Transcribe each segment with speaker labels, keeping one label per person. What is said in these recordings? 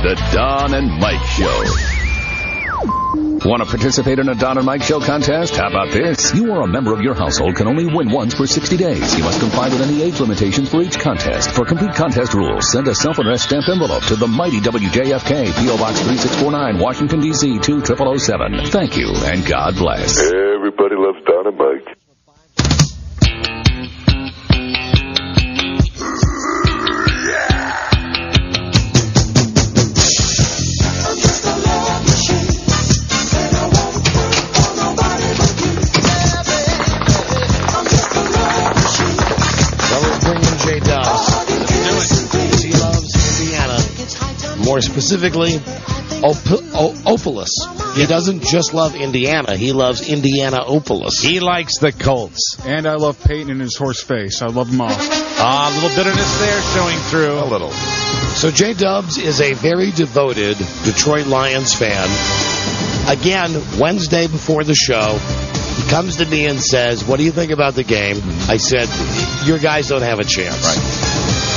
Speaker 1: The Don and Mike Show. Want to participate in a Don and Mike Show contest? How about this? You or a member of your household can only win once for 60 days. You must comply with any age limitations for each contest. For complete contest rules, send a self-addressed stamped envelope to the mighty WJFK, P.O. Box 3649, Washington, D.C. 20007. Thank you, and God bless.
Speaker 2: Everybody loves Don and Mike.
Speaker 3: More specifically, Opolis. He doesn't just love Indiana. He loves Indianapolis.
Speaker 4: He likes the Colts.
Speaker 5: And I love Peyton and his horse face. I love them all.
Speaker 4: A little bitterness there showing through.
Speaker 3: A little. So J-Dubs is a very devoted Detroit Lions fan. Again, Wednesday before the show, he comes to me and says, what do you think about the game? I said, your guys don't have a chance.
Speaker 4: Right.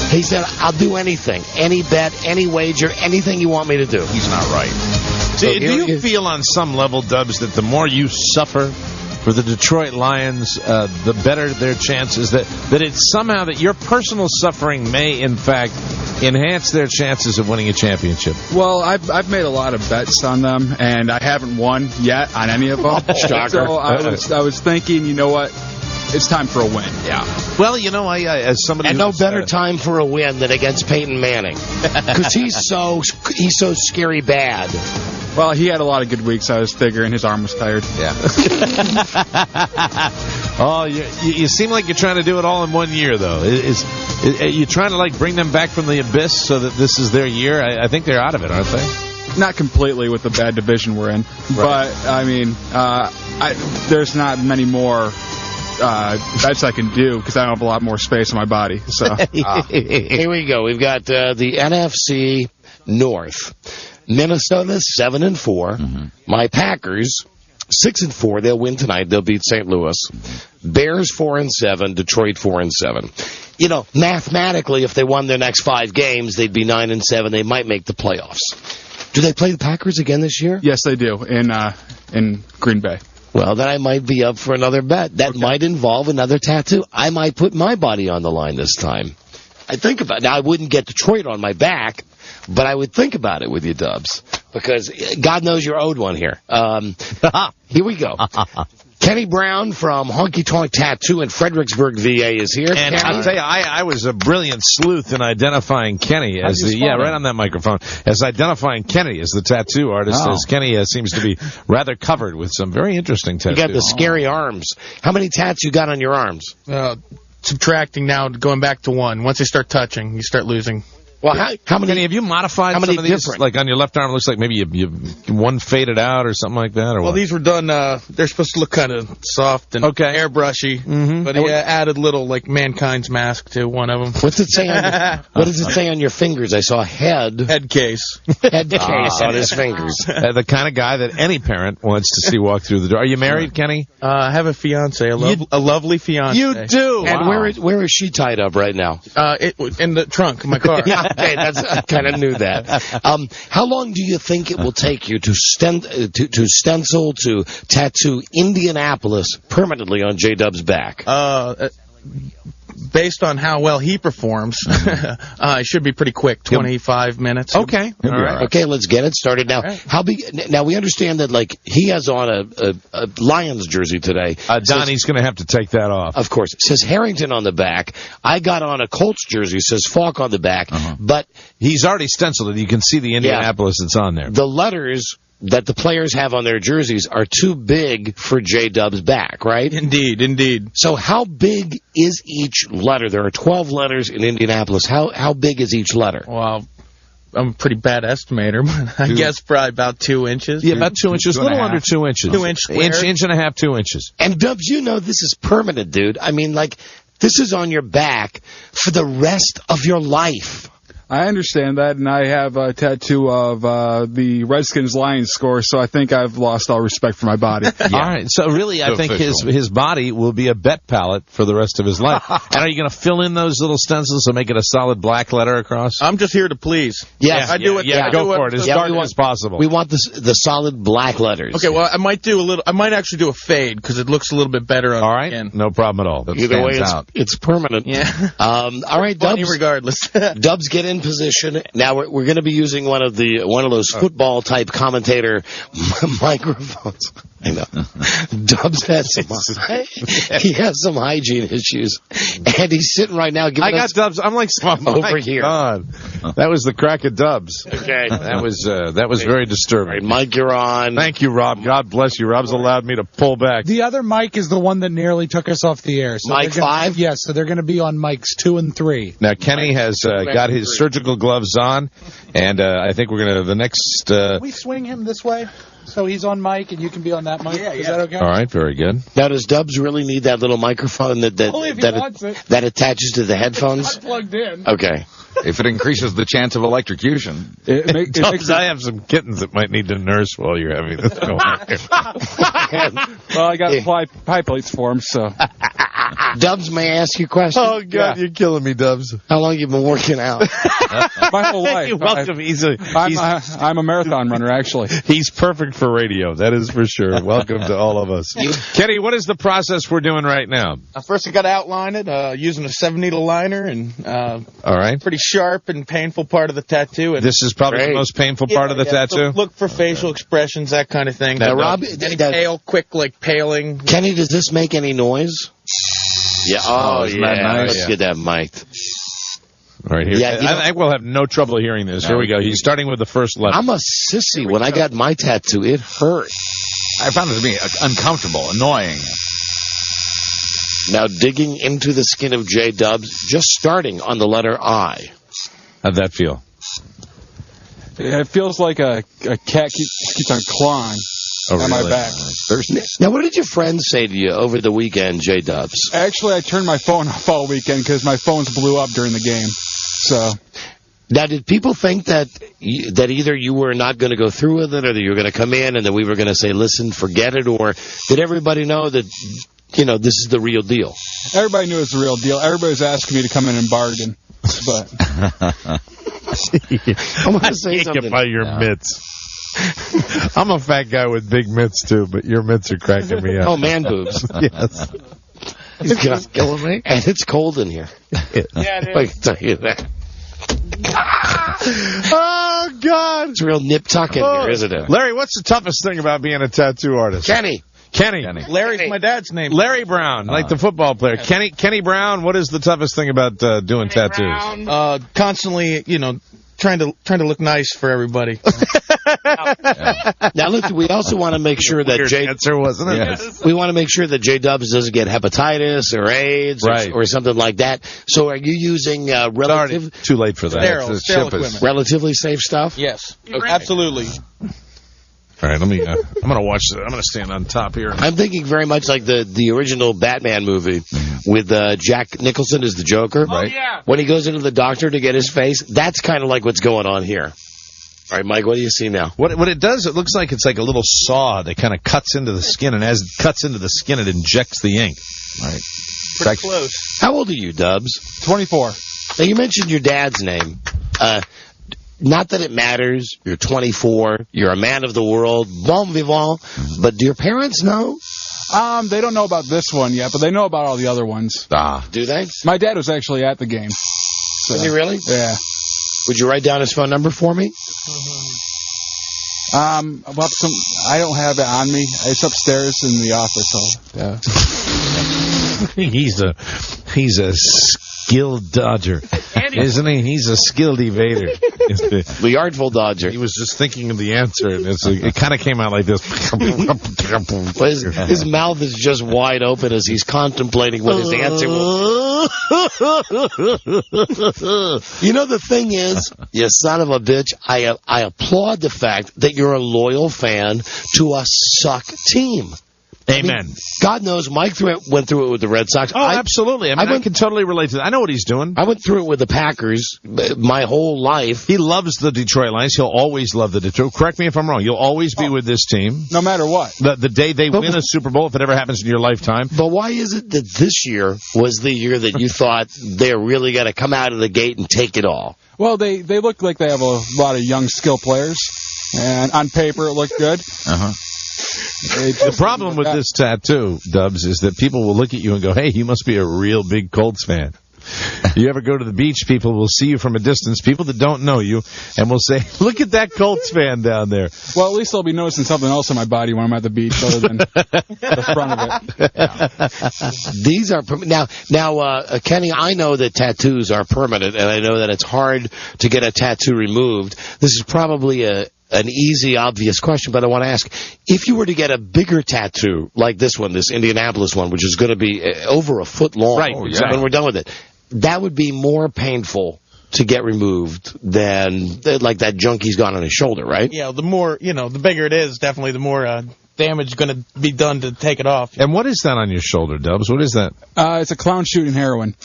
Speaker 3: He said, I'll do anything. Any bet, any wager, anything you want me to do.
Speaker 4: He's not right. See, do you feel on some level, Dubs, that the more you suffer for the Detroit Lions, the better their chances, that it's somehow that your personal suffering may, in fact, enhance their chances of winning a championship?
Speaker 5: Well, I've made a lot of bets on them, and I haven't won yet on any of them.
Speaker 3: Shocker.
Speaker 5: So I was thinking, you know what? It's time for a win.
Speaker 4: Yeah. Well, you know, I as somebody,
Speaker 3: and no better time for a win than against Peyton Manning, because he's so scary bad.
Speaker 5: Well, he had a lot of good weeks. I was figuring his arm was tired.
Speaker 4: Yeah. Oh, you seem like you're trying to do it all in 1 year, though. Are you trying to like bring them back from the abyss so that this is their year? I think they're out of it, aren't they?
Speaker 5: Not completely with the bad division we're in, right. But I mean, there's not many more bets I can do because I don't have a lot more space on my body. So
Speaker 3: here we go. We've got the NFC North. Minnesota's 7-4. Mm-hmm. My Packers 6-4. They'll win tonight. They'll beat St. Louis. Bears 4-7. Detroit 4-7. You know, mathematically, if they won their next 5 games, they'd be 9-7. They might make the playoffs. Do they play the Packers again this year?
Speaker 5: Yes, they do in Green Bay.
Speaker 3: Well, then I might be up for another bet. That might involve another tattoo. I might put my body on the line this time. I think about it. Now, I wouldn't get Detroit on my back, but I would think about it with you, Dubs, because God knows you're owed one here. Here we go. Kenny Brown from Honky Tonk Tattoo in Fredericksburg, VA is here.
Speaker 4: And I'll tell you, I was a brilliant sleuth in identifying Kenny as right on that microphone, as identifying Kenny as the tattoo artist, as Kenny seems to be rather covered with some very interesting tattoos.
Speaker 3: You got the scary arms. How many tats you got on your arms?
Speaker 6: Subtracting now, going back to 1. Once you start touching, you start losing.
Speaker 3: Well, how many
Speaker 4: have you modified some of these? Like on your left arm, it looks like maybe you one faded out or something like that? Or
Speaker 6: well, these were done, they're supposed to look kind of soft and airbrushy, but he added little, like, Mankind's mask to one of them.
Speaker 3: What's it say what does it say on your fingers? I saw head case. Head case on his fingers.
Speaker 4: The kind of guy that any parent wants to see walk through the door. Are you married, Kenny?
Speaker 6: I have a fiance, a lovely fiance.
Speaker 4: You do?
Speaker 3: And where is she tied up right now?
Speaker 6: In the trunk of my car.
Speaker 3: Okay, I kind of knew that. How long do you think it will take you to stencil, to tattoo Indianapolis permanently on J-Dub's back?
Speaker 6: Based on how well he performs, it should be pretty quick, 25 minutes.
Speaker 3: Okay. All right. Okay, let's get it started now. Right. How big? Now, we understand that, like, he has on a Lions jersey today.
Speaker 4: Donnie's going to have to take that off.
Speaker 3: Of course. It says Harrington on the back. I got on a Colts jersey. It says Falk on the back. But
Speaker 4: he's already stenciled it. You can see the Indianapolis that's on there.
Speaker 3: The letters that the players have on their jerseys are too big for J-Dub's back, right?
Speaker 6: Indeed.
Speaker 3: So how big is each letter? There are 12 letters in Indianapolis. How big is each letter?
Speaker 6: Well, I'm a pretty bad estimator, but I guess probably about 2 inches.
Speaker 4: Yeah, about 2 inches. A little under 2 inches.
Speaker 6: 2 inch square.
Speaker 4: Inch and a half, 2 inches.
Speaker 3: And, Dubs, you know this is permanent, dude. I mean, like, this is on your back for the rest of your life.
Speaker 5: I understand that, and I have a tattoo of the Redskins-Lions score, so I think I've lost all respect for my body.
Speaker 4: All right. So really, I think his body will be a bet palette for the rest of his life. And are you going to fill in those little stencils and make it a solid black letter across?
Speaker 6: I'm just here to please.
Speaker 3: Yes.
Speaker 6: I do it.
Speaker 4: Yeah, go for it. As dark as possible.
Speaker 3: We want the solid black letters.
Speaker 6: Okay, well, I might actually do a fade because it looks a little bit better on
Speaker 4: all right.
Speaker 6: skin.
Speaker 4: No problem at all. That
Speaker 3: Either way,
Speaker 4: stands out.
Speaker 3: it's permanent.
Speaker 6: Yeah.
Speaker 3: All right, Dubs.
Speaker 6: Regardless.
Speaker 3: Dubs, get in position. Now we're going to be using one of those football type commentator microphones. I know. Dubs has some hygiene issues, and he's sitting right now.
Speaker 4: I got Dubs. I'm like
Speaker 3: over here.
Speaker 4: God, that was the crack of Dubs.
Speaker 3: Okay,
Speaker 4: that was very disturbing.
Speaker 3: Right, Mike, you're on.
Speaker 4: Thank you, Rob. God bless you. Rob's allowed me to pull back.
Speaker 7: The other Mike is the one that nearly took us off the air. So
Speaker 3: Mike 5?
Speaker 7: Yes, so they're going to be on Mikes 2 and 3.
Speaker 4: Now, Kenny has got his surgical gloves on, and I think we're going to, the next...
Speaker 7: Can we swing him this way? So he's on mic and you can be on that mic? Is that okay?
Speaker 4: All right, very good.
Speaker 3: Now, does Dubs really need that little microphone that attaches to the headphones?
Speaker 7: It's not plugged in.
Speaker 3: Okay.
Speaker 8: If it increases the chance of electrocution.
Speaker 4: Dubs, I have some kittens that might need to nurse while you're having this going on.
Speaker 5: Well, I got pie plates for him, so...
Speaker 3: Dubs, may I ask you a question?
Speaker 4: Oh, God, you're killing me, Dubs.
Speaker 3: How long you been working out?
Speaker 5: My whole life.
Speaker 4: You're welcome.
Speaker 5: I'm a marathon runner, actually.
Speaker 4: He's perfect for radio, that is for sure. Welcome to all of us. Kenny, what is the process we're doing right now?
Speaker 6: First, I got to outline it using a 7-needle liner, and
Speaker 4: all right,
Speaker 6: pretty sharp and painful part of the tattoo. And
Speaker 4: this is probably the most painful part of the tattoo.
Speaker 6: So look for facial expressions, that kind of thing.
Speaker 3: Now, Rob,
Speaker 6: pale, quick, like paling.
Speaker 3: Kenny, does this make any noise? Yeah. Oh, yeah.
Speaker 8: Nice?
Speaker 3: Let's get that mic'd.
Speaker 4: All right, here. Yeah, I think we'll have no trouble hearing this. Here we go. He's starting with the first letter.
Speaker 3: I'm a sissy. When I got my tattoo, it hurt.
Speaker 8: I found it to be uncomfortable, annoying.
Speaker 3: Now, digging into the skin of J. Dubs, just starting on the letter I.
Speaker 4: How'd that feel?
Speaker 5: It feels like a cat keeps on clawing on my back.
Speaker 3: Now, what did your friends say to you over the weekend, J. Dubs?
Speaker 5: Actually, I turned my phone off all weekend because my phones blew up during the game. So.
Speaker 3: Now, did people think that either you were not going to go through with it or that you were going to come in and that we were going to say, listen, forget it, or did everybody know that, this is the real deal?
Speaker 5: Everybody knew it was the real deal. Everybody was asking me to come in and bargain. But
Speaker 3: I want to say something.
Speaker 4: Get by your mitts. I'm a fat guy with big mitts, too, but your mitts are cracking me up.
Speaker 3: Oh, man boobs.
Speaker 4: Yes.
Speaker 3: He's killing me. And it's cold in here.
Speaker 7: Yeah, it is.
Speaker 3: I can tell you that.
Speaker 4: Oh, God.
Speaker 3: It's a real nip-tuck in here, isn't it?
Speaker 4: Larry, what's the toughest thing about being a tattoo artist?
Speaker 3: Kenny.
Speaker 6: Larry's my dad's name.
Speaker 4: Larry Brown, like the football player. Kenny Brown, what is the toughest thing about doing tattoos?
Speaker 6: Constantly, trying to look nice for everybody.
Speaker 3: Now, look, we also want to make sure that
Speaker 4: answer, wasn't it?
Speaker 8: Yes.
Speaker 3: We want to make sure that J. Dubs doesn't get hepatitis or AIDS or something like that. So are you using
Speaker 4: too late for that.
Speaker 6: Sterile equipment.
Speaker 3: Relatively safe stuff?
Speaker 6: Yes. Okay. Absolutely.
Speaker 4: All right, I'm going to watch it. I'm going to stand on top here.
Speaker 3: I'm thinking very much like the original Batman movie with Jack Nicholson as the Joker.
Speaker 7: Oh, yeah.
Speaker 3: When he goes into the doctor to get his face, that's kind of like what's going on here. All right, Mike, what do you see now?
Speaker 4: What it does, it looks like it's like a little saw that kind of cuts into the skin, and as it cuts into the skin, it injects the ink.
Speaker 8: Right.
Speaker 6: Pretty close.
Speaker 3: How old are you, Dubs?
Speaker 5: 24.
Speaker 3: Now, you mentioned your dad's name. Not that it matters. You're 24. You're a man of the world. Bon vivant. But do your parents know?
Speaker 5: They don't know about this one yet, but they know about all the other ones.
Speaker 3: Do they?
Speaker 5: My dad was actually at the game. So.
Speaker 3: Was he really?
Speaker 5: Yeah.
Speaker 3: Would you write down his phone number for me?
Speaker 5: I don't have it on me. It's upstairs in the office. So, yeah.
Speaker 4: He's a skilled dodger, isn't he? He's a skilled evader.
Speaker 3: The artful dodger.
Speaker 4: He was just thinking of the answer, and it kind of came out like this.
Speaker 3: His mouth is just wide open as he's contemplating what his answer will. The thing is, you son of a bitch, I applaud the fact that you're a loyal fan to a suck team.
Speaker 4: Amen.
Speaker 3: I mean, God knows Mike went through it with the Red Sox.
Speaker 4: Oh, absolutely. I mean, I can totally relate to that. I know what he's doing.
Speaker 3: I went through it with the Packers my whole life.
Speaker 4: He loves the Detroit Lions. He'll always love the Detroit. Correct me if I'm wrong. You'll always be with this team.
Speaker 5: No matter what.
Speaker 4: The day they win a Super Bowl, if it ever happens in your lifetime.
Speaker 3: But why is it that this year was the year that you thought they're really going to come out of the gate and take it all?
Speaker 5: Well, they look like they have a lot of young skill players. And on paper, it looked good.
Speaker 8: Uh-huh.
Speaker 4: The problem with this tattoo, Dubs, is that people will look at you and go, hey, you must be a real big Colts fan. You ever go to the beach, people will see you from a distance, people that don't know you, and will say, look at that Colts fan down there.
Speaker 5: Well, at least I'll be noticing something else in my body when I'm at the beach other than the front of it.
Speaker 3: Yeah. These are now, Kenny, I know that tattoos are permanent, and I know that it's hard to get a tattoo removed. This is probably an easy, obvious question, but I want to ask, if you were to get a bigger tattoo like this one, this Indianapolis one, which is going to be over a foot long when we're done with it, that would be more painful to get removed than like that junkie's got on his shoulder, right?
Speaker 6: Yeah, the more, the bigger it is, definitely the more damage is going to be done to take it off.
Speaker 4: And what is that on your shoulder, Dubs? What is that?
Speaker 5: It's a clown shooting heroin.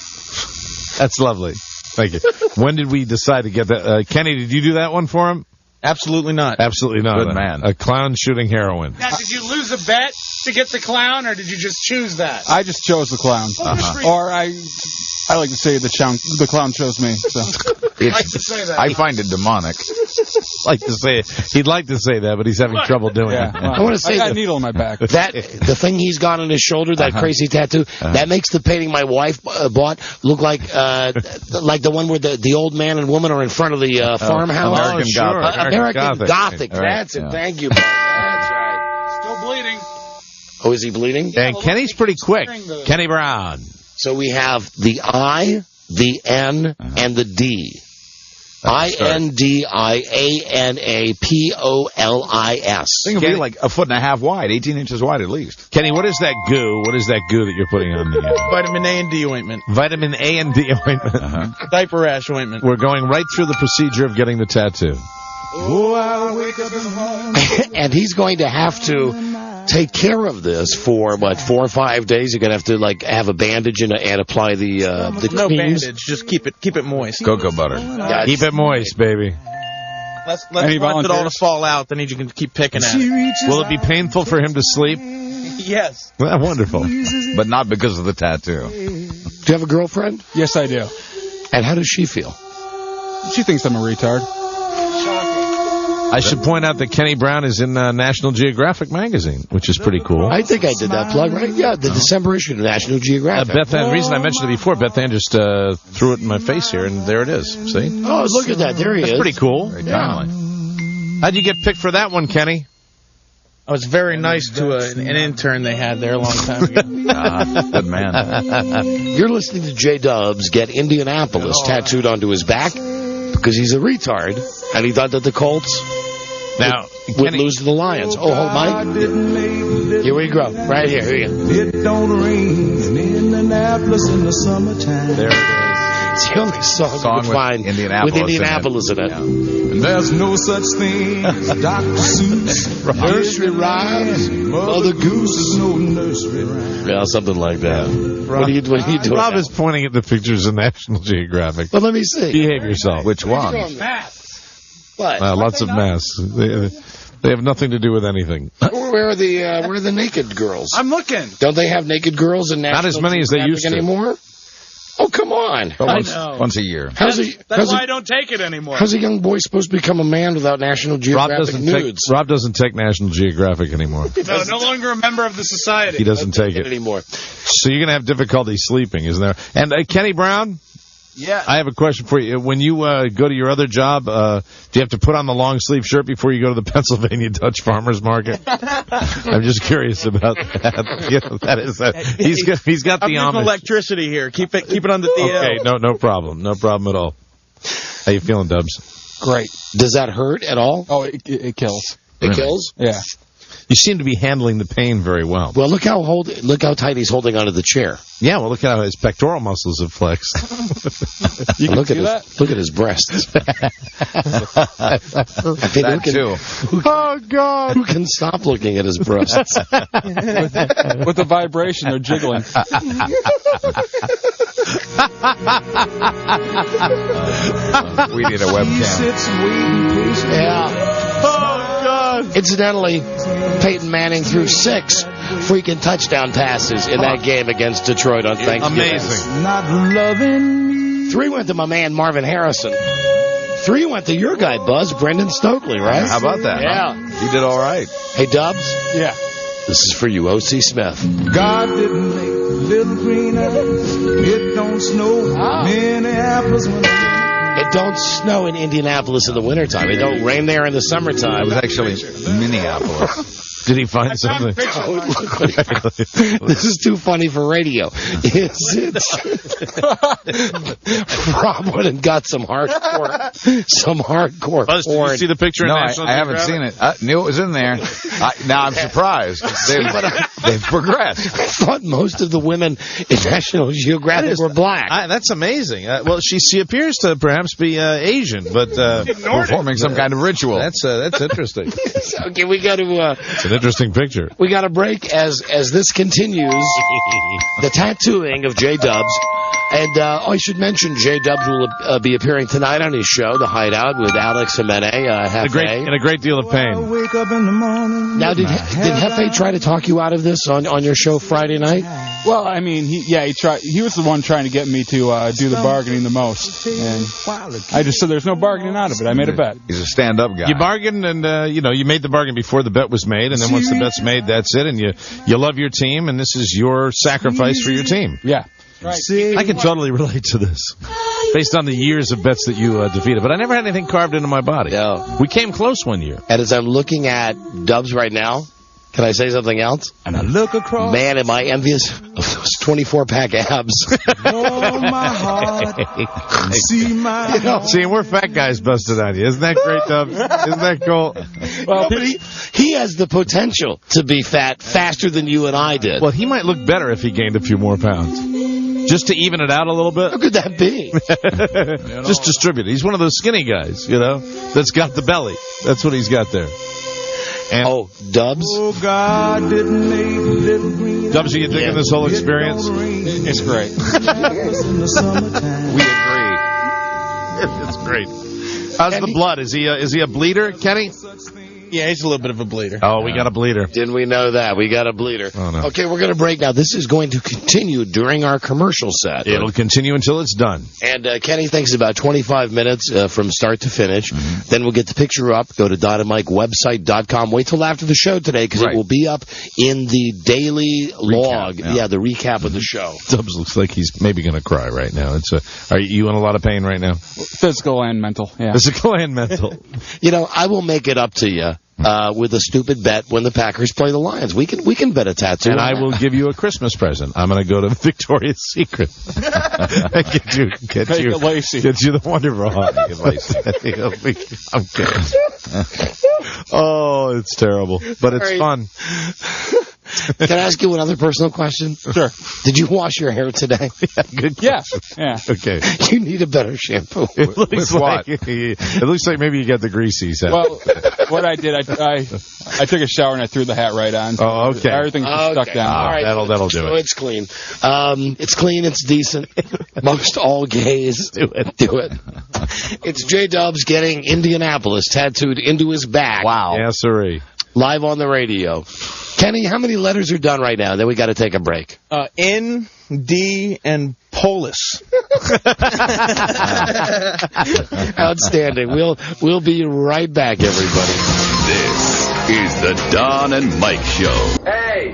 Speaker 4: That's lovely. Thank you. When did we decide to get that? Kenny, did you do that one for him?
Speaker 6: Absolutely not.
Speaker 4: Absolutely not.
Speaker 8: Good man.
Speaker 4: A clown shooting heroin.
Speaker 7: Now, did you lose a bet to get the clown, or did you just choose that?
Speaker 5: I just chose the clown. Or I like to say the clown chose me. So.
Speaker 7: I like to say that.
Speaker 8: I find it demonic.
Speaker 4: He'd like to say that, but he's having trouble doing it.
Speaker 5: Well,
Speaker 3: I want to say
Speaker 5: I got a needle in my back.
Speaker 3: the thing he's got on his shoulder, that crazy tattoo, that makes the painting my wife bought look like the one where the old man and woman are in front of the farmhouse.
Speaker 8: American Gothic.
Speaker 3: American Gothic.
Speaker 8: Right.
Speaker 3: That's it. Thank you. That's right.
Speaker 7: Still bleeding.
Speaker 3: Oh, is he bleeding?
Speaker 4: And Kenny's pretty quick. Kenny Brown.
Speaker 3: So we have the I, the N, and the D. INDIANAPOLIS.
Speaker 8: Thing will be like a foot and a half wide, 18 inches wide at least.
Speaker 4: Kenny, what is that goo? What is that goo that you're putting on the
Speaker 6: Vitamin A and D ointment.
Speaker 4: Vitamin A and D ointment.
Speaker 6: Diaper rash ointment.
Speaker 4: We're going right through the procedure of getting the tattoo.
Speaker 7: Oh, I wake up in the morning.
Speaker 3: And he's going to have to take care of this for, 4 or 5 days? You're going to have to, have a bandage and apply the
Speaker 6: No
Speaker 3: creams?
Speaker 6: bandage. Just keep it moist.
Speaker 8: Cocoa butter.
Speaker 3: Yeah,
Speaker 4: Keep it moist, baby.
Speaker 6: Let's want it all to fall out, then you can keep picking at it.
Speaker 4: Will it be painful for him to sleep?
Speaker 6: Yes.
Speaker 4: Well, wonderful.
Speaker 8: But not because of the tattoo.
Speaker 3: Do you have a girlfriend?
Speaker 5: Yes, I do.
Speaker 3: And how does she feel?
Speaker 5: She thinks I'm a retard.
Speaker 4: I should point out that Kenny Brown is in National Geographic magazine, which is pretty cool.
Speaker 3: I think I did that plug, right? Yeah, the December issue of National Geographic.
Speaker 4: Beth Ann, the reason I mentioned it before, Beth Ann just threw it in my face here, and there it is. See?
Speaker 3: Oh, look at that. There he is.
Speaker 4: That's pretty cool.
Speaker 8: Very timely.
Speaker 4: How'd you get picked for that one, Kenny?
Speaker 6: I was very nice to an intern they had there a long time ago.
Speaker 8: Good man.
Speaker 3: You're listening to J Dubs get Indianapolis tattooed onto his back because he's a retard, and he thought that the Colts would lose to the Lions. Oh, hold Mike. Here we go. Right here. Here you go.
Speaker 9: It don't rain in Indianapolis in the summertime.
Speaker 3: There it is. It's the only song you can find with Indianapolis in it.
Speaker 9: And there's no such thing as Dr. Seuss.
Speaker 3: Nursery rhymes. Mother Goose is no nursery rhyme. Yeah, something like that. What are you doing?
Speaker 4: Rob is pointing at the pictures of National Geographic.
Speaker 3: But let me see.
Speaker 4: Behave yourself.
Speaker 8: Which one?
Speaker 3: What?
Speaker 4: Lots of masks. They have nothing to do with anything.
Speaker 3: Where are the naked girls?
Speaker 7: I'm looking.
Speaker 3: Don't they have naked girls in National
Speaker 4: Not as many as they used to
Speaker 3: anymore? Oh, come on.
Speaker 8: Once a year.
Speaker 7: That's why I don't take it anymore.
Speaker 3: How's a young boy supposed to become a man without National Geographic nudes?
Speaker 4: Rob doesn't take National Geographic anymore.
Speaker 7: No longer a member of the society.
Speaker 4: He doesn't take it
Speaker 3: anymore.
Speaker 4: So you're going to have difficulty sleeping, isn't there? And Kenny Brown?
Speaker 7: Yeah.
Speaker 4: I have a question for you. When you go to your other job, do you have to put on the long sleeve shirt before you go to the Pennsylvania Dutch Farmers Market? I'm just curious about that. You know, that is he's got the
Speaker 6: I'm using electricity here. Keep it on the DL.
Speaker 4: Okay, no problem at all. How you feeling, Dubs?
Speaker 5: Great.
Speaker 3: Does that hurt at all?
Speaker 5: Oh, it kills.
Speaker 3: It kills?
Speaker 5: Yeah.
Speaker 4: You seem to be handling the pain very well.
Speaker 3: Well, look how tight he's holding onto the chair.
Speaker 4: Yeah, well, look at how his pectoral muscles have flexed.
Speaker 5: You can see that?
Speaker 3: Look at his breasts. I mean,
Speaker 8: That too.
Speaker 4: Oh, God.
Speaker 3: Who can stop looking at his breasts?
Speaker 5: With the vibration, they're jiggling.
Speaker 8: We need a webcam.
Speaker 3: Yeah. Oh, God. Incidentally, Peyton Manning threw 6 freaking touchdown passes in that game against Detroit on Thanksgiving.
Speaker 4: Amazing.
Speaker 9: Not loving me.
Speaker 3: 3 went to my man Marvin Harrison. 3 went to your guy, Buzz, Brendan Stokely, right?
Speaker 8: How about that?
Speaker 3: Yeah.
Speaker 8: Huh? You did all right.
Speaker 3: Hey, Dubs,
Speaker 5: Yeah.
Speaker 3: this is for you, O.C. Smith.
Speaker 9: God didn't make little green apples. It don't snow Minneapolis when
Speaker 3: It don't snow in Indianapolis in the wintertime. It don't rain there in the
Speaker 8: It
Speaker 3: summertime.
Speaker 8: was actually Minneapolis.
Speaker 4: Did he find something?
Speaker 3: This is too funny for radio. Rob went and got some hardcore
Speaker 4: Buzz, did
Speaker 3: porn.
Speaker 4: you see the picture in
Speaker 8: No,
Speaker 4: National
Speaker 8: I haven't
Speaker 4: Geographic?
Speaker 8: seen it. I knew it was in there. Now I'm surprised. They've progressed.
Speaker 3: I thought most of the women in National Geographic were black.
Speaker 4: That's amazing. Well, she appears to perhaps be Asian, but
Speaker 8: Performing some kind of ritual.
Speaker 4: that's interesting.
Speaker 3: Okay, we got to.
Speaker 4: It's an interesting picture.
Speaker 3: We got a break as this continues. The tattooing of J-Dubs. And I should mention J-Dubs will be appearing tonight on his show, The Hideout, with Alex Jimenez, Hefe.
Speaker 4: In a great deal of pain.
Speaker 9: wake up in the morning.
Speaker 3: Now, did Hefe try to talk you out of this on your show Friday night?
Speaker 5: Well, I mean, he tried. He was the one trying to get me to do the bargaining the most, and I just said there's no bargaining out of it. I made a bet.
Speaker 8: He's a stand-up guy.
Speaker 4: You bargained, and you made the bargain before the bet was made, and then once the bet's made, that's it. And you love your team, and this is your sacrifice for your team.
Speaker 5: Yeah.
Speaker 4: I can totally relate to this, based on the years of bets that you defeated. But I never had anything carved into my body.
Speaker 3: No.
Speaker 4: We came close one year.
Speaker 3: And as I'm looking at Dubs right now, can I say something else?
Speaker 9: And I look across.
Speaker 3: Man, am I envious of those 24-pack abs.
Speaker 9: Oh, my heart. See my
Speaker 4: See, we're fat guys busted on you. Isn't that great, Dubs? Isn't that cool?
Speaker 3: Well, but he has the potential to be fat faster than you and I did.
Speaker 4: Well, he might look better if he gained a few more pounds. Just to even it out a little bit.
Speaker 3: How could that be?
Speaker 4: Just distribute it. He's one of those skinny guys, that's got the belly. That's what he's got there. And
Speaker 3: Dubs?
Speaker 9: Oh, God didn't make little green.
Speaker 4: Dubs, are you digging this whole experience?
Speaker 5: It's great.
Speaker 3: We agree.
Speaker 4: It's great. How's the blood? Is he a bleeder, Kenny?
Speaker 6: Yeah, he's a little bit of a bleeder.
Speaker 4: Oh, we got a bleeder.
Speaker 3: Didn't we know that? We got a bleeder.
Speaker 4: Oh, no.
Speaker 3: Okay, we're going to break now. This is going to continue during our commercial set.
Speaker 4: It'll continue until it's done.
Speaker 3: And Kenny thinks about 25 minutes from start to finish. Mm-hmm. Then we'll get the picture up. Go to DonandMikeWebsite.com. Wait till after the show today because it will be up in the daily log. Yeah, the recap of the show.
Speaker 4: Dubs looks like he's maybe going to cry right now. Are you in a lot of pain right now?
Speaker 5: Physical and mental, yeah.
Speaker 4: Physical and mental.
Speaker 3: I will make it up to you. With a stupid bet when the Packers play the Lions. We can bet a tattoo.
Speaker 4: And I will give you a Christmas present. I'm going to go to Victoria's Secret. get you the Wonder Bra. I'm kidding. Oh, it's terrible, but it's fun.
Speaker 3: Can I ask you one other personal question?
Speaker 5: Sure.
Speaker 3: Did you wash your hair today?
Speaker 4: Good
Speaker 5: question. Yeah.
Speaker 4: Okay.
Speaker 3: You need a better shampoo.
Speaker 4: It looks like maybe you got the greasy set.
Speaker 5: Well, what I did, I took a shower and I threw the hat right on. So
Speaker 4: oh, okay.
Speaker 5: Everything's just stuck down.
Speaker 3: All right.
Speaker 4: That'll do it.
Speaker 3: It's clean. It's clean. It's decent. Most all gays do it. It's J-Dubs getting Indianapolis tattooed into his back.
Speaker 8: Wow.
Speaker 4: Yes, sirree.
Speaker 3: Live on the radio. Kenny, how many letters are done right now? Then we got to take a break.
Speaker 6: N, D, and Polis.
Speaker 3: Outstanding. We'll be right back, everybody.
Speaker 1: This is the Don and Mike Show.
Speaker 10: Hey,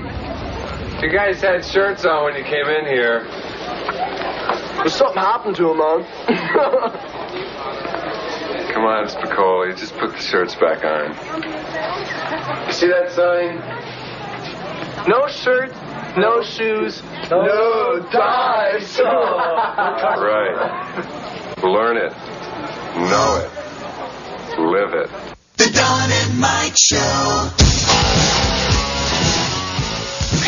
Speaker 10: you guys had shirts on when you came in here. Well, something happened to them, man. Come on, Spicoli, just put the shirts back on. You see that sign? No shirt, no shoes, no ties. Right. Learn it. Know it. Live it.
Speaker 11: The Don and Mike Show.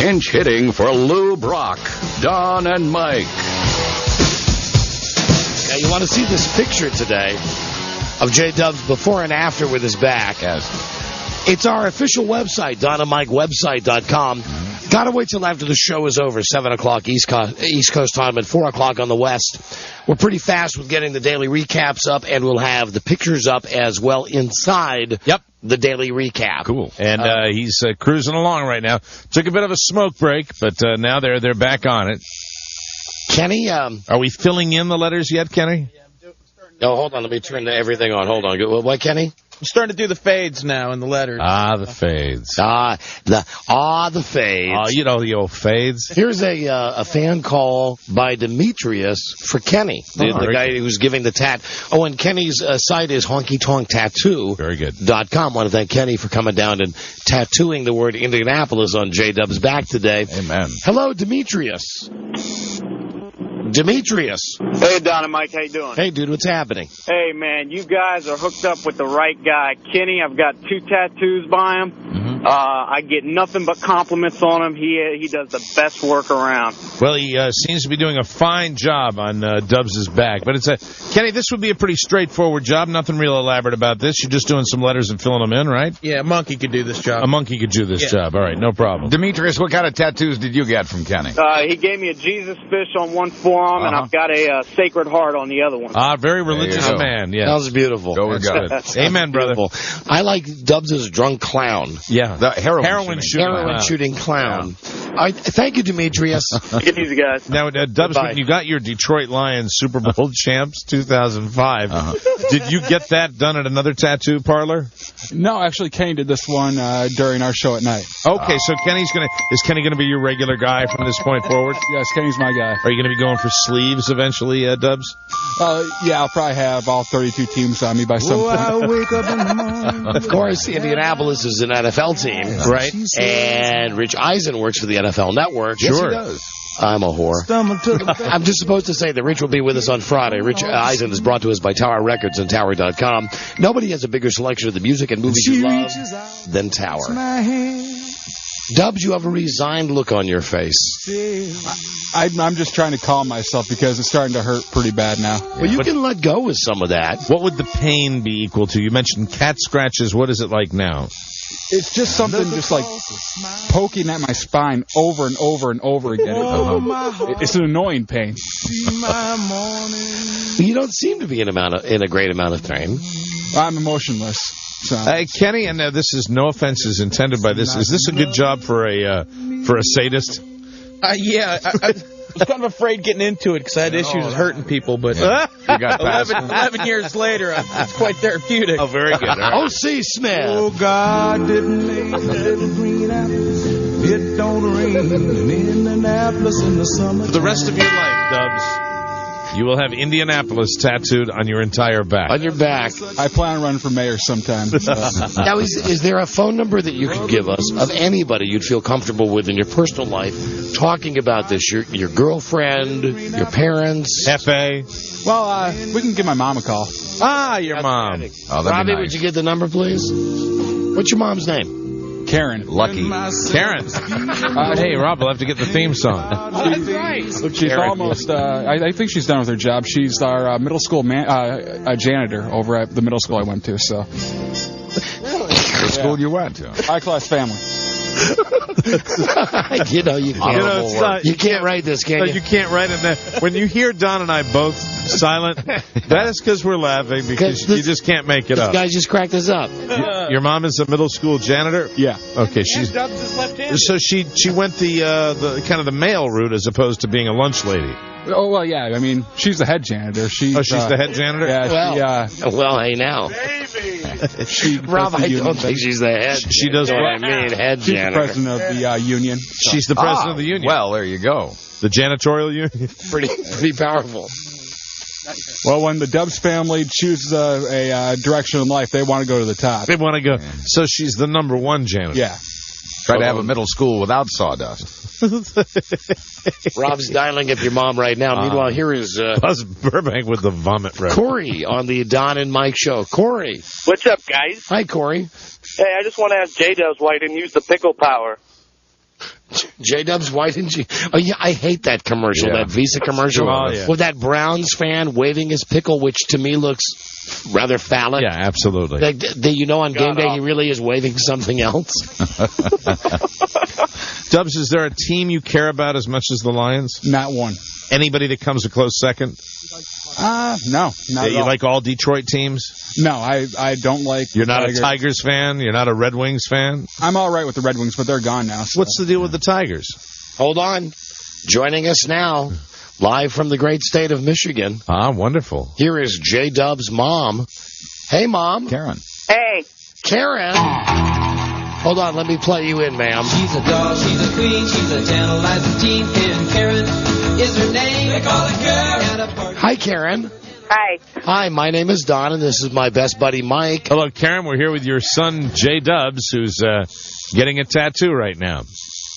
Speaker 1: Pinch hitting for Lou Brock, Don and Mike.
Speaker 3: Now, you want to see this picture today of J-Dubs before and after with his back.
Speaker 8: Yes.
Speaker 3: It's our official website, DonandMikeWebsite.com. Gotta wait till after the show is over, 7 o'clock East Coast time and 4 o'clock on the West. We're pretty fast with getting the daily recaps up, and we'll have the pictures up as well inside the daily recap.
Speaker 4: Cool. And he's cruising along right now. Took a bit of a smoke break, but now they're back on it.
Speaker 3: Kenny?
Speaker 4: Are we filling in the letters yet, Kenny?
Speaker 3: Oh, hold on. Let me turn everything on. Hold on. What, Kenny?
Speaker 6: I'm starting to do the fades now in the letters.
Speaker 4: The fades.
Speaker 3: The fades.
Speaker 4: Oh, you know the old fades.
Speaker 3: Here's a fan call by Demetrius for Kenny, the guy who's giving the tat. Oh, and Kenny's site is honkytonktattoo.com.
Speaker 4: Very good.
Speaker 3: Want to thank Kenny for coming down and tattooing the word Indianapolis on J-Dub's back today.
Speaker 8: Amen.
Speaker 3: Hello, Demetrius.
Speaker 11: Hey, Don and Mike, how you doing?
Speaker 3: Hey, dude, what's happening?
Speaker 11: Hey, man, you guys are hooked up with the right guy. Kenny, I've got 2 tattoos by him. I get nothing but compliments on him. He does the best work around.
Speaker 4: Well, he seems to be doing a fine job on Dubs' back. But Kenny, this would be a pretty straightforward job. Nothing real elaborate about this. You're just doing some letters and filling them in, right?
Speaker 6: Yeah, a monkey could do this job.
Speaker 4: A monkey could do this job. All right, no problem.
Speaker 8: Demetrius, what kind of tattoos did you get from Kenny?
Speaker 11: He gave me a Jesus fish on one forearm, and I've got a Sacred Heart on the other one.
Speaker 4: Very religious man. Yeah,
Speaker 3: that was beautiful.
Speaker 8: Go with God.
Speaker 4: Amen, brother.
Speaker 3: I like Dubs' drunk clown.
Speaker 4: Yeah,
Speaker 8: the heroin
Speaker 3: shooting clown. Thank you, Demetrius.
Speaker 11: Take it easy, guys.
Speaker 4: Now, Dubs, when you got your Detroit Lions Super Bowl champs 2005, did you get that done at another tattoo parlor?
Speaker 5: No, actually, Kenny did this one during our show at night.
Speaker 4: Okay, so is Kenny gonna be your regular guy from this point forward?
Speaker 5: Yes, Kenny's my guy.
Speaker 4: Are you gonna be going for sleeves eventually, Dubs?
Speaker 5: Yeah, I'll probably have all 32 teams on me by some point.
Speaker 9: I wake up in the morning.
Speaker 3: Of course, Indianapolis is an NFL team, right? And Rich Eisen works for the NFL Network.
Speaker 8: Yes, he does.
Speaker 3: I'm a whore. I'm just supposed to say that Rich will be with us on Friday. Rich Eisen is brought to us by Tower Records and Tower.com. Nobody has a bigger selection of the music and movies you love than Tower. Dubs, you have a resigned look on your face.
Speaker 5: I'm just trying to calm myself because it's starting to hurt pretty bad now.
Speaker 3: Well, you can let go with some of that.
Speaker 4: What would the pain be equal to? You mentioned cat scratches. What is it like now?
Speaker 5: It's just something just like poking at my spine over and over and over again. It's an annoying pain.
Speaker 3: You don't seem to be in a great amount of pain.
Speaker 5: I'm emotionless. So.
Speaker 4: Kenny, and this is no offenses intended by this. Is this a good job for a sadist?
Speaker 6: Yeah, I was kind of afraid getting into it because I had issues with hurting people, but 11 years later, it's quite therapeutic.
Speaker 4: Oh, very good. Right.
Speaker 3: O.C. Smith.
Speaker 9: Oh, God didn't make little green apples. It don't rain in Indianapolis in the summer.
Speaker 4: For the rest of your life, Dubs, you will have Indianapolis tattooed on your entire back.
Speaker 3: On your back.
Speaker 5: I plan on running for mayor sometime.
Speaker 3: Now, is there a phone number that you could give us of anybody you'd feel comfortable with in your personal life talking about this? Your girlfriend, your parents?
Speaker 5: Hefe. Well, we can give my mom a call.
Speaker 4: Your mom.
Speaker 8: Oh,
Speaker 3: Robbie,
Speaker 8: nice.
Speaker 3: would you get the number, please? What's your mom's name?
Speaker 5: Karen.
Speaker 8: Lucky.
Speaker 4: Karen. Hey, Rob, we'll have to get the theme song.
Speaker 5: She's Karen. Almost, I think she's done with her job. She's our middle school janitor over at the middle school I went to. So.
Speaker 8: What school you went to?
Speaker 5: High-class family.
Speaker 3: You can't write this, can you?
Speaker 4: You can't write it. When you hear Don and I both silent, that is because we're laughing because you just can't make it up.
Speaker 3: This guy just cracked us up.
Speaker 4: Your mom is a middle school janitor?
Speaker 5: Yeah.
Speaker 4: Okay, so she went the kind of the male route as opposed to being a lunch lady.
Speaker 5: Oh, well, yeah. I mean, she's the head janitor. She's
Speaker 4: the head janitor?
Speaker 5: Yeah.
Speaker 3: Well, hey, now. Rob, I don't think she's the head.
Speaker 4: She does what
Speaker 3: I mean, head
Speaker 5: she's
Speaker 3: janitor.
Speaker 5: the president of the union. So.
Speaker 4: She's the president of the union.
Speaker 8: Well, there you go.
Speaker 4: The janitorial union?
Speaker 3: Pretty powerful.
Speaker 5: Well, when the Dubs family chooses a direction in life, they want to go to the top.
Speaker 4: They want to go. Yeah. So she's the number one janitor.
Speaker 5: Yeah.
Speaker 8: Try to have a middle school without sawdust.
Speaker 3: Rob's dialing up your mom right now. Meanwhile, here is
Speaker 4: Buzz Burbank with the vomit rep.
Speaker 3: Corey on the Don and Mike show. Corey.
Speaker 12: What's up, guys?
Speaker 3: Hi, Corey.
Speaker 12: Hey, I just want to ask J-Dubs why he didn't use the pickle power.
Speaker 3: J-Dubs, why didn't you? Oh, yeah, I hate that commercial, that Visa commercial.
Speaker 4: Oh, yeah.
Speaker 3: With that Browns fan waving his pickle, which to me looks rather phallic.
Speaker 4: Yeah, absolutely.
Speaker 3: Like, on game day, he really is waving something else.
Speaker 4: Dubs, is there a team you care about as much as the Lions?
Speaker 5: Not one.
Speaker 4: Anybody that comes a close second?
Speaker 5: No, not at
Speaker 4: You
Speaker 5: all.
Speaker 4: like all Detroit teams?
Speaker 5: No, I don't like.
Speaker 4: You're not
Speaker 5: Tigers.
Speaker 4: a Tigers fan? You're not a Red Wings fan?
Speaker 5: I'm all right with the Red Wings, but they're gone now. So.
Speaker 4: What's the deal with the Tigers?
Speaker 3: Hold on. Joining us now, live from the great state of Michigan.
Speaker 4: Ah, wonderful.
Speaker 3: Here is J-Dub's mom. Hey, Mom.
Speaker 8: Karen.
Speaker 11: Hey.
Speaker 3: Karen. Hold on, let me play you in, ma'am.
Speaker 12: She's a doll, she's a queen, she's a tantalizing teen, and Karen is her name. They call her Karen.
Speaker 3: Hi, Karen.
Speaker 11: Hi.
Speaker 3: Hi, my name is Don, and this is my best buddy, Mike.
Speaker 4: Hello, Karen. We're here with your son, J-Dubs, who's getting a tattoo right now.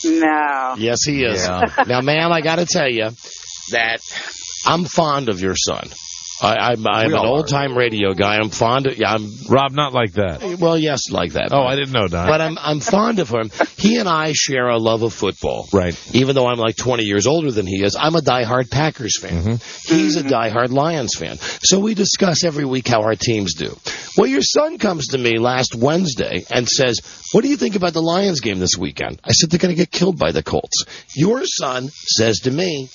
Speaker 11: No.
Speaker 3: Yes, he is. Yeah. Now, ma'am, I got to tell you that I'm fond of your son. I'm an old-time radio guy. I'm fond of... Yeah,
Speaker 4: Rob, not like that.
Speaker 3: Well, yes, like that.
Speaker 4: Oh, I didn't know, Don.
Speaker 3: But I'm fond of him. He and I share a love of football.
Speaker 4: Right.
Speaker 3: Even though I'm like 20 years older than he is, I'm a diehard Packers fan. Mm-hmm. He's a diehard Lions fan. So we discuss every week how our teams do. Well, your son comes to me last Wednesday and says, what do you think about the Lions game this weekend? I said, they're going to get killed by the Colts. Your son says to me,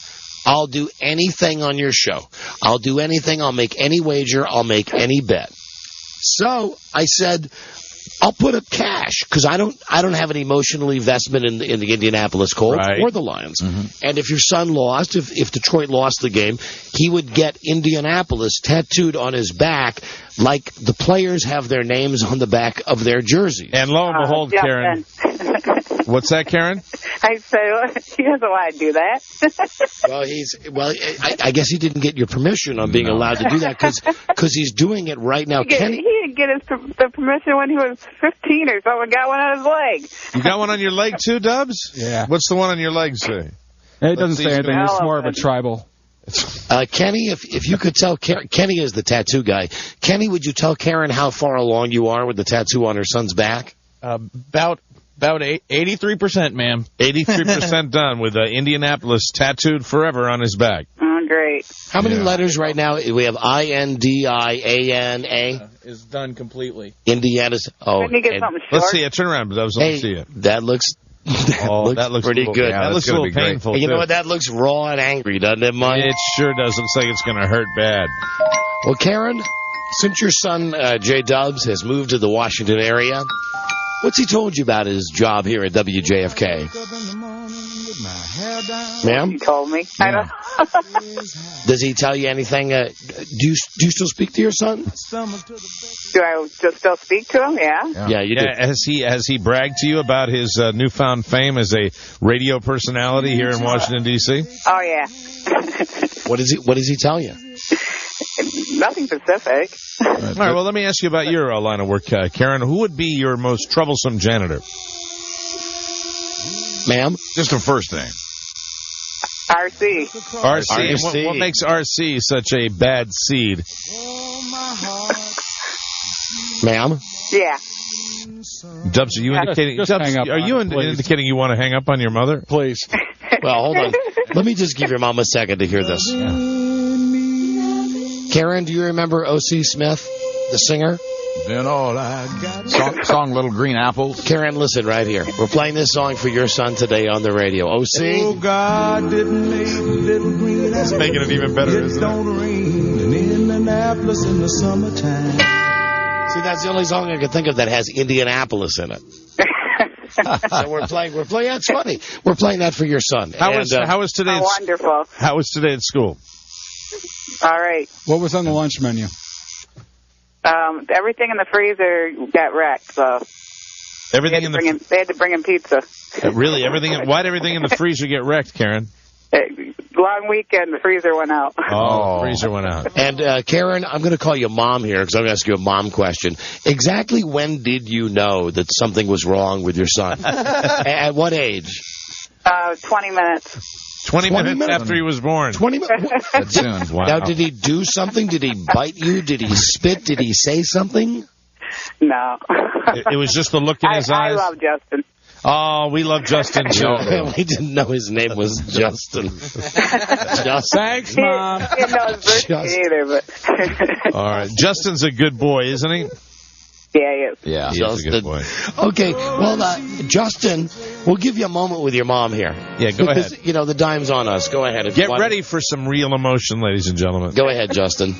Speaker 3: I'll do anything on your show. I'll do anything. I'll make any wager. I'll make any bet. So I said, I'll put up cash because I don't have an emotional investment in the Indianapolis Colts or the Lions. Mm-hmm. And if your son lost, if Detroit lost the game, he would get Indianapolis tattooed on his back like the players have their names on the back of their jerseys.
Speaker 4: And lo and behold, Karen. What's that, Karen?
Speaker 11: I said, he doesn't want to do that.
Speaker 3: I guess he didn't get your permission on being allowed to do that because he's doing it right now.
Speaker 11: He didn't get the permission when he was 15 or something. Got one on his leg.
Speaker 4: You got one on your leg too, Dubs?
Speaker 5: Yeah.
Speaker 4: What's the one on your leg say?
Speaker 5: It doesn't say anything. It's more of a tribal.
Speaker 3: Kenny, if you could tell Kenny is the tattoo guy. Kenny, would you tell Karen how far along you are with the tattoo on her son's back?
Speaker 6: About 83%, ma'am.
Speaker 4: 83% done with Indianapolis tattooed forever on his back.
Speaker 11: Oh, great.
Speaker 3: How many letters right now? We have INDIANA.
Speaker 6: Is done completely.
Speaker 3: Indiana's. Oh,
Speaker 11: Couldn't you get something short?
Speaker 4: Let's see it. Turn around, Dubs. Let me see it.
Speaker 3: That looks pretty good.
Speaker 4: Yeah, that looks a little painful.
Speaker 3: And you know what? That looks raw and angry, doesn't it, Mike?
Speaker 4: It sure does. Looks like it's going to hurt bad.
Speaker 3: Well, Karen, since your son, J-Dubs, has moved to the Washington area, what's he told you about his job here at WJFK? Ma'am?
Speaker 11: He told me.
Speaker 3: Yeah. I don't. Does he tell you anything? Do you still speak to your son?
Speaker 11: Do I still speak to him? Yeah.
Speaker 3: Yeah, you do.
Speaker 4: Has he bragged to you about his newfound fame as a radio personality here in Washington, D.C.?
Speaker 11: Oh, yeah.
Speaker 3: What does he tell you?
Speaker 11: Nothing specific.
Speaker 4: All right, well, let me ask you about your line of work, Karen. Who would be your most troublesome janitor?
Speaker 3: Ma'am?
Speaker 8: Just a first name.
Speaker 11: RC.
Speaker 4: RC. What makes RC such a bad seed?
Speaker 3: Ma'am?
Speaker 11: Yeah.
Speaker 4: Dubs, are you indicating? Indicating you want to hang up on your mother?
Speaker 5: Please.
Speaker 3: Well, hold on. Let me just give your mom a second to hear this. Karen, do you remember O.C. Smith, the singer?
Speaker 8: Then all I got. Song Little Green Apples.
Speaker 3: Karen, listen right here. We're playing this song for your son today on the radio. O.C.
Speaker 9: Oh, God didn't make little green apples.
Speaker 4: It's making it even better, isn't it?
Speaker 9: It don't rain in Indianapolis in the summertime.
Speaker 3: See, that's the only song I can think of that has Indianapolis in it. So we're playing. That's funny. We're playing that for your son.
Speaker 4: How was today?
Speaker 11: Wonderful.
Speaker 4: How was today at school?
Speaker 11: All right.
Speaker 5: What was on the lunch menu?
Speaker 11: Everything in the freezer got wrecked, so they had to bring in pizza.
Speaker 4: Really? Why'd everything in the freezer get wrecked, Karen?
Speaker 11: Long weekend, the freezer went out.
Speaker 4: Oh, the freezer went out.
Speaker 3: And Karen, I'm going to call you Mom here because I'm going to ask you a mom question. Exactly when did you know that something was wrong with your son? At what age?
Speaker 11: 20 minutes.
Speaker 4: 20 minutes after he was born.
Speaker 3: 20 minutes?
Speaker 8: That's soon. Wow.
Speaker 3: Now, did he do something? Did he bite you? Did he spit? Did he say something?
Speaker 11: No.
Speaker 4: It was just the look in his eyes?
Speaker 11: I love Justin.
Speaker 4: Oh, we love Justin.
Speaker 3: We didn't know his name was Justin.
Speaker 5: Thanks, Mom.
Speaker 13: Didn't know his birthday either, but...
Speaker 4: All right. Justin's a good boy, isn't he?
Speaker 13: Yeah, he is.
Speaker 8: Yeah,
Speaker 4: he's a good boy.
Speaker 3: Okay, well, Justin, we'll give you a moment with your mom here.
Speaker 4: Yeah, go ahead.
Speaker 3: You know, the dime's on us. Go ahead.
Speaker 4: Get ready for some real emotion, ladies and gentlemen.
Speaker 3: Go ahead, Justin.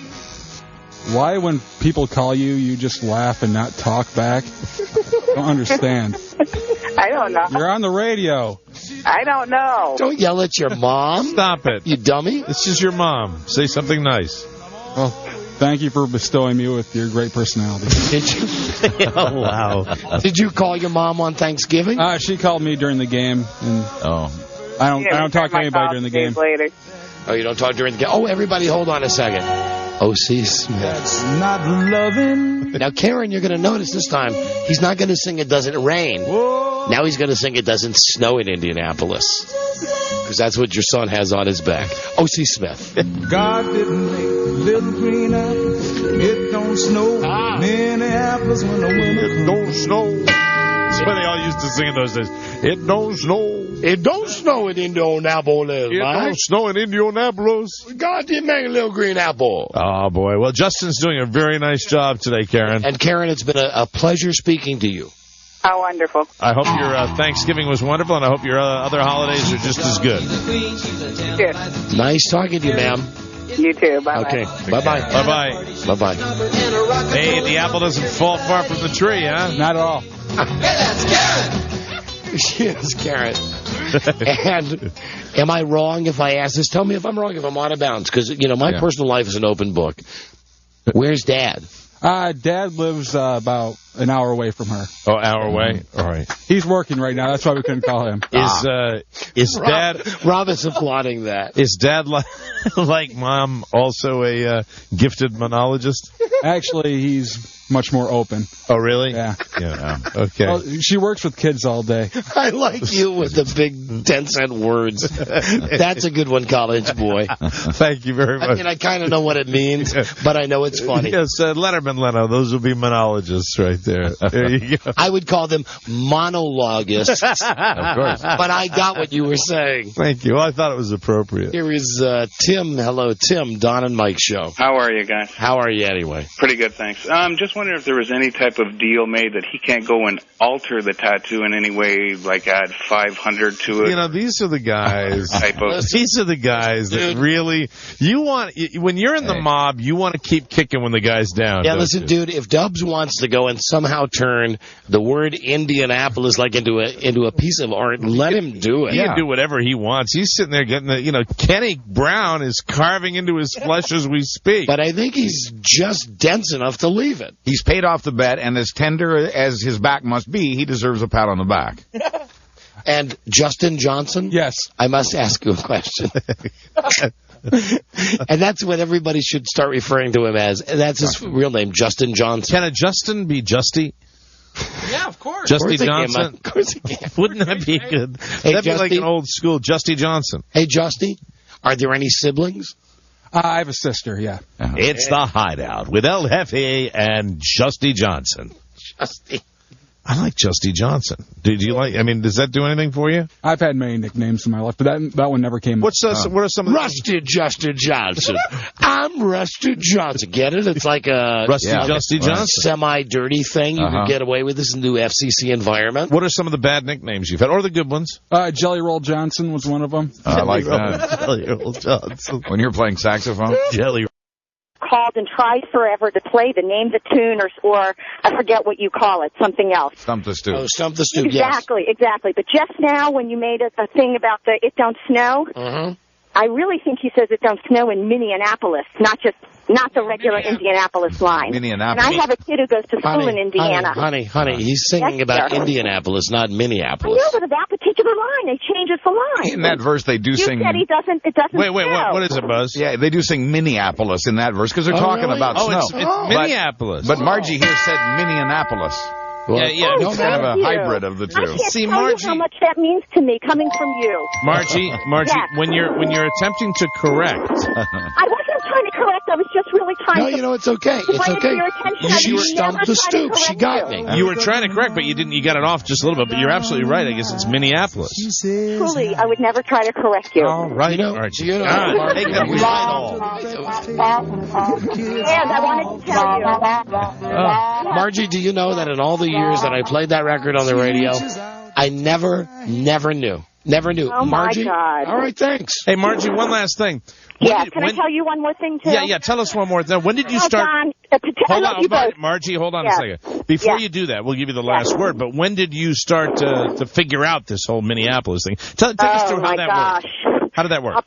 Speaker 5: Why, when people call you, you just laugh and not talk back? I don't understand.
Speaker 13: I don't know.
Speaker 5: You're on the radio.
Speaker 13: I don't know.
Speaker 3: Don't yell at your mom.
Speaker 4: Stop it.
Speaker 3: You dummy.
Speaker 4: This is your mom. Say something nice.
Speaker 5: Well, thank you for bestowing me with your great personality.
Speaker 3: Did you?
Speaker 4: Oh, wow.
Speaker 3: Did you call your mom on Thanksgiving?
Speaker 5: She called me during the game. And I don't talk to anybody during the game.
Speaker 13: Later.
Speaker 3: Oh, you don't talk during the game? Oh, everybody, hold on a second. O.C. Smith.
Speaker 9: That's not loving.
Speaker 3: Now, Karen, you're going to notice this time, he's not going to sing It Doesn't Rain.
Speaker 9: Whoa.
Speaker 3: Now he's going to sing It Doesn't Snow in Indianapolis. Because that's what your son has on his back. O.C. Smith.
Speaker 9: God didn't make little green apples. It don't snow in Minneapolis when the winter comes.
Speaker 4: It don't snow. That's what they all used to sing in those days. It don't snow.
Speaker 3: It don't snow in Indianapolis.
Speaker 4: It don't snow in Indianapolis.
Speaker 3: God didn't make a little green apple.
Speaker 4: Oh, boy. Well, Justin's doing a very nice job today, Karen.
Speaker 3: And, Karen, it's been a pleasure speaking to you.
Speaker 13: How wonderful.
Speaker 4: I hope your Thanksgiving was wonderful, and I hope your other holidays are just as good.
Speaker 13: Good.
Speaker 3: Nice talking to you, ma'am.
Speaker 13: You too. Bye-bye.
Speaker 3: Okay. Bye-bye.
Speaker 4: Bye-bye.
Speaker 3: Bye-bye.
Speaker 4: Hey, the apple doesn't fall far from the tree, huh?
Speaker 5: Not at all.
Speaker 12: Hey, that's Karen.
Speaker 3: She is Karen. And am I wrong if I ask this? Tell me if I'm wrong, if I'm out of bounds. Because, you know, my personal life is an open book. Where's Dad?
Speaker 5: Dad lives about an hour away from her.
Speaker 4: Oh, hour away? All right.
Speaker 5: He's working right now. That's why we couldn't call him.
Speaker 4: Is Dad...
Speaker 3: Rob is applauding that.
Speaker 4: Is Dad like Mom also a gifted monologist?
Speaker 5: Actually, he's much more open.
Speaker 4: Oh, really?
Speaker 5: Yeah.
Speaker 4: Okay.
Speaker 5: Well, she works with kids all day.
Speaker 3: I like you with the big 10-cent words. That's a good one, college boy.
Speaker 4: Thank you very much.
Speaker 3: I mean, I kind of know what it means, but I know it's funny.
Speaker 4: Yes, Letterman, Leno, those will be monologists right there. There you go.
Speaker 3: I would call them monologists.
Speaker 8: Of course.
Speaker 3: But I got what you were saying.
Speaker 4: Thank you. Well, I thought it was appropriate.
Speaker 3: Here is Tim. Hello, Tim. Don and Mike show.
Speaker 14: How are you guys?
Speaker 3: How are you anyway?
Speaker 14: Pretty good, thanks. Just wondering if there was any type of deal made that he can't go and alter the tattoo in any way, like add 500 to it.
Speaker 4: You know, these are the guys. These are the guys that really you want. When you're in the mob, you want to keep kicking when the guy's down.
Speaker 3: Yeah, listen, dude. If Dubs wants to go and somehow turn the word Indianapolis like into a piece of art, let him do it.
Speaker 4: He can do whatever he wants. He's sitting there getting Kenny Brown is carving into his flesh as we speak.
Speaker 3: But I think he's just dense enough to leave it.
Speaker 8: He's paid off the bet, and as tender as his back must be, he deserves a pat on the back.
Speaker 3: And Justin Johnson?
Speaker 5: Yes.
Speaker 3: I must ask you a question. And that's what everybody should start referring to him as. That's his real name, Justin Johnson.
Speaker 4: Can a Justin be Justy?
Speaker 6: Yeah, of course.
Speaker 4: Justy Johnson?
Speaker 3: Of course he can.
Speaker 4: Wouldn't that be good?
Speaker 3: Hey,
Speaker 4: That'd be like
Speaker 3: Justy?
Speaker 4: an old school Justy Johnson.
Speaker 3: Hey, Justy, are there any siblings?
Speaker 5: I have a sister, yeah.
Speaker 4: It's the Hideout with El Jefe and Justy Johnson.
Speaker 3: Justy.
Speaker 4: I like Justy Johnson. Did you like? I mean, does that do anything for you?
Speaker 5: I've had many nicknames in my life, but that one never came up.
Speaker 4: What are some of the
Speaker 3: Rusted Justin Johnson? I'm Rusted Johnson. Get it? It's like a
Speaker 4: Rusty Justy Johnson
Speaker 3: semi-dirty thing. You could get away with this new FCC environment.
Speaker 4: What are some of the bad nicknames you've had, or the good ones?
Speaker 5: Jelly Roll Johnson was one of them.
Speaker 8: I like that.
Speaker 4: Jelly Roll Johnson.
Speaker 8: When you're playing saxophone?
Speaker 4: Jelly.
Speaker 15: Called and tried forever to play the name the tune or I forget what you call it, something else.
Speaker 8: Stump the Stoop.
Speaker 3: Oh, Stump the Stoop,
Speaker 15: exactly,
Speaker 3: yes.
Speaker 15: Exactly. But just now when you made a thing about the It Don't Snow, I really think he says it don't snow in Minneapolis, not the regular Indianapolis line.
Speaker 8: Minneapolis.
Speaker 15: And I have a kid who goes to school in Indiana.
Speaker 3: Honey, he's singing about Indianapolis, not Minneapolis.
Speaker 15: I know, but about the particular line, they changes the line.
Speaker 8: In that verse, they do sing.
Speaker 15: You said it doesn't
Speaker 4: Wait,
Speaker 15: snow.
Speaker 4: what is it, Buzz?
Speaker 8: Yeah, they do sing Minneapolis in that verse because they're talking about snow.
Speaker 4: It's Minneapolis.
Speaker 8: But Margie here said Minneapolis.
Speaker 4: Well,
Speaker 8: no, kind of a hybrid of the two.
Speaker 15: I can't tell you how much that means to me coming from you.
Speaker 4: Margie,
Speaker 15: Yes.
Speaker 4: when you're attempting to correct,
Speaker 15: I wasn't trying to correct. I was just really trying
Speaker 3: No,
Speaker 15: to...
Speaker 3: you know, it's okay.
Speaker 15: to
Speaker 3: It's
Speaker 15: bring it to
Speaker 3: okay.
Speaker 15: your attention. I
Speaker 3: She
Speaker 15: was
Speaker 3: stumped
Speaker 15: never
Speaker 3: the
Speaker 15: trying to
Speaker 3: stoop. She
Speaker 15: correct
Speaker 3: got
Speaker 15: you.
Speaker 3: me.
Speaker 4: You were trying to correct, but you didn't. You got it off just a little bit. But you're absolutely right. I guess it's Minneapolis.
Speaker 15: Truly, I would never try to correct you.
Speaker 4: All right,
Speaker 3: You know,
Speaker 4: Margie.
Speaker 3: you know,
Speaker 4: God,
Speaker 3: Margie,
Speaker 4: take that
Speaker 3: we-
Speaker 4: right all.
Speaker 15: And I wanted to tell you...
Speaker 3: Margie, do you know that in all the years that I played that record on the radio, I never knew. Never knew.
Speaker 15: Oh, my
Speaker 3: Margie?
Speaker 15: God.
Speaker 3: All right, thanks.
Speaker 4: Hey, Margie, one last thing.
Speaker 15: Yeah, can I tell you one more thing, too?
Speaker 4: Yeah, tell us one more thing. When did you start?
Speaker 15: John,
Speaker 4: Hold on, Margie, hold on a second. Before you do that, we'll give you the last word, but when did you start to figure out this whole Minneapolis thing? Take us through how that worked. How did that work?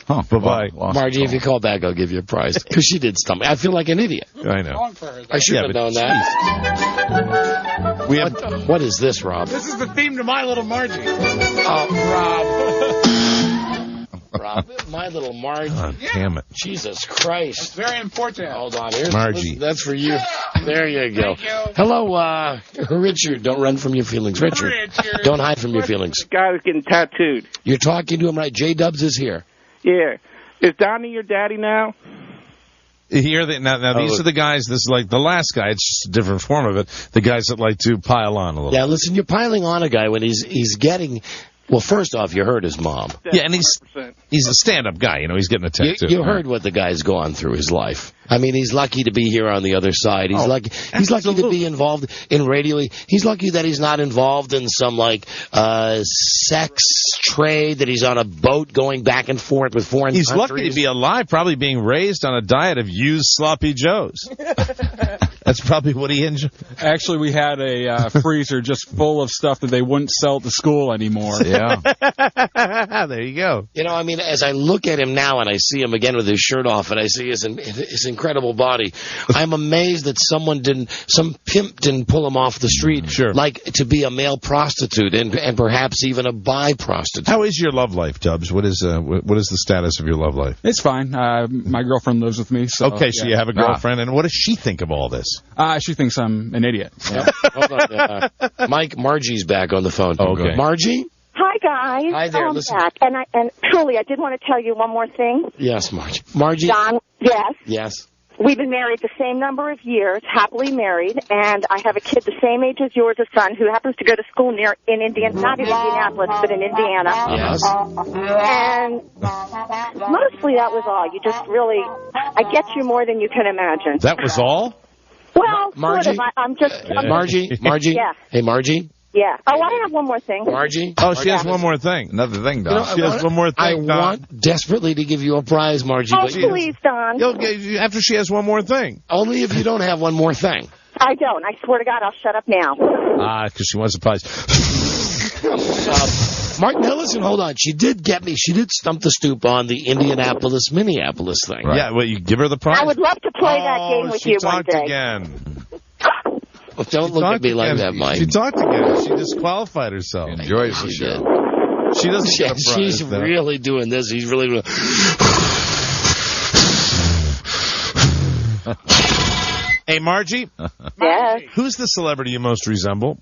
Speaker 3: Oh,
Speaker 4: bye-bye.
Speaker 3: Margie, if you call back, I'll give you a prize. Because she did stump me. I feel like an idiot.
Speaker 4: I know.
Speaker 3: I should have known that. What is this, Rob?
Speaker 7: This is the theme to My Little Margie.
Speaker 3: Oh, Rob, My Little Margie.
Speaker 4: Oh, damn it.
Speaker 3: Jesus Christ.
Speaker 7: It's very important.
Speaker 3: Hold on. Here's
Speaker 4: Margie.
Speaker 3: That's for you. There you go. Hello, Richard. Don't run from your feelings. Richard. Don't hide from your feelings.
Speaker 11: The guy was getting tattooed.
Speaker 3: You're talking to him right. J-Dubs is here.
Speaker 11: Yeah. Is Donnie your daddy now?
Speaker 4: Here, now these are the guys. This is like the last guy. It's just a different form of it. The guys that like to pile on a little.
Speaker 3: Yeah, listen, you're piling on a guy when he's getting. Well, first off, you heard his mom.
Speaker 4: Yeah, and he's a stand-up guy. You know, he's getting a tattoo.
Speaker 3: You heard what the guy's gone through his life. I mean, he's lucky to be here on the other side. He's lucky to be involved in radio. He's lucky that he's not involved in some sex trade. That he's on a boat going back and forth with foreign countries.
Speaker 4: He's lucky to be alive, probably being raised on a diet of used sloppy joes. That's probably what he enjoyed.
Speaker 5: Actually, we had a freezer just full of stuff that they wouldn't sell at the school anymore.
Speaker 4: Yeah. There you go.
Speaker 3: You know, I mean, as I look at him now and I see him again with his shirt off and I see his incredible body, I'm amazed that some pimp didn't pull him off the street, like to be a male prostitute and perhaps even a bi prostitute.
Speaker 4: How is your love life, Dubs? What is the status of your love life?
Speaker 5: It's fine. My girlfriend lives with me. So,
Speaker 4: okay, so you have a girlfriend, and what does she think of all this?
Speaker 5: She thinks I'm an idiot.
Speaker 3: Yeah. Hold on, Mike, Margie's back on the phone.
Speaker 4: Okay.
Speaker 3: Margie?
Speaker 15: Hi, guys.
Speaker 3: Hi there.
Speaker 15: I'm
Speaker 3: Listen.
Speaker 15: back. And truly, I did want to tell you one more thing.
Speaker 3: Yes, Margie. Margie?
Speaker 15: John, yes.
Speaker 3: Yes.
Speaker 15: We've been married the same number of years, happily married, and I have a kid the same age as yours, a son, who happens to go to school not in Indianapolis, but in Indiana.
Speaker 3: Yes.
Speaker 15: And mostly that was all. You just really, I get you more than you can imagine.
Speaker 4: That was all?
Speaker 15: Well,
Speaker 3: Margie?
Speaker 15: sort of. I'm just...
Speaker 3: Margie?
Speaker 15: Yeah.
Speaker 3: Hey, Margie?
Speaker 15: Yeah. Oh, I have one more thing.
Speaker 3: Margie?
Speaker 4: Oh, she has one more thing.
Speaker 8: Another thing, Don.
Speaker 4: She has one more thing,
Speaker 3: I
Speaker 4: Don.
Speaker 3: want desperately to give you a prize, Margie.
Speaker 15: Oh,
Speaker 3: but
Speaker 15: please, Don.
Speaker 4: After she has one more thing.
Speaker 3: Only if you don't have one more thing.
Speaker 15: I don't. I swear to God, I'll shut up now.
Speaker 4: Because she wants a prize.
Speaker 3: Mark, now listen, hold on. She did get me. She did stump the stoop on the Indianapolis-Minneapolis thing.
Speaker 4: Right. Yeah, well, you give her the prize?
Speaker 15: I would love to play that game with you one day.
Speaker 4: Again.
Speaker 3: Well, don't look at me like that, Mike.
Speaker 4: She talked again. She disqualified herself.
Speaker 8: Enjoys the show.
Speaker 4: She doesn't get a prize,
Speaker 3: She's really doing this. He's really doing...
Speaker 4: Hey, Margie?
Speaker 15: Yes?
Speaker 4: Who's the celebrity you most resemble?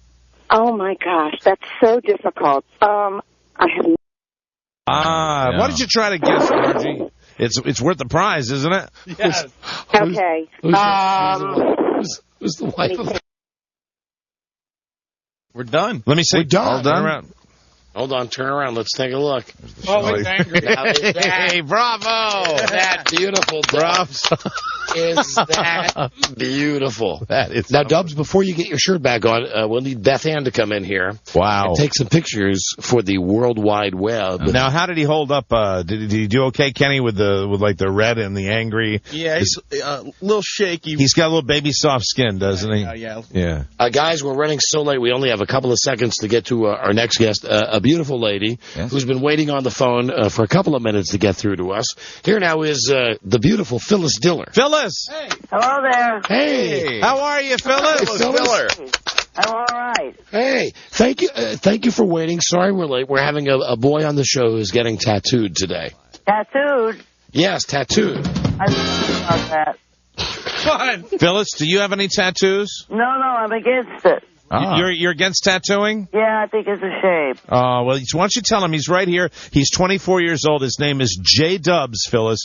Speaker 15: Oh, my gosh. That's so difficult. I have...
Speaker 4: Why don't you try to guess, Margie? It's worth the prize, isn't it?
Speaker 7: Yes.
Speaker 15: Okay.
Speaker 3: Who's the wife?
Speaker 4: We're done. Let me say,
Speaker 3: we're done.
Speaker 4: All done.
Speaker 3: Hold on, turn around. Let's take a look.
Speaker 7: Oh, he's angry.
Speaker 4: Hey, bravo!
Speaker 3: That beautiful, Dubs. Is that beautiful?
Speaker 4: That is.
Speaker 3: Now, Dubs, before you get your shirt back on, we'll need Beth Ann to come in here.
Speaker 4: Wow.
Speaker 3: And take some pictures for the World Wide Web.
Speaker 4: Now, how did he hold up? Did he do okay, Kenny, with the red and the angry?
Speaker 6: Yeah, he's a little shaky.
Speaker 4: He's got a little baby soft skin, doesn't he?
Speaker 6: Yeah.
Speaker 3: Guys, we're running so late. We only have a couple of seconds to get to our next guest, a beautiful lady who's been waiting on the phone for a couple of minutes to get through to us. Here now is the beautiful Phyllis Diller.
Speaker 4: Phyllis!
Speaker 13: Hey. Hello there.
Speaker 3: Hey!
Speaker 4: How are you, Phyllis?
Speaker 3: Diller.
Speaker 13: I'm all right.
Speaker 3: Hey, thank you for waiting. Sorry we're late. We're having a boy on the show who's getting tattooed today.
Speaker 13: Tattooed?
Speaker 3: Yes, tattooed.
Speaker 13: I don't know about that.
Speaker 4: Phyllis, do you have any tattoos?
Speaker 13: No, I'm against it.
Speaker 4: You're against tattooing?
Speaker 13: Yeah, I think it's a shame.
Speaker 4: Well, why don't you tell him he's right here. He's 24 years old. His name is J. Dubs, Phyllis.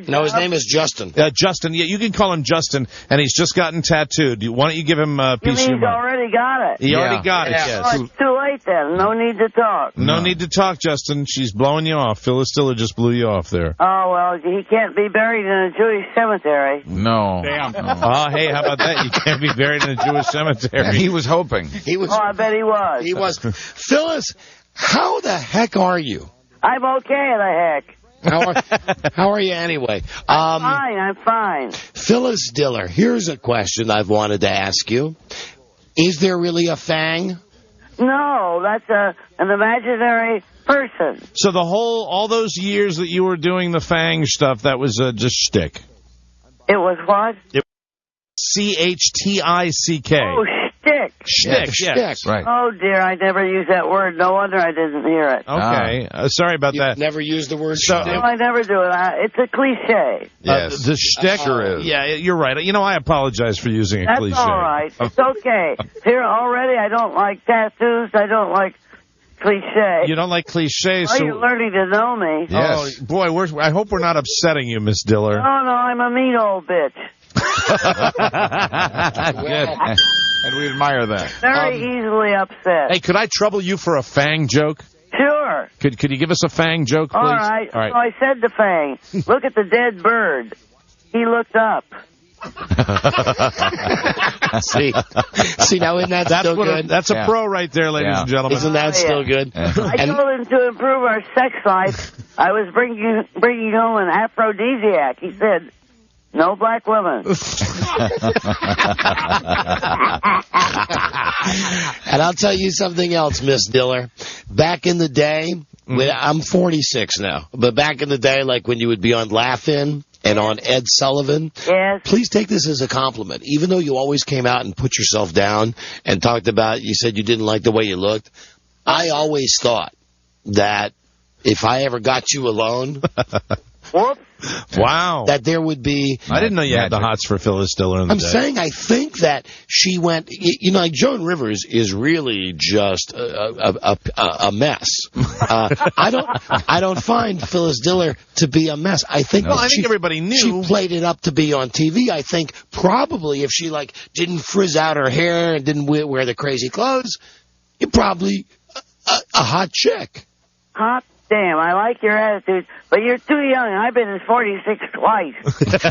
Speaker 3: No, his name is Justin.
Speaker 4: Justin, yeah, you can call him Justin, and he's just gotten tattooed. Why don't you give him a piece of your
Speaker 13: He's
Speaker 4: mind?
Speaker 13: already got it.
Speaker 4: He already got it, yes.
Speaker 13: Oh, it's too late then. No need to talk.
Speaker 4: No need to talk, Justin. She's blowing you off. Phyllis Diller just blew you off there.
Speaker 13: Oh, well, he can't be buried in a Jewish cemetery.
Speaker 8: No.
Speaker 5: Damn.
Speaker 4: Oh, hey, how about that? You can't be buried in a Jewish cemetery.
Speaker 8: And he was hoping.
Speaker 13: Oh, I bet he was.
Speaker 3: He was. Phyllis, how the heck are you?
Speaker 13: I'm okay, the heck.
Speaker 3: How are you anyway?
Speaker 13: I'm fine.
Speaker 3: Phyllis Diller, here's a question I've wanted to ask you. Is there really a fang?
Speaker 13: No, that's an imaginary person.
Speaker 4: So all those years that you were doing the Fang stuff, that was just shtick.
Speaker 13: It was what?
Speaker 4: C-H-T-I-C-K.
Speaker 13: Oh, shtick.
Speaker 4: Shtick, yes.
Speaker 8: Right.
Speaker 13: Oh, dear, I never used that word. No wonder I didn't hear it.
Speaker 4: Okay. Sorry about that.
Speaker 3: Never used the word
Speaker 13: No,
Speaker 3: shtick?
Speaker 13: I never do it. It's a cliche.
Speaker 8: Yes.
Speaker 4: The shtick?
Speaker 8: Sure is.
Speaker 4: Yeah, you're right. I apologize for using a
Speaker 13: That's
Speaker 4: cliche.
Speaker 13: all right. It's okay. Here already, I don't like tattoos. I don't like cliche.
Speaker 4: You don't like cliches,
Speaker 13: Oh,
Speaker 4: so...
Speaker 13: you're learning to know me.
Speaker 8: Yes.
Speaker 4: Oh, boy, I hope we're not upsetting you, Miss Diller.
Speaker 13: No, I'm a mean old bitch.
Speaker 8: Good. And we admire that.
Speaker 13: Very easily upset.
Speaker 4: Hey, could I trouble you for a Fang joke?
Speaker 13: Sure.
Speaker 4: Could you give us a Fang joke, please?
Speaker 13: All right. So I said to Fang, look at the dead bird. He looked up.
Speaker 3: See, now isn't that still good?
Speaker 4: That's a pro right there, ladies and gentlemen.
Speaker 3: Isn't that still good?
Speaker 13: I told him to improve our sex life, I was bringing home an aphrodisiac. He said, no black women.
Speaker 3: And I'll tell you something else, Miss Diller. Back in the day, I'm 46 now, but back in the day, like when you would be on Laugh-In and on Ed Sullivan, please take this as a compliment. Even though you always came out and put yourself down and talked about, you said you didn't like the way you looked, I always thought that if I ever got you alone...
Speaker 4: Wow.
Speaker 3: That there would be...
Speaker 4: I didn't know you had the hots for Phyllis Diller in the day.
Speaker 3: I'm saying I think that she went... like Joan Rivers is really just a mess. I don't find Phyllis Diller to be a mess. I think
Speaker 4: I think everybody knew.
Speaker 3: She played it up to be on TV. I think probably if she didn't frizz out her hair and didn't wear the crazy clothes, you're probably a hot chick.
Speaker 13: Hot damn, I like your attitude, but you're too young. I've been in 46 twice.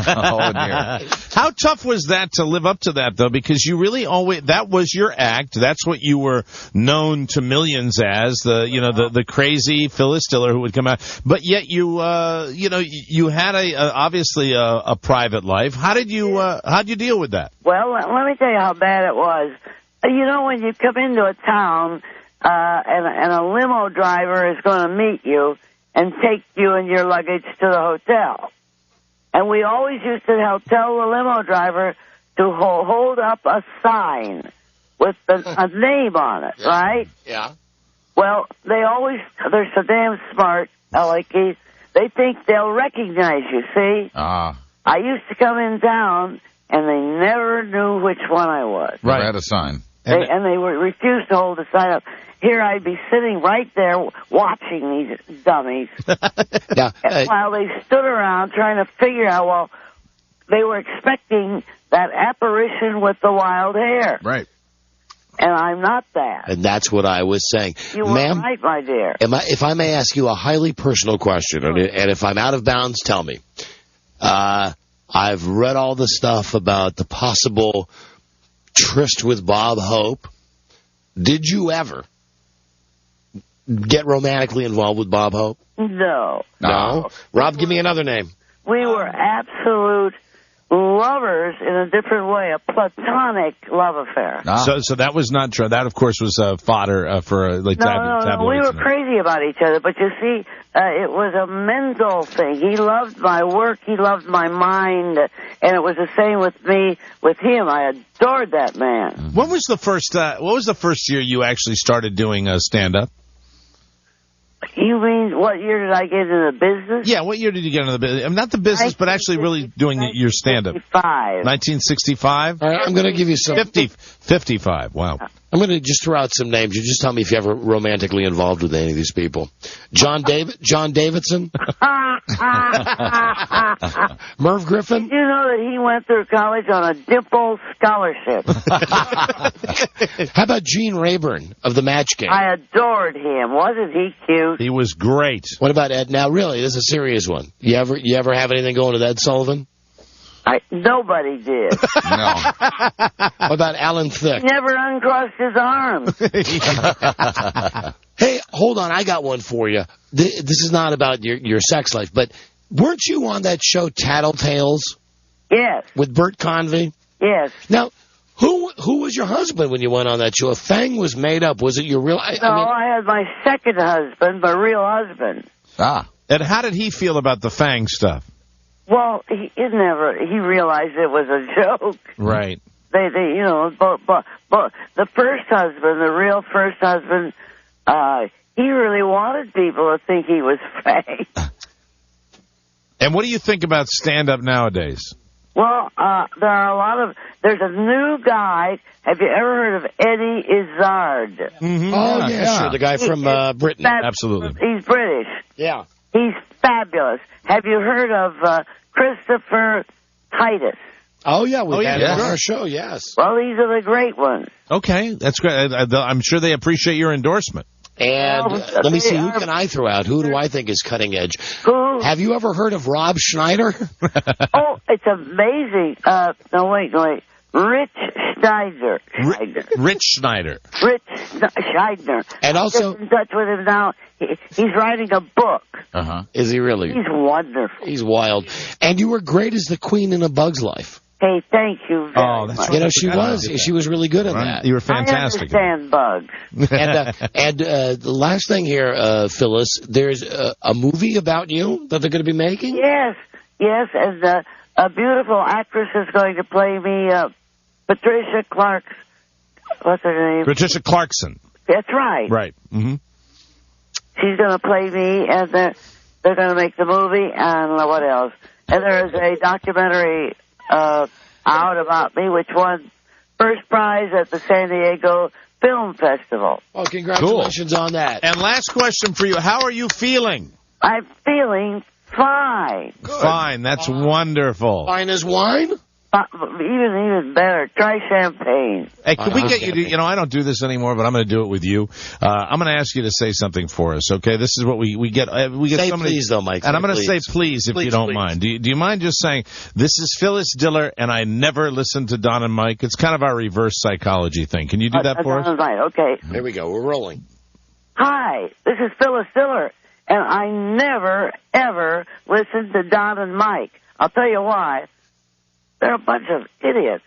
Speaker 8: Oh, dear.
Speaker 4: How tough was that to live up to that, though? Because you really always, that was your act. That's what you were known to millions as, the crazy Phyllis Diller who would come out. But yet you had obviously a private life. How'd you deal with that?
Speaker 13: Well, let me tell you how bad it was. When you come into a town, and a limo driver is going to meet you and take you and your luggage to the hotel. And we always used to tell the limo driver to hold up a sign with a name on it, right?
Speaker 3: Yeah.
Speaker 13: Well, they're so damn smart, L.A.K. They think they'll recognize you, see? I used to come in town, and they never knew which one I was.
Speaker 8: Right. Had a sign.
Speaker 13: They refused to hold the sign up. Here I'd be sitting right there watching these dummies while they stood around trying to figure out, they were expecting that apparition with the wild hair.
Speaker 8: Right.
Speaker 3: And I'm not that. And that's what I was saying.
Speaker 13: You were right, my dear.
Speaker 3: If I may ask you a highly personal question, and if I'm out of bounds, tell me. I've read all the stuff about the possible tryst with Bob Hope. Did you ever get romantically involved with Bob Hope?
Speaker 13: No.
Speaker 3: No? Rob, give me another name.
Speaker 13: We were absolute lovers in a different way, a platonic love affair.
Speaker 4: So that was not true. That, of course, was fodder for
Speaker 13: No, we were crazy about each other, but you see, it was a mental thing. He loved my work, he loved my mind, and it was the same with me, with him. I adored that man.
Speaker 4: When was the first? What was the first year you actually started doing stand-up?
Speaker 13: You mean, what year did I get into the business?
Speaker 4: Yeah, what year did you get into the business? Not the business, but actually really doing your stand-up.
Speaker 13: 1965.
Speaker 4: 1965?
Speaker 3: All right, I'm going to give you some.
Speaker 4: 55, wow.
Speaker 3: I'm going to just throw out some names. You just tell me if you're ever romantically involved with any of these people. John Davidson? Merv Griffin?
Speaker 13: You know that he went through college on a dimple scholarship.
Speaker 3: How about Gene Rayburn of the Match Game?
Speaker 13: I adored him. Wasn't he cute?
Speaker 4: He was great.
Speaker 3: What about Ed? Now, really, this is a serious one. You ever have anything going with Ed Sullivan?
Speaker 13: Nobody did.
Speaker 8: No.
Speaker 3: What about Alan Thicke?
Speaker 13: He never uncrossed his arms.
Speaker 3: Hey, hold on. I got one for you. This is not about your sex life, but weren't you on that show Tattletales?
Speaker 13: Yes.
Speaker 3: With Bert Convy?
Speaker 13: Yes.
Speaker 3: Now, who was your husband when you went on that show? If Fang was made up, was it your real...
Speaker 13: I had my second husband, my real husband.
Speaker 8: Ah.
Speaker 4: And how did he feel about the Fang stuff?
Speaker 13: Well, he realized it was a joke.
Speaker 4: Right.
Speaker 13: But the first husband, the real first husband, he really wanted people to think he was fake.
Speaker 4: And what do you think about stand-up nowadays?
Speaker 13: Well, there's a new guy. Have you ever heard of Eddie Izzard?
Speaker 3: Mm-hmm. Oh, yeah, sure. The guy from Britain.
Speaker 4: Absolutely.
Speaker 13: He's British.
Speaker 3: Yeah.
Speaker 13: He's fabulous. Have you heard of Christopher Titus?
Speaker 3: Oh, yeah. We've had him on our show, yes.
Speaker 13: Well, these are the great ones.
Speaker 4: Okay, that's great. I'm sure they appreciate your endorsement.
Speaker 3: And let me see, who can I throw out? Who do I think is cutting edge?
Speaker 13: Who?
Speaker 3: Have you ever heard of Rob Schneider?
Speaker 13: Oh, it's amazing. No, wait. Rich Schneider.
Speaker 4: Rich Schneider.
Speaker 13: Rich Schneider.
Speaker 3: And also...
Speaker 13: I'm in touch with him now. He's writing a book.
Speaker 3: Uh-huh. Is he really?
Speaker 13: He's wonderful.
Speaker 3: He's wild. And you were great as the queen in A Bug's Life.
Speaker 13: Hey, thank you very much.
Speaker 3: You know, she was really good at that.
Speaker 4: You were fantastic.
Speaker 13: I understand bugs.
Speaker 3: And the last thing here, Phyllis, there's a movie about you that they're going to be making?
Speaker 13: Yes, and a beautiful actress is going to play me, Patricia Clark. What's her name?
Speaker 4: Patricia Clarkson.
Speaker 13: That's right.
Speaker 4: Right. Mm-hmm.
Speaker 13: She's going to play me, and they're going to make the movie, and what else? And there's a documentary out about me, which won first prize at the San Diego Film Festival.
Speaker 3: Oh, congratulations on that.
Speaker 4: And last question for you. How are you feeling?
Speaker 13: I'm feeling fine.
Speaker 3: Good.
Speaker 4: Fine. That's wonderful.
Speaker 3: Fine as wine?
Speaker 13: Even better. Try champagne.
Speaker 4: Hey, can we get you to, I don't do this anymore, but I'm going to do it with you. I'm going to ask you to say something for us, okay? This is what we get. We get
Speaker 3: say
Speaker 4: so many,
Speaker 3: please, though, Mike.
Speaker 4: And I'm going to say please if you don't mind. Do you mind just saying, this is Phyllis Diller, and I never listened to Don and Mike? It's kind of our reverse psychology thing. Can you do that for us?
Speaker 13: Right, okay.
Speaker 3: There we go. We're rolling.
Speaker 13: Hi, this is Phyllis Diller, and I never, ever listened to Don and Mike. I'll tell you why. They're a bunch of idiots.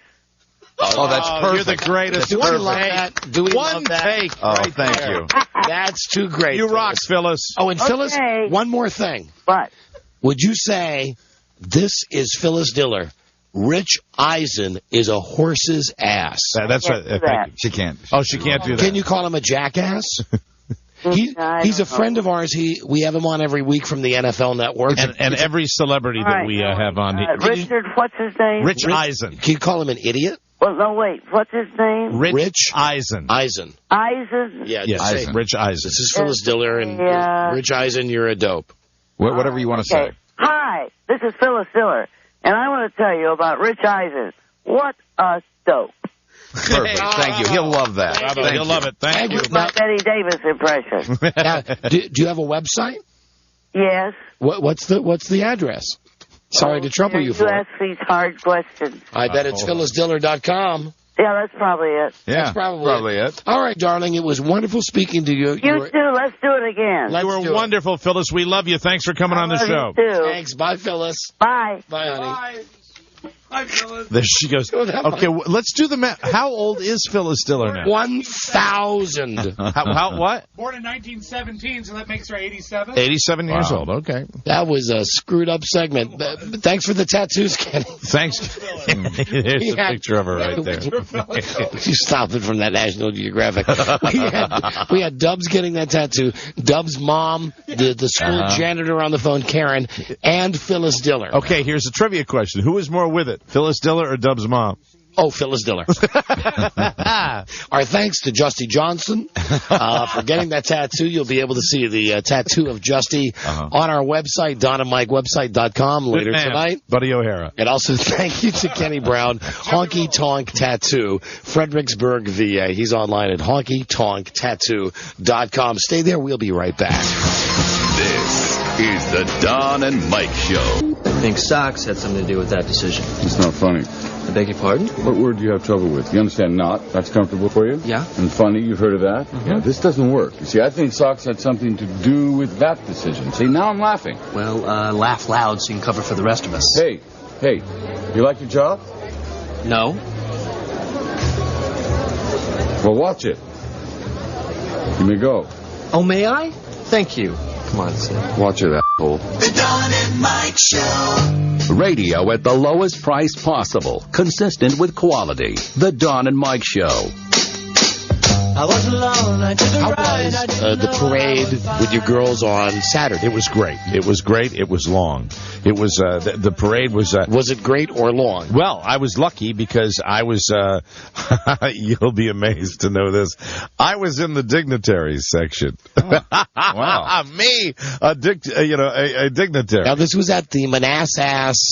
Speaker 8: Oh, that's perfect.
Speaker 4: You're the greatest.
Speaker 3: Do we love that? Do we love that?
Speaker 4: Take.
Speaker 8: Oh,
Speaker 3: right
Speaker 8: thank
Speaker 3: there.
Speaker 8: you.
Speaker 3: That's too great.
Speaker 4: You rock, Phyllis.
Speaker 3: Oh, and Phyllis, one more thing.
Speaker 13: What?
Speaker 3: Would you say, this is Phyllis Diller, Rich Eisen is a horse's ass?
Speaker 4: That's right. Thank you.
Speaker 8: She can't.
Speaker 4: Oh, she can't do that.
Speaker 3: Can you call him a jackass? He's a friend of ours. We have him on every week from the NFL Network.
Speaker 4: And every celebrity that we have on here.
Speaker 13: Richard, what's his name?
Speaker 4: Rich Eisen.
Speaker 3: Can you call him an idiot?
Speaker 13: Well, no, wait. What's his name?
Speaker 4: Rich Eisen.
Speaker 13: Eisen?
Speaker 3: Yeah,
Speaker 4: yes,
Speaker 3: Eisen.
Speaker 4: Rich Eisen.
Speaker 3: This is Phyllis Diller, and Rich Eisen, you're a dope.
Speaker 8: Whatever you want to say.
Speaker 13: Hi, this is Phyllis Diller, and I want to tell you about Rich Eisen. What a dope.
Speaker 8: Perfect. Thank you. He'll love that.
Speaker 4: He'll love it. Thank you.
Speaker 13: My Betty Davis impression.
Speaker 3: Now, do you have a website?
Speaker 13: Yes.
Speaker 3: What's the address? Sorry to trouble you for
Speaker 13: it.
Speaker 3: it.
Speaker 13: You ask these hard questions.
Speaker 3: I bet it's phyllisdiller.com.
Speaker 13: Yeah, that's probably it.
Speaker 8: Yeah,
Speaker 3: that's probably it. All right, darling. It was wonderful speaking to you.
Speaker 13: You too. Let's do it again.
Speaker 4: You were wonderful, Phyllis. We love you. Thanks for coming on the show.
Speaker 13: You too.
Speaker 3: Thanks. Bye, Phyllis.
Speaker 13: Bye.
Speaker 3: Bye, honey.
Speaker 13: Bye.
Speaker 3: Hi, Phyllis.
Speaker 4: There she goes. Okay, let's do the math. How old is Phyllis Diller now?
Speaker 3: 1,000.
Speaker 4: How what?
Speaker 7: Born in 1917, so that makes her 87.
Speaker 4: 87 years old. Okay.
Speaker 3: That was a screwed up segment. Thanks for the tattoos, Kenny.
Speaker 4: Thanks. There's a picture of her right there.
Speaker 3: You stop it from that National Geographic. We had Dubs getting that tattoo, Dubs' mom, the school janitor on the phone, Karen, and Phyllis Diller.
Speaker 4: Okay, here's a trivia question. Who is more with it, Phyllis Diller or Dubs' mom?
Speaker 3: Oh, Phyllis Diller. Our thanks to Justy Johnson for getting that tattoo. You'll be able to see the tattoo of Justy on our website, DonandMikeWebsite.com, later tonight.
Speaker 4: Buddy O'Hara.
Speaker 3: And also thank you to Kenny Brown, Honky Tonk Tattoo, Fredericksburg, VA. He's online at honkytonktattoo.com. Stay there. We'll be right back.
Speaker 1: This is the Don and Mike Show.
Speaker 16: I think socks had something to do with that decision.
Speaker 17: It's not funny.
Speaker 16: I beg your pardon?
Speaker 17: What word do you have trouble with? You understand not? That's comfortable for you?
Speaker 16: Yeah.
Speaker 17: And funny, you've heard of that?
Speaker 16: Mm-hmm.
Speaker 17: Yeah, this doesn't work. You see, I think socks had something to do with that decision. See, now I'm laughing.
Speaker 16: Well, laugh loud so you can cover for the rest of us.
Speaker 17: Hey, you like your job?
Speaker 16: No.
Speaker 17: Well, watch it. You may go.
Speaker 16: Oh, may I? Thank you. Come on, Sam.
Speaker 17: Watch it, asshole.
Speaker 12: The Don and Mike Show.
Speaker 1: Radio at the lowest price possible, consistent with quality. The Don and Mike Show.
Speaker 12: I was alone. I took a
Speaker 3: How
Speaker 12: ride.
Speaker 3: was the parade with your girls on Saturday?
Speaker 4: It was great. It was great. It was long. It was the parade was.
Speaker 3: Was it great or long?
Speaker 4: Well, I was lucky because I was. You'll be amazed to know this. I was in the dignitaries section.
Speaker 8: Oh, wow.
Speaker 4: Me, a dignitary.
Speaker 3: Now this was at the Manassas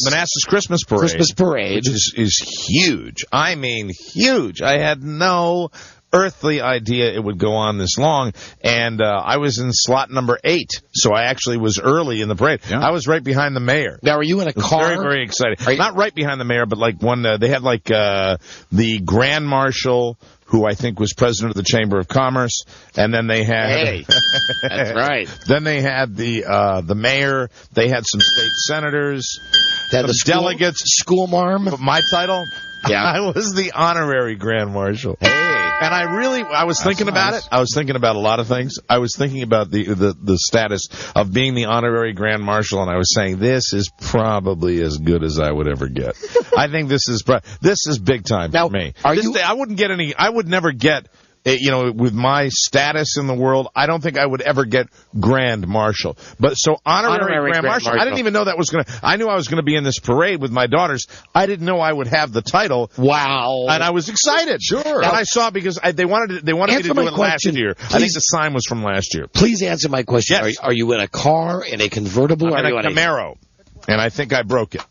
Speaker 4: Christmas Parade.
Speaker 3: Which
Speaker 4: is huge. I mean, huge. I had no earthly idea it would go on this long, and I was in slot number 8, so I actually was early in the parade. Yeah. I was right behind the mayor.
Speaker 3: Now, are you in a car?
Speaker 4: Very, very excited. Not right behind the mayor, but like one. They had like the Grand Marshal, who I think was president of the Chamber of Commerce, and then they had.
Speaker 3: Hey, that's right.
Speaker 4: Then they had the mayor. They had some state senators.
Speaker 3: They had the
Speaker 4: delegates.
Speaker 3: School marm.
Speaker 4: My title.
Speaker 3: Yeah.
Speaker 4: I was the honorary Grand Marshal. Hey. And I was thinking about it. I was thinking about a lot of things. I was thinking about the status of being the honorary Grand Marshal, and I was saying, this is probably as good as I would ever get. I think this is big time for me. I would never get, with my status in the world, I don't think I would ever get Grand Marshal. But so honorary Grand Marshal, I didn't even know that was going to, I knew I was going to be in this parade with my daughters. I didn't know I would have the title.
Speaker 3: Wow.
Speaker 4: And I was excited. Sure. And I saw because they wanted me to do it last year. Please. I think the sign was from last year.
Speaker 3: Please answer my question.
Speaker 4: Yes.
Speaker 3: Are you in a car, in a convertible?
Speaker 4: I'm in a Camaro. And I think I broke it.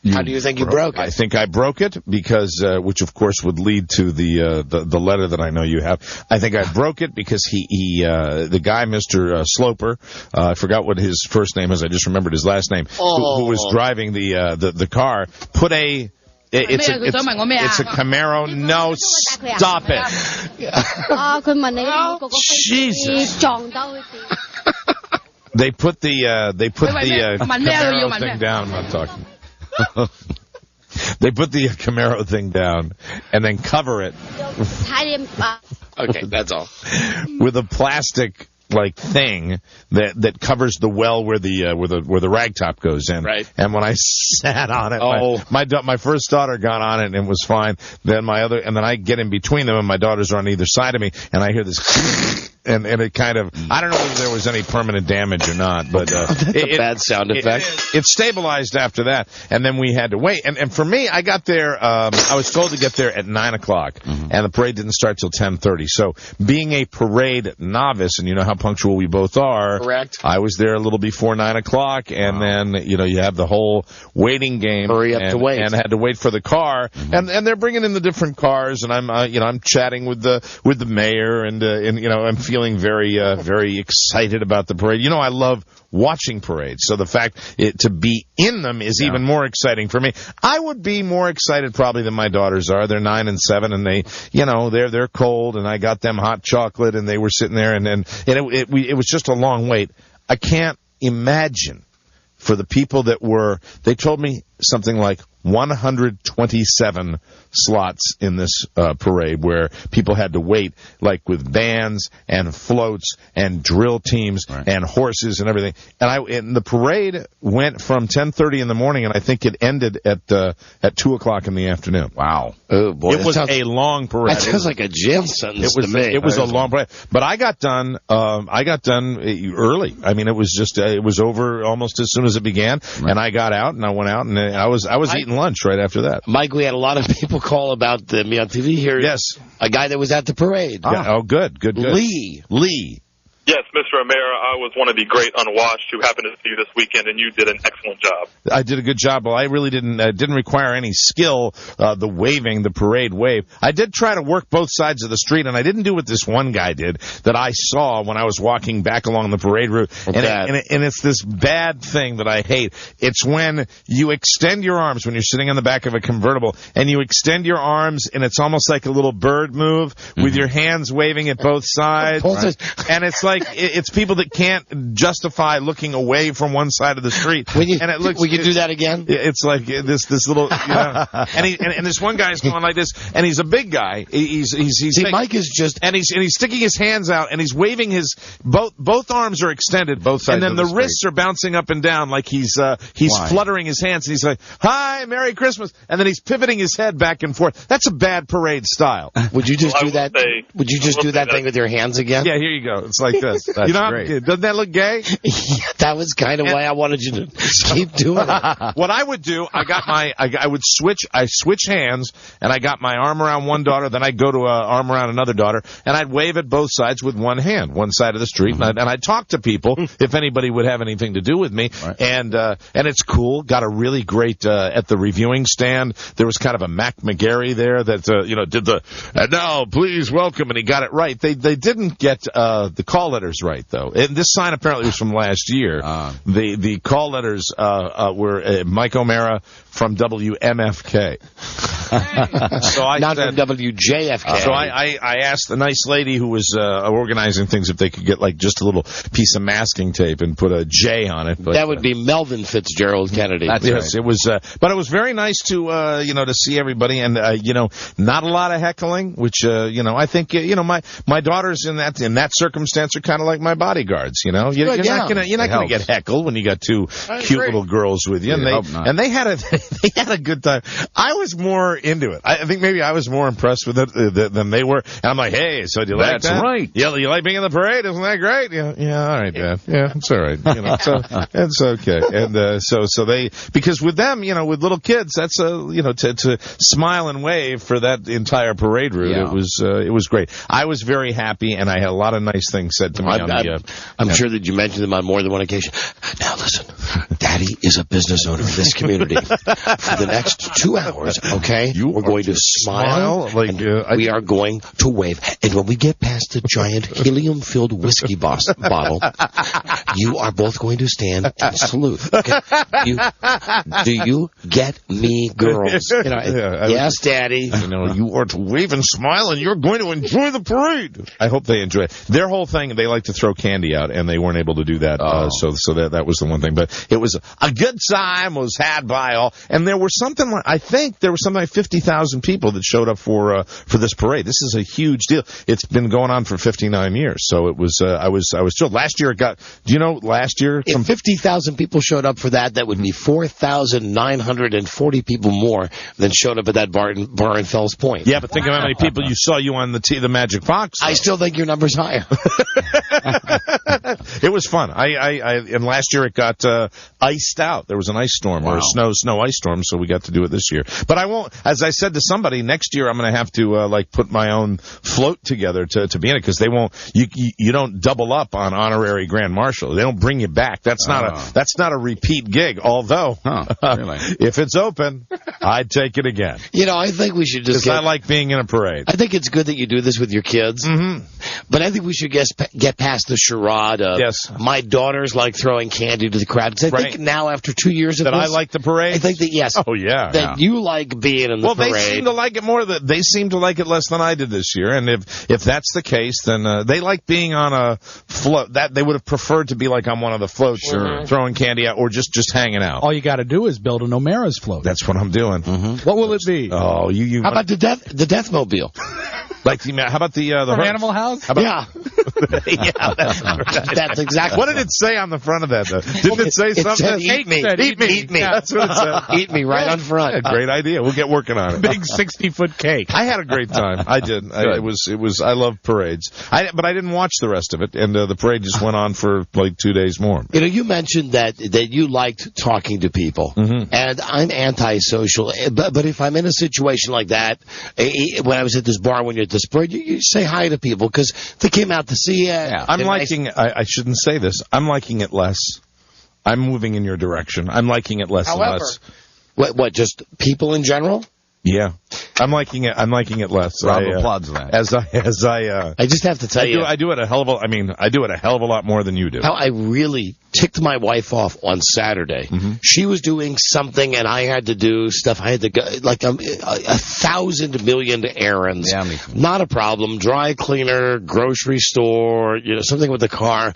Speaker 3: How do you think you broke it?
Speaker 4: I think I broke it because, which of course would lead to the letter that I know you have. I think I broke it because the guy, Mr. Sloper, I forgot what his first name is. I just remembered his last name. Who was driving the car? Put a. It's a Camaro. No, stop it. Jesus. They put the Camaro thing down. I'm not talking. They put the Camaro thing down and then cover it.
Speaker 3: Okay, that's all.
Speaker 4: With a plastic thing that covers the well where the rag top goes in.
Speaker 3: Right.
Speaker 4: And when I sat on it, my first daughter got on it and it was fine. Then then I get in between them and my daughters are on either side of me and I hear this and it kind of, I don't know whether there was any permanent damage or not, but
Speaker 3: that's a bad sound effect.
Speaker 4: It stabilized after that, and then we had to wait. And for me, I got there. I was told to get there at 9 o'clock, and the parade didn't start till 10:30. So, being a parade novice, and you know how punctual we both are,
Speaker 3: correct.
Speaker 4: I was there a little before 9 o'clock, and then you have the whole waiting game.
Speaker 3: Hurry up to wait,
Speaker 4: and had to wait for the car, and they're bringing in the different cars, and I'm chatting with the mayor, and I'm feeling very very excited about the parade. I love watching parades, so the fact to be in them is even more exciting for me. I would be more excited probably than my daughters are. They're 9 and 7, and they, they're cold, and I got them hot chocolate, and they were sitting there, and it was just a long wait. I can't imagine for the people that they told me something like 127 slots in this parade where people had to wait, like with bands and floats and drill teams and horses and everything. And the parade went from 10:30 in the morning, and I think it ended at 2 o'clock in the afternoon.
Speaker 8: Wow.
Speaker 4: Oh boy, it was a long parade.
Speaker 3: That sounds like a jail sentence to me.
Speaker 4: It was a long parade, but I got done. Early. I mean, it was just it was over almost as soon as it began, and I got out and I went out and I was eating lunch right after that.
Speaker 3: Mike, we had a lot of people call about me on TV here.
Speaker 4: Yes.
Speaker 3: A guy that was at the parade.
Speaker 4: Yeah. Oh, good.
Speaker 3: Lee.
Speaker 18: Yes, Mr. O'Mara, I was one of the great unwashed who happened to see you this weekend, and you did an excellent job.
Speaker 4: I did a good job. Well, I really didn't require any skill, the waving, the parade wave. I did try to work both sides of the street, and I didn't do what this one guy did that I saw when I was walking back along the parade route. And it's this bad thing that I hate. It's when you extend your arms, when you're sitting on the back of a convertible, and you extend your arms, and it's almost like a little bird move with your hands waving at both sides. Right. And it's like, it's people that can't justify looking away from one side of the street.
Speaker 3: Will you do that again?
Speaker 4: It's like this little, and this one guy's going like this, and he's a big guy. He's big.
Speaker 3: Mike is just,
Speaker 4: and he's sticking his hands out, and he's waving his both arms are extended, both sides, and then the wrists are bouncing up and down like he's fluttering his hands, and he's like, "Hi, Merry Christmas," and then he's pivoting his head back and forth. That's a bad parade style.
Speaker 3: Would you just do that? Would you just do that thing with your hands again?
Speaker 4: Yeah, here you go. It's like this. That's great. Doesn't that look gay?
Speaker 3: Yeah, that was kind of why I wanted you to keep doing it.
Speaker 4: What I would do, I would switch hands, and I got my arm around one daughter, then I'd go to arm around another daughter, and I'd wave at both sides with one hand, one side of the street, and I'd talk to people if anybody would have anything to do with me, and it's cool. Got a really great at the reviewing stand. There was kind of a Mac McGarry there that did the and now please welcome, and he got it right. They didn't get the call letters right though. And this sign apparently was from last year. The call letters were Mike O'Mara from WMFK. So I
Speaker 3: not from WJFK.
Speaker 4: So I asked the nice lady who was organizing things if they could get like just a little piece of masking tape and put a J on it. But,
Speaker 3: that would be Melvin Fitzgerald Kennedy.
Speaker 4: That's yes, right. It was. But it was very nice to to see everybody, and not a lot of heckling, which I think my daughters in that circumstance are kind of like my bodyguards. You're not gonna get heckled when you got two cute little girls with you, and they had a good time. I was more into it. I think maybe I was more impressed with it than they were. And I'm like, hey, so do you like that?
Speaker 8: That's right.
Speaker 4: Yeah, you like being in the parade? Isn't that great? Yeah, all right, Dad. Yeah, it's all right. So it's okay. And so they, because with them, with little kids, that's to smile and wave for that entire parade route. Yeah. It was great. I was very happy, and I had a lot of nice things said to me.
Speaker 3: I'm sure that you mentioned them on more than one occasion. Now listen, Daddy is a business owner in this community. For the next 2 hours, okay, we're going to smile and we are going to wave. And when we get past the giant helium-filled whiskey bottle, you are both going to stand and salute. Okay? Do you get me, girls? Yes, Daddy.
Speaker 4: You are to wave and smile, and you're going to enjoy the parade. I hope they enjoy it. Their whole thing, they like to throw candy out, and they weren't able to do that. So that was the one thing. But it was a good time was had by all, and there were something like 50,000 people that showed up for this parade. This is a huge deal. It's been going on for 59 years, so it was. I was thrilled. Last year it got. Do you know? Last year,
Speaker 3: if 50,000 people showed up for that would be 4,940 people more than showed up at that bar in Fells Point.
Speaker 4: Yeah, but think of how many people you saw on the Magic Box.
Speaker 3: I still think your number's higher.
Speaker 4: It was fun. And last year it got iced out. There was an ice storm or a snow ice storm, so we got to do it this year. But I won't. As I said to somebody, next year I'm going to have to put my own float together to be in it, because they won't. You don't double up on honorary Grand Marshal. They don't bring you back. That's not a repeat gig. Although, really? If it's open, I'd take it again.
Speaker 3: I think we should just.
Speaker 4: Because I like being in a parade.
Speaker 3: I think it's good that you do this with your kids.
Speaker 4: Mm-hmm.
Speaker 3: But I think we should get past the charade of my daughters like throwing candy to the crowd. I think now, after 2 years of
Speaker 4: that,
Speaker 3: this,
Speaker 4: I like the parade.
Speaker 3: I think that yes.
Speaker 4: Oh yeah.
Speaker 3: That you like being in the parade.
Speaker 4: Well, they seem to like it more. They seem to like it less than I did this year. And if that's the case, then they like being on a float. That they would have preferred to be like on one of the floats, throwing candy out, or just hanging out.
Speaker 7: All you got to do is build an O'Mara's float.
Speaker 4: That's what I'm doing.
Speaker 7: Mm-hmm. What will it be?
Speaker 4: Oh, you.
Speaker 3: How about the Deathmobile?
Speaker 4: How about the
Speaker 7: Animal House?
Speaker 3: Yeah.
Speaker 4: Yeah,
Speaker 3: that's exactly.
Speaker 4: What did it say on the front of that, though? Didn't it say something?
Speaker 3: Said, eat me. Eat me.
Speaker 4: That's what it said.
Speaker 3: Eat me right on front.
Speaker 4: Yeah, great idea. We'll get working on it.
Speaker 6: Big 60-foot cake.
Speaker 4: I had a great time. I did. I love parades. But I didn't watch the rest of it, and the parade just went on for like 2 days more.
Speaker 3: You know, you mentioned that you liked talking to people, and I'm antisocial. But if I'm in a situation like that, when I was at this bar, when you're at this parade, you say hi to people because they came out to see you. Yeah.
Speaker 4: I'm liking. I shouldn't say this. I'm liking it less. I'm moving in your direction. I'm liking it less and less.
Speaker 3: What? Just people in general?
Speaker 4: Yeah, I'm liking it. I'm liking it less.
Speaker 8: Rob applauds that.
Speaker 3: I just have to tell you,
Speaker 4: I do it a hell of a. I mean, I do it a hell of a lot more than you do.
Speaker 3: How I really ticked my wife off on Saturday. She was doing something, and I had to do stuff. I had to go like 1,000 million errands.
Speaker 8: Yeah, me too.
Speaker 3: Not a problem. Dry cleaner, grocery store, something with the car.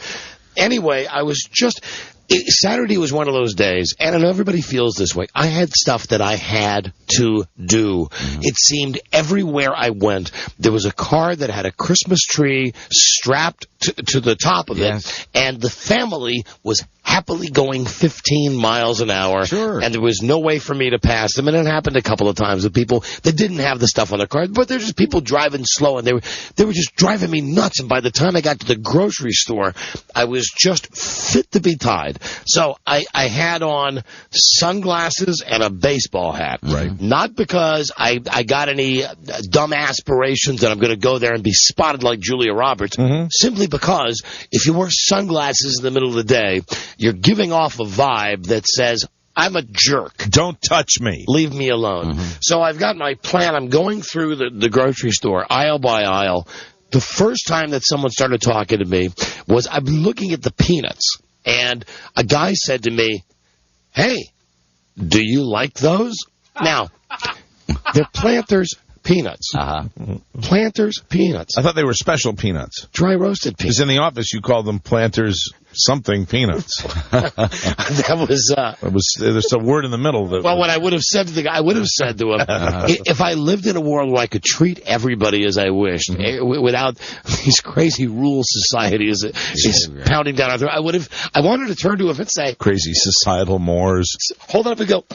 Speaker 3: Anyway, I was just. Saturday was one of those days, and I know everybody feels this way. I had stuff that I had to do. It seemed everywhere I went, there was a car that had a Christmas tree strapped to the top of it, and the family was happily going 15 miles an hour, and there was no way for me to pass them. And it happened a couple of times with people that didn't have the stuff on their car, but they're just people driving slow, and they were just driving me nuts. And by the time I got to the grocery store, I was just fit to be tied. So I had on sunglasses and a baseball hat.
Speaker 4: Right.
Speaker 3: Not because I got any dumb aspirations that I'm going to go there and be spotted like Julia Roberts. Simply because if you wear sunglasses in the middle of the day, you're giving off a vibe that says, I'm a jerk.
Speaker 4: Don't touch me.
Speaker 3: Leave me alone. So I've got my plan. I'm going through the grocery store, aisle by aisle. The first time that someone started talking to me was I've been looking at the peanuts. And a guy said to me, hey, do you like those? Now, they're Planters peanuts. Planters peanuts.
Speaker 4: I thought they were special peanuts.
Speaker 3: Dry roasted peanuts.
Speaker 4: Because in the office you called them Planters something peanuts. There's a word in the middle.
Speaker 3: Well, what I would have said to the guy, I would have said to him, if I lived in a world where I could treat everybody as I wished, without these crazy rule societies pounding down our throat, I wanted to turn to him and say,
Speaker 4: crazy societal mores.
Speaker 3: Hold it up and go,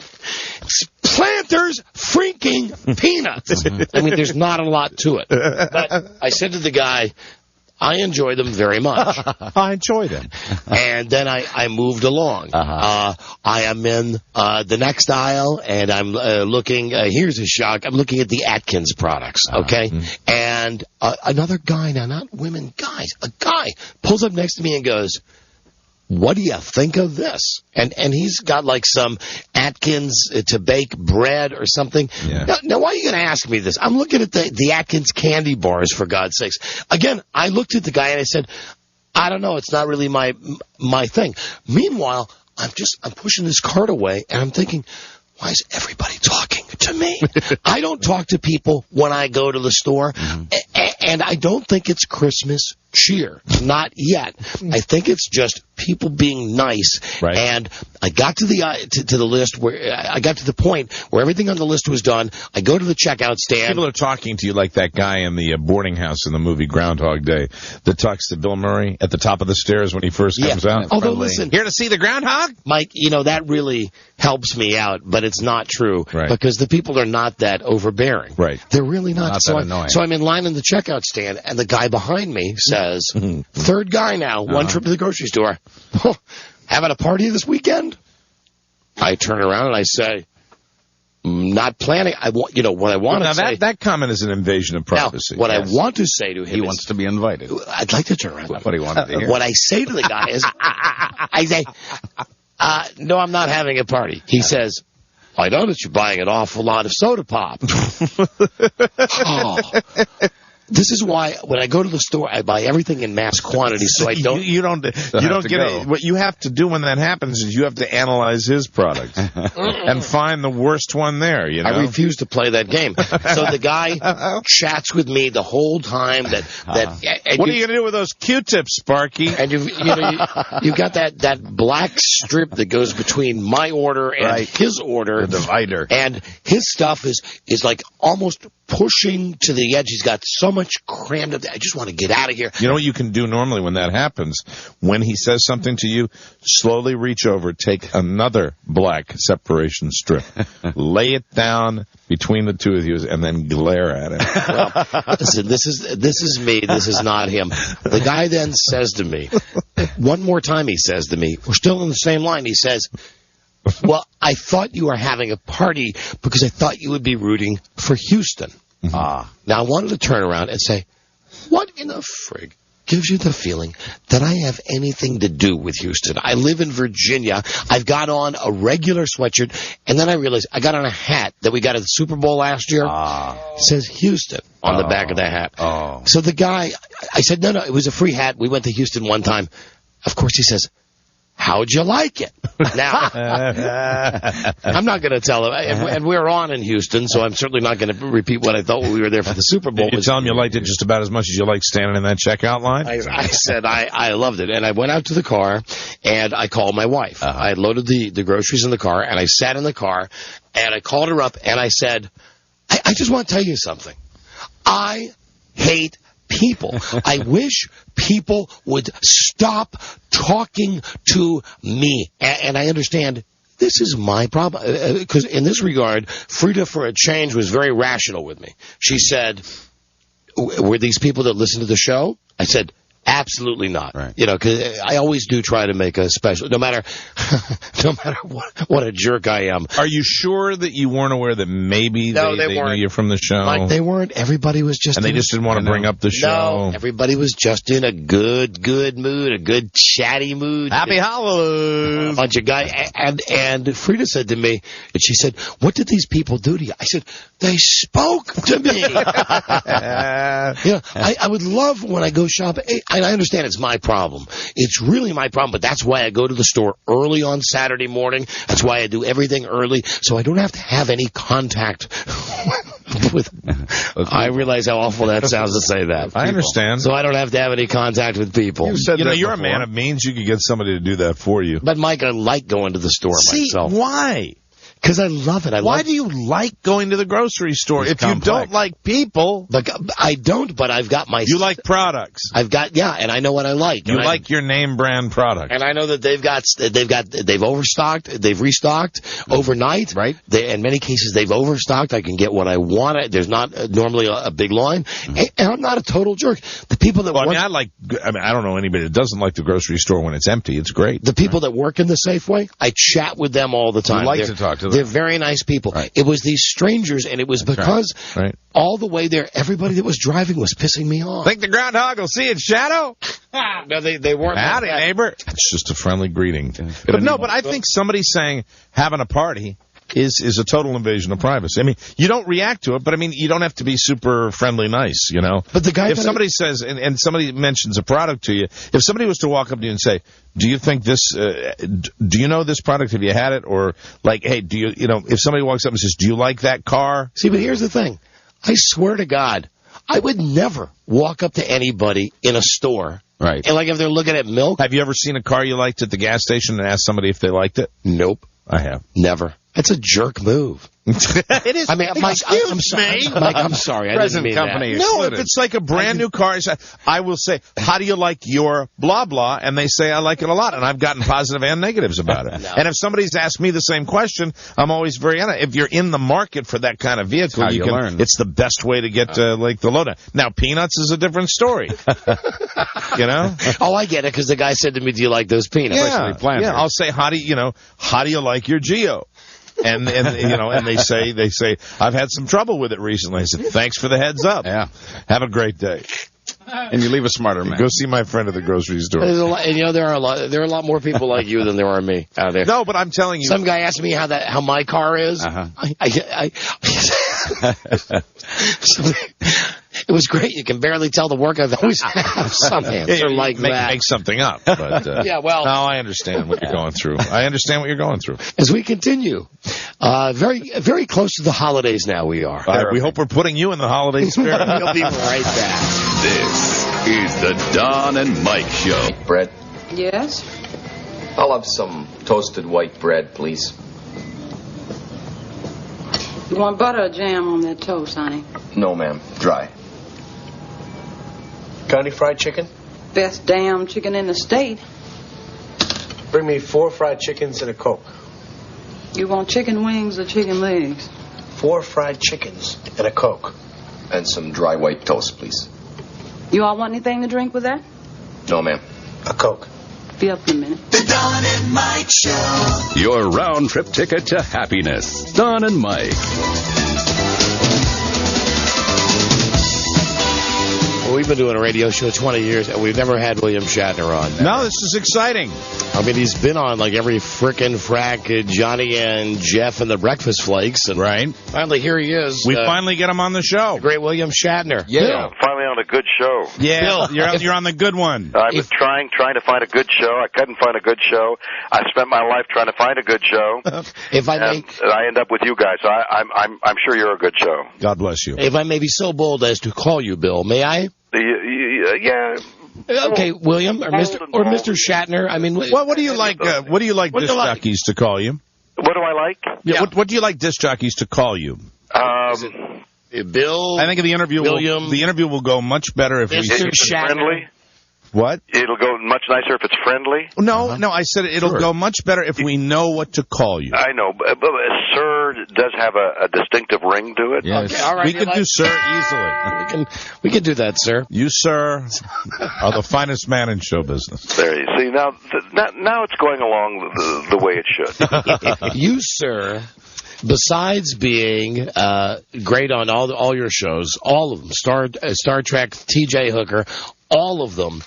Speaker 3: Planters freaking peanuts. I mean, there's not a lot to it. But I said to the guy, I enjoy them very much.
Speaker 4: I enjoy them.
Speaker 3: And then I moved along. I am in the next aisle, and I'm looking, here's a shock, I'm looking at the Atkins products, okay? And another guy, now not women, guys, a guy pulls up next to me and goes, what do you think of this? And he's got like some Atkins to bake bread or something. Yeah. Now, why are you going to ask me this? I'm looking at the Atkins candy bars, for God's sakes. Again, I looked at the guy and I said, I don't know, it's not really my thing. Meanwhile, I'm pushing this cart away and I'm thinking, why is everybody talking to me? I don't talk to people when I go to the store, and I don't think it's Christmas cheer. Not yet. I think it's just people being nice.
Speaker 4: Right.
Speaker 3: And I got to the list where I got to the point where everything on the list was done. I go to the checkout stand.
Speaker 4: People are talking to you like that guy in the boarding house in the movie Groundhog Day that talks to Bill Murray at the top of the stairs when he first comes out.
Speaker 3: Although, listen,
Speaker 4: here to see the groundhog?
Speaker 3: Mike, that really helps me out, but it's not true.
Speaker 4: Right.
Speaker 3: Because the people are not that overbearing.
Speaker 4: Right.
Speaker 3: They're really not.
Speaker 8: That annoying.
Speaker 3: So I'm in line in the checkout stand, and the guy behind me says, third guy now, one trip to the grocery store. Having a party this weekend? I turn around and I say, not planning. I want, what I want to say.
Speaker 4: That comment is an invasion of privacy.
Speaker 3: Now, what I want to say to him
Speaker 8: he wants to be invited.
Speaker 3: I'd like to turn around.
Speaker 8: What he wanted to hear.
Speaker 3: What I say to the guy is, I say, no, I'm not having a party. He says, I noticed you're buying an awful lot of soda pop. This is why when I go to the store, I buy everything in mass quantity, so I don't.
Speaker 4: You don't get it. What you have to do when that happens is you have to analyze his product and find the worst one there.
Speaker 3: I refuse to play that game. So the guy chats with me the whole time. What
Speaker 4: are you going to do with those Q-tips, Sparky?
Speaker 3: And you've got that black strip that goes between my order and his order,
Speaker 8: the divider,
Speaker 3: and his stuff is like almost pushing to the edge. He's got so much crammed up. I just want to get out of here.
Speaker 4: You know what you can do normally when that happens? When he says something to you, slowly reach over, take another black separation strip, lay it down between the two of you, and then glare at him.
Speaker 3: Well, listen, this is me. This is not him. The guy then says to me, one more time he says to me, we're still in the same line, he says, well, I thought you were having a party because I thought you would be rooting for Houston. Now, I wanted to turn around and say, what in the frig gives you the feeling that I have anything to do with Houston? I live in Virginia. I've got on a regular sweatshirt, and then I realized I got on a hat that we got at the Super Bowl last year. It says Houston on the back of the hat. So the guy, I said, no, it was a free hat. We went to Houston one time. Of course, he says, how'd you like it? Now, I'm not going to tell him. And we're on in Houston, so I'm certainly not going to repeat what I thought when we were there for the Super Bowl.
Speaker 4: Did you tell him you liked it just about as much as you liked standing in that checkout line?
Speaker 3: I said I loved it. And I went out to the car, and I called my wife. I had loaded the groceries in the car, and I sat in the car, and I called her up, and I said, I just want to tell you something. I hate people. I wish people would stop talking to me. And I understand this is my problem. Because in this regard, Frida, for a change, was very rational with me. She said, were these people that listen to the show? I said, absolutely not. Right. You know, because I always do try to make a special, no matter what a jerk I am.
Speaker 4: Are you sure that you weren't aware that maybe they knew you from the show?
Speaker 3: Like, they weren't. Everybody was just...
Speaker 4: And they just didn't want to bring up the show?
Speaker 3: No, everybody was just in a good mood, a good chatty mood.
Speaker 4: Happy holidays!
Speaker 3: A bunch of guys. And Frida said to me, and she said, what did these people do to you? I said, they spoke to me. You know, I would love when I go shopping... And I understand it's my problem. It's really my problem, but that's why I go to the store early on Saturday morning. That's why I do everything early, so I don't have to have any contact with... I realize how awful that sounds to say that.
Speaker 4: I understand.
Speaker 3: So I don't have to have any contact with people.
Speaker 4: You know, you're a man of means. You could get somebody to do that for you.
Speaker 3: But, Mike, I like going to the store myself.
Speaker 4: Why?
Speaker 3: Because I love it.
Speaker 4: Why do you like going to the grocery store? If you don't like people...
Speaker 3: I don't, but I've got my...
Speaker 4: You like products.
Speaker 3: I've got, and I know what I like.
Speaker 4: You like your name brand product.
Speaker 3: And I know that they've overstocked, they've restocked overnight. Right. In many cases, they've overstocked. I can get what I want. There's not normally a big line. And I'm not a total jerk. The people that work...
Speaker 4: I don't know anybody that doesn't like the grocery store when it's empty. It's great.
Speaker 3: The people that work in the Safeway, I chat with them all the time.
Speaker 4: You like to talk to them.
Speaker 3: They're very nice people. Right. It was these strangers, and it was because all the way there, everybody that was driving was pissing me off.
Speaker 4: Think the groundhog will see its shadow?
Speaker 3: No, they weren't.
Speaker 4: Howdy, neighbor. It's just a friendly greeting. But I think somebody saying having a party is a total invasion of privacy. I mean, you don't react to it, but I mean, you don't have to be super friendly nice, you know? But the guy... If somebody says, and somebody mentions a product to you, if somebody was to walk up to you and say, do you think this, do you know this product? Have you had it? Or like, hey, if somebody walks up and says, do you like that car?
Speaker 3: See, but here's the thing. I swear to God, I would never walk up to anybody in a store.
Speaker 8: Right.
Speaker 3: And like if they're looking at milk.
Speaker 4: Have you ever seen a car you liked at the gas station and asked somebody if they liked it?
Speaker 3: Nope.
Speaker 4: I have.
Speaker 3: Never. It's a jerk move.
Speaker 4: It is.
Speaker 3: I mean, Mike, I'm sorry. Mike, I'm sorry. I didn't mean
Speaker 8: company
Speaker 3: that.
Speaker 4: No, if it's like a brand new car, I will say, how do you like your blah, blah? And they say, I like it a lot. And I've gotten positive and negatives about it. No. And if somebody's asked me the same question, I'm always very honest. If you're in the market for that kind of vehicle, you can learn. It's the best way to get the lowdown. Now, peanuts is a different story. You know?
Speaker 3: Oh, I get it, because the guy said to me, do you like those peanuts?
Speaker 4: Yeah, I'll say, how do you like your Geo? And they say, I've had some trouble with it recently. I said, thanks for the heads up.
Speaker 8: Yeah.
Speaker 4: Have a great day.
Speaker 8: And you leave a smarter man.
Speaker 4: Go see my friend at the grocery store.
Speaker 3: There's a lot, and there are a lot more people like you than there are me out there.
Speaker 4: No, but I'm telling you.
Speaker 3: Some guy asked me how my car is. It was great. You can barely tell the work. I've always have some answer like that.
Speaker 4: Make something up. But,
Speaker 3: yeah, well.
Speaker 4: No, I understand what you're going through.
Speaker 3: As we continue, very, very close to the holidays now we are.
Speaker 4: We hope we're putting you in the holiday spirit.
Speaker 3: We'll be right back.
Speaker 1: This is the Don and Mike Show.
Speaker 19: Bread?
Speaker 20: Yes?
Speaker 19: I'll have some toasted white bread, please.
Speaker 20: You want butter or jam on that toast, honey?
Speaker 19: No, ma'am. Dry.
Speaker 10: Got any fried chicken?
Speaker 20: Best damn chicken in the state.
Speaker 10: Bring me 4 fried chickens and a Coke.
Speaker 20: You want chicken wings or chicken legs?
Speaker 10: 4 fried chickens and a Coke.
Speaker 19: And some dry white toast, please.
Speaker 20: You all want anything to drink with that?
Speaker 19: No, ma'am.
Speaker 10: A Coke.
Speaker 20: Be up in a minute.
Speaker 1: The Don and Mike Show. Your round trip ticket to happiness. Don and Mike.
Speaker 3: Well, we've been doing a radio show 20 years, and we've never had William Shatner on.
Speaker 4: No, this is exciting.
Speaker 3: I mean, he's been on like every frickin' frack, Johnny and Jeff and the Breakfast Flakes. And
Speaker 4: right.
Speaker 3: Finally, here he is.
Speaker 4: We finally get him on the show.
Speaker 3: The great William Shatner.
Speaker 2: Yeah. Bill. Finally on a good show.
Speaker 4: Yeah, you're on the good one.
Speaker 2: I've been trying to find a good show. I couldn't find a good show. I spent my life trying to find a good show. I end up with you guys. So I'm sure you're a good show.
Speaker 4: God bless you.
Speaker 3: If I may be so bold as to call you Bill, may I?
Speaker 2: Yeah.
Speaker 3: Okay, William or Mr. Shatner. I mean,
Speaker 4: what do you like? What do you like disc jockeys to call you?
Speaker 2: What do I like?
Speaker 4: Yeah. What do you like disc jockeys to call you?
Speaker 3: Bill.
Speaker 4: I think the interview will go much better if
Speaker 3: Mr. Shatner.
Speaker 2: Friendly.
Speaker 4: What?
Speaker 2: It'll go much nicer if it's friendly.
Speaker 4: No, I said it'll go much better if we know what to call you.
Speaker 2: I know, but Sir does have a distinctive ring to it.
Speaker 4: Yes.
Speaker 3: Okay, all right,
Speaker 4: we could do Sir easily.
Speaker 3: We can do that, sir.
Speaker 4: You, sir, are the finest man in show business.
Speaker 2: There you see. Now it's going along the way it should.
Speaker 3: You, sir. Besides being great on all your shows, all of them, Star Trek, T.J. Hooker, all of them,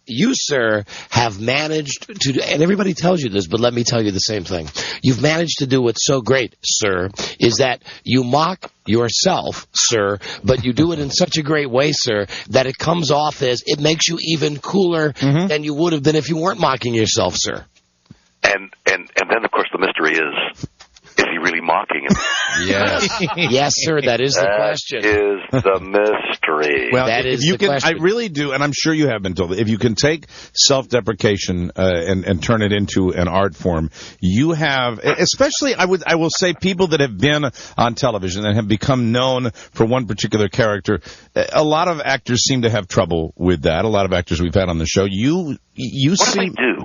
Speaker 3: you, sir, have managed to, and everybody tells you this, but let me tell you the same thing. You've managed to do what's so great, sir, is that you mock yourself, sir, but you do it in such a great way, sir, that it comes off as it makes you even cooler than you would have been if you weren't mocking yourself, sir.
Speaker 2: And then, of course, the mystery is he really mocking him?
Speaker 3: Yes. Yes, sir, that is the question.
Speaker 2: That is the mystery.
Speaker 4: Well, if you can, I really do, and I'm sure you have been told, if you can take self-deprecation and turn it into an art form, you have, especially, I will say, people that have been on television and have become known for one particular character, a lot of actors seem to have trouble with that. A lot of actors we've had on the show. What
Speaker 2: do they do?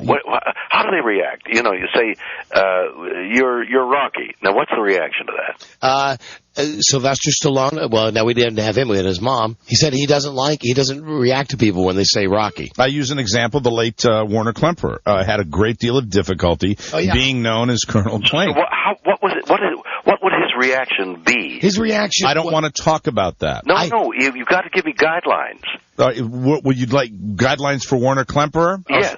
Speaker 2: How do they react? You say, you're Rocky. Now, what's the reaction to that?
Speaker 3: Sylvester Stallone, well, now we didn't have him, we had his mom. He said he doesn't react to people when they say Rocky.
Speaker 4: I use an example. The late Warner Klemperer had a great deal of difficulty being known as Colonel Clank.
Speaker 2: What was it? What would his reaction be?
Speaker 3: His reaction...
Speaker 4: I don't want to talk about that.
Speaker 2: No, you've got to give me guidelines.
Speaker 4: Would you like guidelines for Warner Klemperer?
Speaker 2: Yes.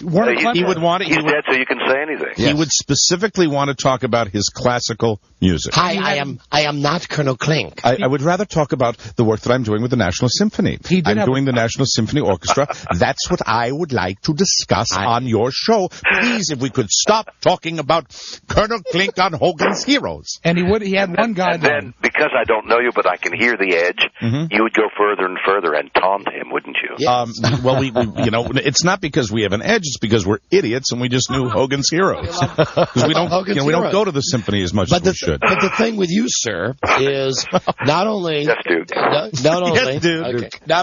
Speaker 4: Warner Klemperer. He would want it.
Speaker 2: He's dead, so you can say anything.
Speaker 4: He would specifically want to talk about his classical music.
Speaker 3: Hi, I am not Colonel Clink.
Speaker 4: I would rather talk about the work that I'm doing with the National Symphony. I'm doing the National Symphony Orchestra. That's what I would like to discuss on your show. Please, if we could stop talking about Colonel Clink on Hogan's Heroes.
Speaker 7: And he had one guideline.
Speaker 2: And then, because I don't know you, but I can hear the edge, you would go further and further and taunt him, wouldn't you?
Speaker 3: Yes.
Speaker 4: Well, we it's not because we have an edge; it's because we're idiots and we just knew Hogan's Heroes. Because we don't go to the symphony as much as we should.
Speaker 3: But the thing with you, sir, is not only not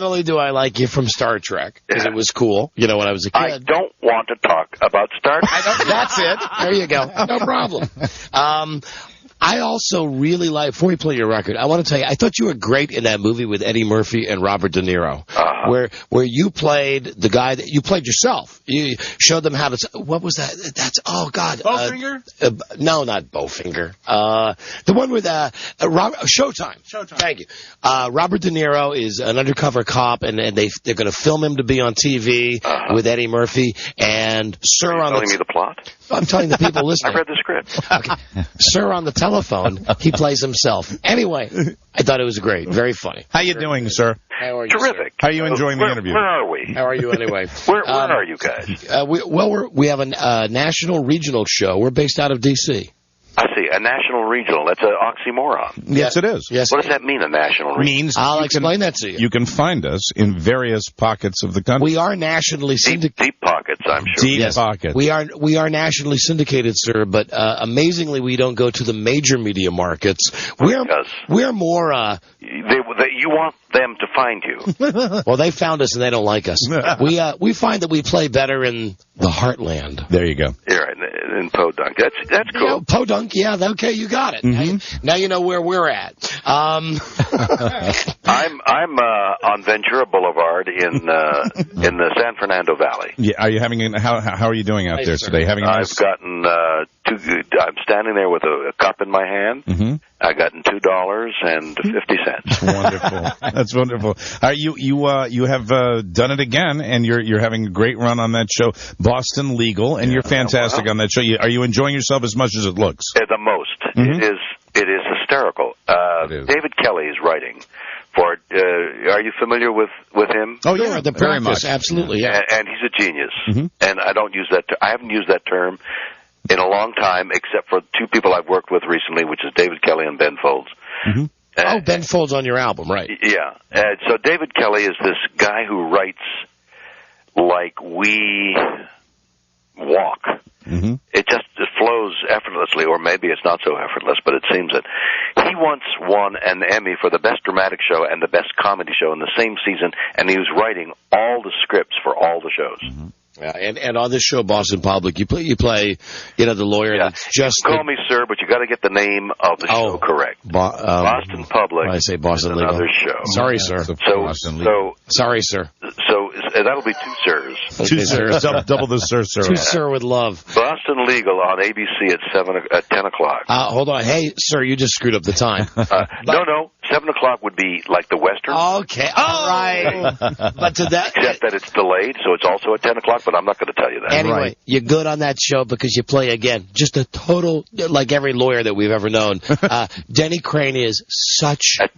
Speaker 3: only do I like you from Star Trek because it was cool, when I was a kid.
Speaker 2: I don't want to talk about Star Trek.
Speaker 3: That's it. There you go. No problem. I also really like, before we play your record, I want to tell you, I thought you were great in that movie with Eddie Murphy and Robert De Niro, where you played the guy that you played yourself. You showed them how to, what was that? That's, oh God.
Speaker 7: Bowfinger?
Speaker 3: No, not Bowfinger. The one with, Showtime. Thank you. Robert De Niro is an undercover cop and they're going to film him to be on TV with Eddie Murphy and Sir on
Speaker 2: telling me the plot?
Speaker 3: I'm telling the people listening.
Speaker 2: I read the script.
Speaker 3: Okay. Sir on the telephone, he plays himself. Anyway, I thought it was great. Very funny.
Speaker 4: How you doing, sir?
Speaker 3: How are you,
Speaker 2: Terrific.
Speaker 4: How are you enjoying the interview?
Speaker 2: Where are we?
Speaker 3: How are you anyway?
Speaker 2: Where are you guys?
Speaker 3: We have a national regional show. We're based out of D.C.
Speaker 2: I see. A national regional. That's an oxymoron.
Speaker 4: Yes, it is.
Speaker 3: Yes.
Speaker 2: What does that mean, a national regional?
Speaker 4: Means
Speaker 3: I'll explain that to you.
Speaker 4: You can find us in various pockets of the country.
Speaker 3: We are nationally syndicated.
Speaker 2: Deep pockets, I'm sure.
Speaker 4: Deep pockets.
Speaker 3: We are nationally syndicated, sir, but amazingly we don't go to the major media markets. We're more
Speaker 2: You want them to find you.
Speaker 3: Well, they found us and they don't like us. We find that we play better in the heartland.
Speaker 4: There you go.
Speaker 2: Yeah, right, in Podunk. That's cool.
Speaker 3: Yeah, Podunk, yeah, okay, you got it. Now you know where we're at.
Speaker 2: I'm on Ventura Boulevard in the San Fernando Valley.
Speaker 4: Yeah, are you having? How are you doing out there today? Having a nice...
Speaker 2: I've gotten I'm standing there with a cup in my hand. I've gotten $2.50.
Speaker 4: Wonderful. That's wonderful. You have done it again, and you're having a great run on that show, Boston Legal, and you're fantastic on that show. Are you enjoying yourself as much as it looks?
Speaker 2: The most. It is hysterical. David Kelly is writing for it. Are you familiar with him?
Speaker 3: Oh yeah, the very much, absolutely. Yeah,
Speaker 2: and he's a genius. And I don't use that. I haven't used that term in a long time, except for two people I've worked with recently, which is David Kelly and Ben Folds.
Speaker 3: Ben Folds on your album, right?
Speaker 2: Yeah. So David Kelly is this guy who writes like we walk. It flows effortlessly, or maybe it's not so effortless, but it seems that he once won an Emmy for the best dramatic show and the best comedy show in the same season, and he was writing all the scripts for all the shows.
Speaker 3: Yeah, and on this show, Boston Public, you play, the lawyer that's just...
Speaker 2: Call me sir, but you got to get the name of the show correct. Boston Public.
Speaker 3: I say Boston Legal.
Speaker 2: Another show.
Speaker 3: Sorry, sir. Sorry, sir.
Speaker 2: So that'll be two sirs.
Speaker 4: Two sirs. Double the sir.
Speaker 3: Two sir with love.
Speaker 2: Boston Legal on ABC at 10 o'clock.
Speaker 3: Hold on. Hey, sir, you just screwed up the time.
Speaker 2: No. 7 o'clock would be like the Western.
Speaker 3: Okay. All right. But to that...
Speaker 2: Except that it's delayed, so it's also at 10 o'clock, but I'm not going to tell you that.
Speaker 3: Anyway, you're good on that show because you play, again, just a total, like every lawyer that we've ever known. Denny Crane is such... a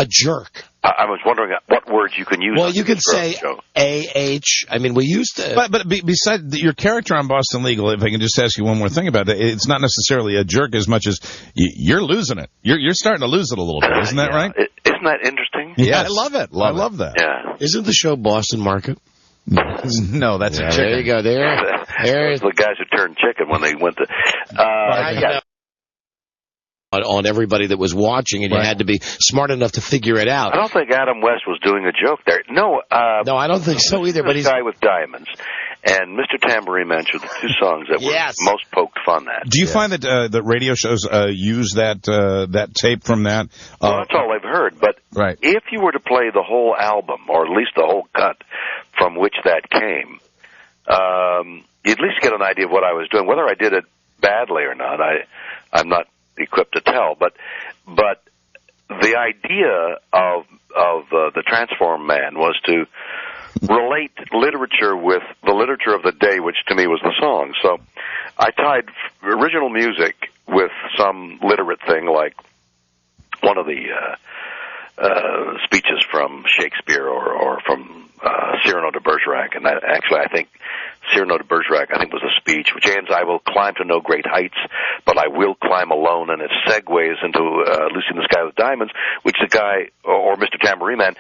Speaker 3: jerk.
Speaker 2: I was wondering what words you can use.
Speaker 3: Well, you can say A-H. I mean, we used to...
Speaker 4: But besides your character on Boston Legal, if I can just ask you one more thing about that, it's not necessarily a jerk as much as you're losing it. You're starting to lose it a little bit. Isn't that right?
Speaker 2: Isn't that interesting?
Speaker 4: Yeah, I love it. I love that.
Speaker 2: Yeah.
Speaker 3: Isn't the show Boston Market?
Speaker 4: No, that's a chicken.
Speaker 3: There you go. There's
Speaker 2: the guys who turned chicken when they went to...
Speaker 3: on everybody that was watching, and you had to be smart enough to figure it out.
Speaker 2: I don't think Adam West was doing a joke there. No,
Speaker 3: I don't think so either. But he's
Speaker 2: a guy with diamonds, and Mr. Tambourine Man were the two songs that were most poked fun at.
Speaker 4: Do you find that that radio shows use that tape from that?
Speaker 2: Well, that's all I've heard. But if you were to play the whole album, or at least the whole cut from which that came, you'd at least get an idea of what I was doing. Whether I did it badly or not, I'm not equipped to tell, but the idea of the Transform Man was to relate literature with the literature of the day, which to me was the song. So I tied original music with some literate thing, like one of the speeches from Shakespeare or from Cyrano de Bergerac, and actually I think Cyrano de Bergerac, I think, was a speech which ends, "I will climb to no great heights, but I will climb alone," and it segues into Lucy in the Sky with Diamonds, which the guy, or Mr. Tambourine Man,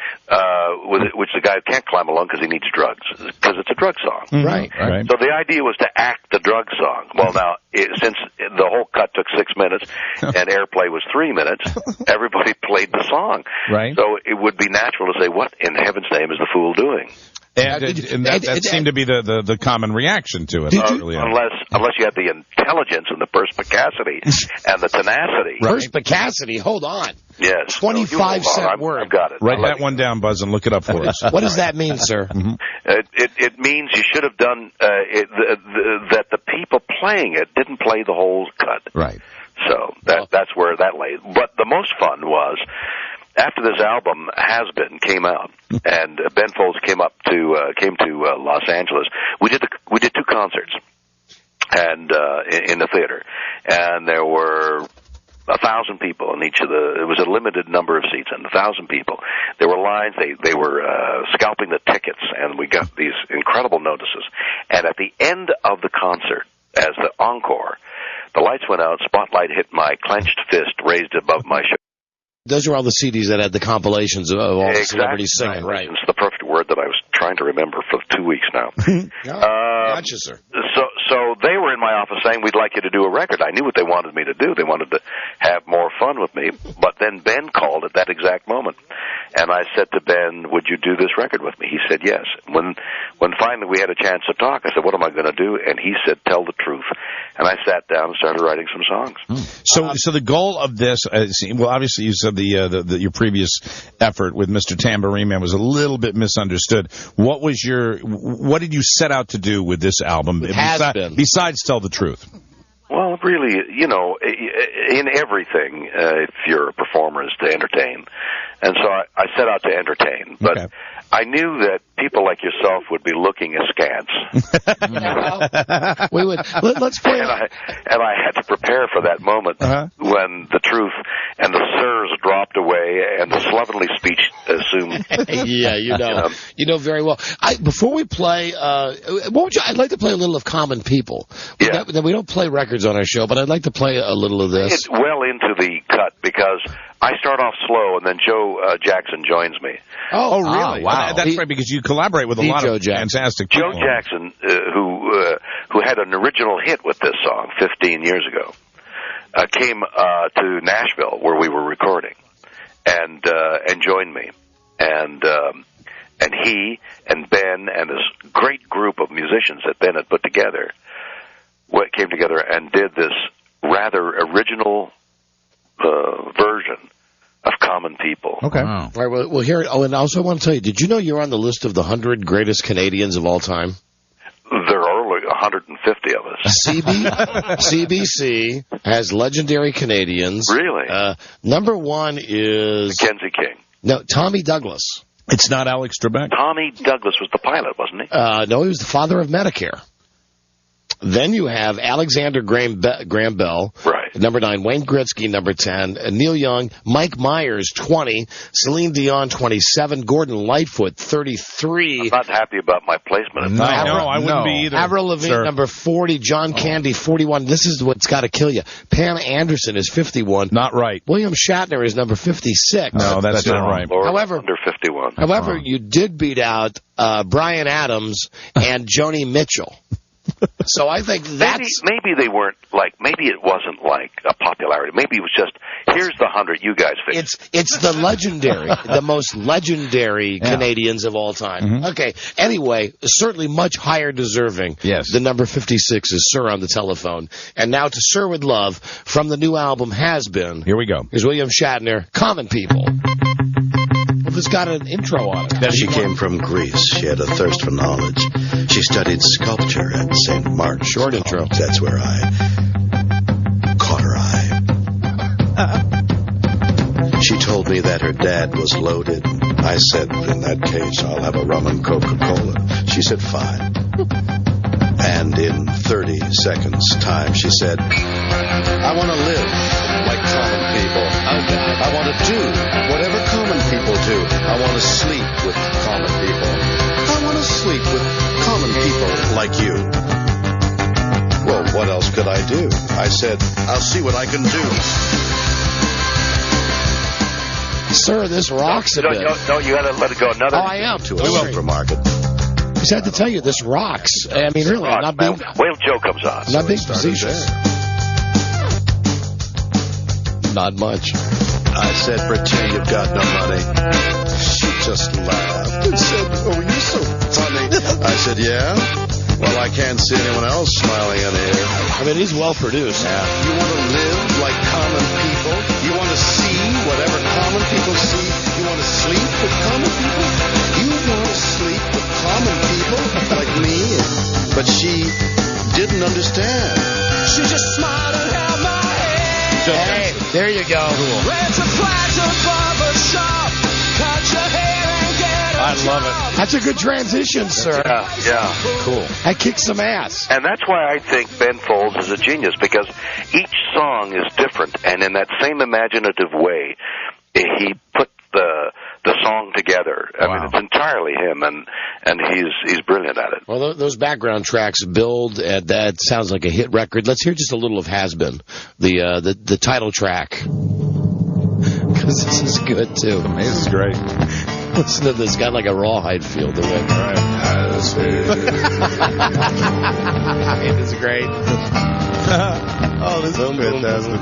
Speaker 2: which the guy can't climb alone because he needs drugs, because it's a drug song.
Speaker 3: Right.
Speaker 2: So the idea was to act the drug song. Well, now, since the whole cut took 6 minutes and airplay was 3 minutes, everybody played the song.
Speaker 4: Right.
Speaker 2: So it would be natural to say, what in heaven's name is the fool doing?
Speaker 4: And that seemed to be the common reaction to it.
Speaker 2: Unless you had the intelligence and the perspicacity and the tenacity.
Speaker 3: Perspicacity? Hold on.
Speaker 2: Yes.
Speaker 3: 25-cent word.
Speaker 2: I've got it.
Speaker 4: Write that one down, Buzz, and look it up for us.
Speaker 3: What does that mean, sir?
Speaker 2: It means you should have done that the people playing it didn't play the whole cut.
Speaker 4: Right.
Speaker 2: So that's where that lay. But the most fun was, after this album, Has Been, came out, and Ben Folds came to Los Angeles. We did two concerts, and in the theater, and there were 1,000 people in each of it was a limited number of seats, and 1,000 people. There were lines. They were scalping the tickets, and we got these incredible notices. And at the end of the concert, as the encore, the lights went out. Spotlight hit my clenched fist raised above my shoulder.
Speaker 3: Those are all the CDs that had the compilations of all the celebrities singing, right?
Speaker 2: It's the perfect word that I was trying to remember for 2 weeks now.
Speaker 3: Gotcha, sir.
Speaker 2: So they were in my office saying, we'd like you to do a record. I knew what they wanted me to do. They wanted to have more fun with me. But then Ben called at that exact moment. And I said to Ben, would you do this record with me? He said yes. When finally we had a chance to talk, I said, what am I going to do? And he said, tell the truth. And I sat down and started writing some songs.
Speaker 4: So the goal of this, well, obviously you said your previous effort with Mr. Tambourine Man was a little bit misunderstood. What did you set out to do with this album besides tell the truth?
Speaker 2: Well, really, in everything, if you're a performer, is to entertain. And so I set out to entertain. But I knew that people like yourself would be looking askance.
Speaker 3: We would. Let's play.
Speaker 2: And I had to prepare for that moment when the truth and the sirs dropped away and the slovenly speech assumed.
Speaker 3: Yeah, you know very well. Before we play, I'd like to play a little of Common People.
Speaker 2: Yeah.
Speaker 3: We don't play records on our show, but I'd like to play a little of this.
Speaker 2: It's well into the cut because I start off slow and then Joe Jackson joins me.
Speaker 4: Oh, really?
Speaker 3: Wow.
Speaker 4: That's right, because you collaborate with a lot of fantastic people.
Speaker 2: Joe Jackson, who had an original hit with this song 15 years ago, came to Nashville where we were recording and joined me. And he and Ben and this great group of musicians that Ben had put together came together and did this rather original version of Common People.
Speaker 4: Okay.
Speaker 3: Wow. All right, well, here. Oh, and also I want to tell you, did you know you're on the list of the 100 greatest Canadians of all time?
Speaker 2: There are only 150 of us.
Speaker 3: CBC has legendary Canadians.
Speaker 2: Really?
Speaker 3: Number one is
Speaker 2: Mackenzie King.
Speaker 3: No, Tommy Douglas.
Speaker 4: It's not Alex Trebek.
Speaker 2: Tommy Douglas was the pilot, wasn't he?
Speaker 3: No, he was the father of Medicare. Then you have Alexander Graham Bell,
Speaker 2: right.
Speaker 3: Number 9, Wayne Gretzky, number 10, Neil Young, Mike Myers, 20, Celine Dion, 27, Gordon Lightfoot, 33.
Speaker 2: I'm not happy about my placement.
Speaker 4: No, I wouldn't be either.
Speaker 3: Avril Lavigne, number 40, John Candy, 41. This is what's got to kill you. Pam Anderson is 51.
Speaker 4: Not right.
Speaker 3: William Shatner is number 56.
Speaker 4: No, that's not right.
Speaker 2: However, under 51.
Speaker 3: However, you did beat out Bryan Adams and Joni Mitchell. So I think that's...
Speaker 2: Maybe they weren't maybe it wasn't like a popularity. Maybe it was just, here's the 100 you guys fixed.
Speaker 3: It's the legendary, the most legendary Canadians of all time.
Speaker 4: Mm-hmm.
Speaker 3: Okay, anyway, certainly much higher deserving.
Speaker 4: Yes.
Speaker 3: The number 56 is Sir on the telephone. And now to Sir with Love from the new album Has Been.
Speaker 4: Here we go.
Speaker 3: Here's William Shatner, Common People. Well, it's got an intro on it.
Speaker 21: She came from Greece. She had a thirst for knowledge. She studied sculpture at St. Mark's.
Speaker 3: Short intro.
Speaker 21: That's where I caught her eye. She told me that her dad was loaded. I said, in that case, I'll have a rum and Coca-Cola. She said, fine. And in 30 seconds time, she said, I want to live like common people. I want to do whatever common people do. I want to sleep with common people. I want to sleep with common people like you. Well, what else could I do? I said, I'll see what I can do.
Speaker 3: Sir, this rocks a bit.
Speaker 2: No, you got to let it go another.
Speaker 3: Oh, I am.
Speaker 21: To a supermarket.
Speaker 3: I just had to tell you, this rocks. I mean, really, I'm not being...
Speaker 2: Wait till Joe comes on.
Speaker 3: I'm not being facetious. Not much.
Speaker 21: I said, pretend you've got no money. She just laughed and said, oh, you're so funny. I said, yeah? Well, I can't see anyone else smiling in here.
Speaker 3: I mean, he's well produced.
Speaker 21: Yeah. You want to live like common people? You want to see whatever common people see? You want to sleep with common people? You want to sleep with common people like me? But she didn't understand. She just smiled and held my hand.
Speaker 3: Hey, there you go.
Speaker 21: Cool.
Speaker 3: I love it. That's a good transition, sir.
Speaker 2: Yeah.
Speaker 3: Cool. That kicks some ass.
Speaker 2: And that's why I think Ben Folds is a genius, because each song is different, and in that same imaginative way, he put the song together. I mean, it's entirely him, and he's brilliant at it.
Speaker 3: Well, those background tracks build, and that sounds like a hit record. Let's hear just a little of Has Been, the title track. Because this is good, too.
Speaker 4: This is great.
Speaker 3: Listen to this guy like a rawhide feel to it.
Speaker 8: Has been.
Speaker 3: It is great.
Speaker 4: Oh, this is fantastic.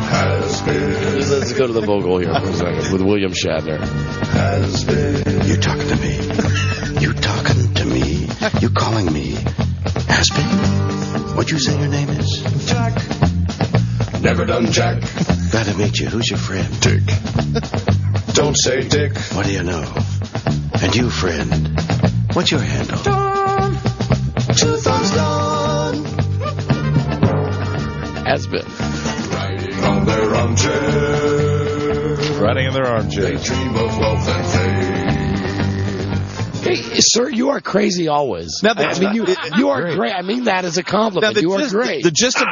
Speaker 8: Has been.
Speaker 3: Let's go to the vocal here for a second with William Shatner.
Speaker 8: Has been.
Speaker 21: You talking to me? You talking to me? You calling me has been? What'd you say your name is?
Speaker 8: Jack. Never done Jack.
Speaker 21: Glad to meet you. Who's your friend?
Speaker 8: Dick. Don't say Dick.
Speaker 21: What do you know? And you, friend, what's your handle?
Speaker 8: Done. 2 thumbs done.
Speaker 3: Has been.
Speaker 8: Riding on their armchair.
Speaker 4: Riding in their armchair.
Speaker 8: They dream of wealth and fame.
Speaker 3: Hey, sir, you are crazy always.
Speaker 4: Now,
Speaker 3: I mean, you are great. I mean that as a compliment.
Speaker 4: Now,
Speaker 3: you are great.
Speaker 4: The gist of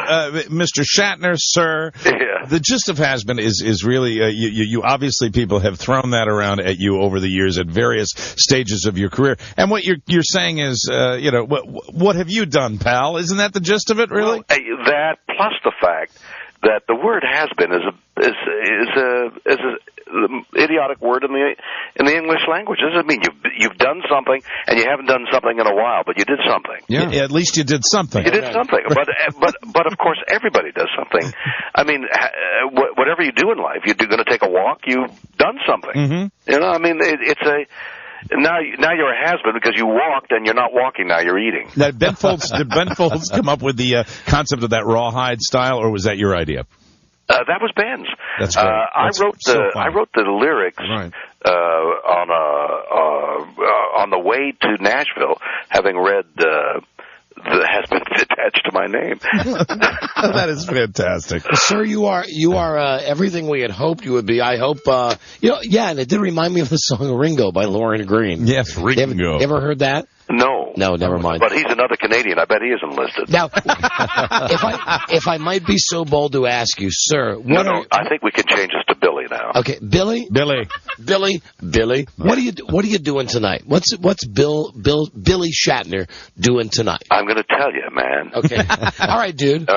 Speaker 4: Mr. Shatner, sir.
Speaker 2: Yeah.
Speaker 4: The gist of Has Been is really you obviously people have thrown that around at you over the years at various stages of your career. And what you're saying is, what have you done, pal? Isn't that the gist of it, really?
Speaker 2: Well, that plus the fact that the word has been is a idiotic word in the English language. It doesn't mean you've done something and you haven't done something in a while, but you did something.
Speaker 4: Yeah, at least you did something.
Speaker 2: You did something, but of course everybody does something. I mean, whatever you do in life, you're going to take a walk. You've done something.
Speaker 4: Mm-hmm.
Speaker 2: You know, I mean, it's a. Now you're a has-been because you walked and you're not walking. Now you're eating.
Speaker 4: Now, did Ben Folds come up with the concept of that rawhide style, or was that your idea?
Speaker 2: That was Ben's.
Speaker 4: That's great.
Speaker 2: I wrote the lyrics on the way to Nashville, having read the has been attached to my name.
Speaker 4: That is fantastic.
Speaker 3: Sir, you are everything we had hoped you would be. I hope, and it did remind me of the song Ringo by Lauren Green.
Speaker 4: Yes, Ringo.
Speaker 3: You ever heard that?
Speaker 2: No.
Speaker 3: No, never mind.
Speaker 2: But he's another Canadian. I bet he isn't listed.
Speaker 3: Now, if I might be so bold to ask you, sir,
Speaker 2: I think we can change this to Billy now.
Speaker 3: Okay, Billy. What are you doing tonight? What's Billy Shatner doing tonight?
Speaker 2: I'm going to tell you, man.
Speaker 3: Okay. All right, dude.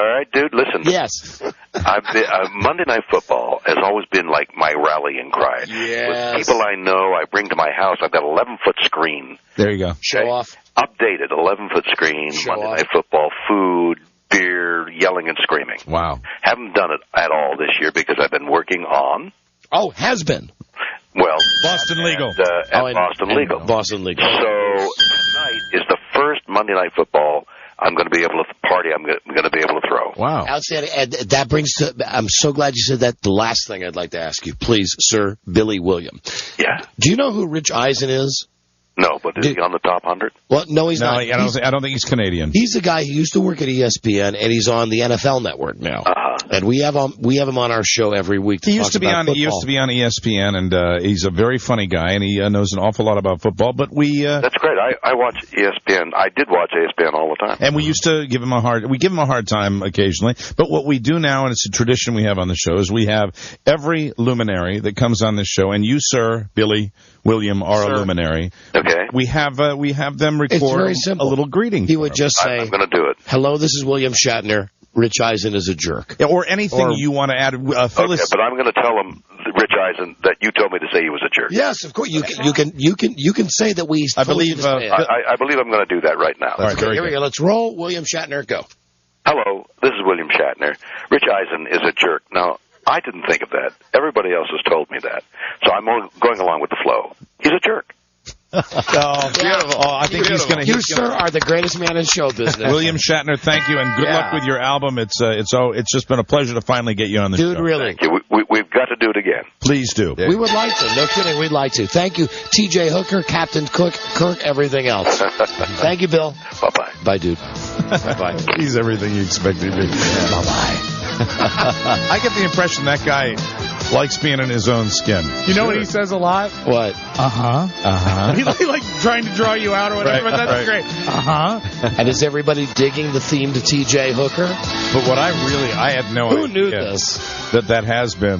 Speaker 2: Listen.
Speaker 3: Yes.
Speaker 2: Monday Night Football has always been like my rallying cry.
Speaker 3: Yes.
Speaker 2: With people I know, I bring to my house. I've got an 11-foot screen.
Speaker 4: There you go.
Speaker 3: Show off.
Speaker 2: Updated 11-foot screen. Monday Night Football, food, beer, yelling and screaming.
Speaker 4: Wow.
Speaker 2: Haven't done it at all this year because I've been working on.
Speaker 3: Oh, has been.
Speaker 2: Well,
Speaker 4: Boston Legal.
Speaker 2: Boston Legal.
Speaker 3: Boston Legal.
Speaker 2: So tonight is the first Monday Night Football I'm going to be able to party. I'm going to be able to throw.
Speaker 4: Wow.
Speaker 3: Outstanding. And that brings to, I'm so glad you said that. The last thing I'd like to ask you, please, sir, Billy William.
Speaker 2: Yeah.
Speaker 3: Do you know who Rich Eisen is?
Speaker 2: No, but is he on the top 100?
Speaker 3: Well, no, he's not.
Speaker 4: I don't think he's Canadian.
Speaker 3: He's the guy who used to work at ESPN, and he's on the NFL Network now. And we have him on our show every week.
Speaker 4: He used to be on ESPN, and he's a very funny guy, and he knows an awful lot about football. But
Speaker 2: that's great. I watch ESPN. I did watch ESPN all the time.
Speaker 4: And we used to give him a hard time occasionally. But what we do now, and it's a tradition we have on the show, is we have every luminary that comes on this show, and you, sir, Billy William, are a luminary.
Speaker 2: Okay.
Speaker 4: We have them record a little greeting.
Speaker 3: He would just say,
Speaker 2: I'm going to do it.
Speaker 3: Hello, this is William Shatner. Rich Eisen is a jerk.
Speaker 4: Yeah, or anything you want to add. Phyllis.
Speaker 2: Okay, but I'm going to tell him, Rich Eisen, that you told me to say he was a jerk.
Speaker 3: Yes, of course. You can say that we.
Speaker 4: I believe.
Speaker 2: I believe I'm going to do that right now.
Speaker 3: All right, here we go. Let's roll. William Shatner, go.
Speaker 2: Hello, this is William Shatner. Rich Eisen is a jerk. Now, I didn't think of that. Everybody else has told me that. So I'm going along with the flow. He's a jerk.
Speaker 4: Oh, beautiful. Oh, I think he's going to.
Speaker 3: You, sir, are the greatest man in show business.
Speaker 4: William Shatner, thank you, and good luck with your album. It's just been a pleasure to finally get you on the show.
Speaker 3: Dude, really.
Speaker 2: Thank you. We've got to do it again.
Speaker 4: Please do.
Speaker 3: We would like to. No kidding, we'd like to. Thank you, T.J. Hooker, Captain Cook, Kirk, everything else. Thank you, Bill.
Speaker 2: Bye-bye.
Speaker 3: Bye, dude. Bye-bye.
Speaker 4: He's everything you expect to be.
Speaker 3: Bye-bye.
Speaker 4: I get the impression that guy likes being in his own skin.
Speaker 7: You know what he says a lot?
Speaker 3: What?
Speaker 7: He like trying to draw you out or whatever. That's great.
Speaker 3: And is everybody digging the theme to T.J. Hooker?
Speaker 4: But what I had no idea.
Speaker 3: Who knew this?
Speaker 4: That has been.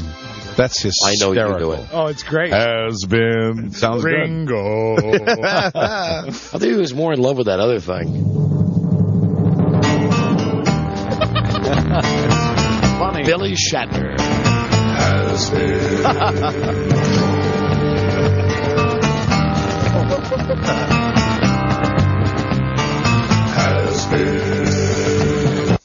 Speaker 4: That's hysterical.
Speaker 3: I know you do it.
Speaker 7: Oh, it's great.
Speaker 4: Has been.
Speaker 8: Sounds
Speaker 7: Ringo.
Speaker 3: I think he was more in love with that other thing.
Speaker 8: Funny.
Speaker 3: Billy Shatner.
Speaker 8: Has been.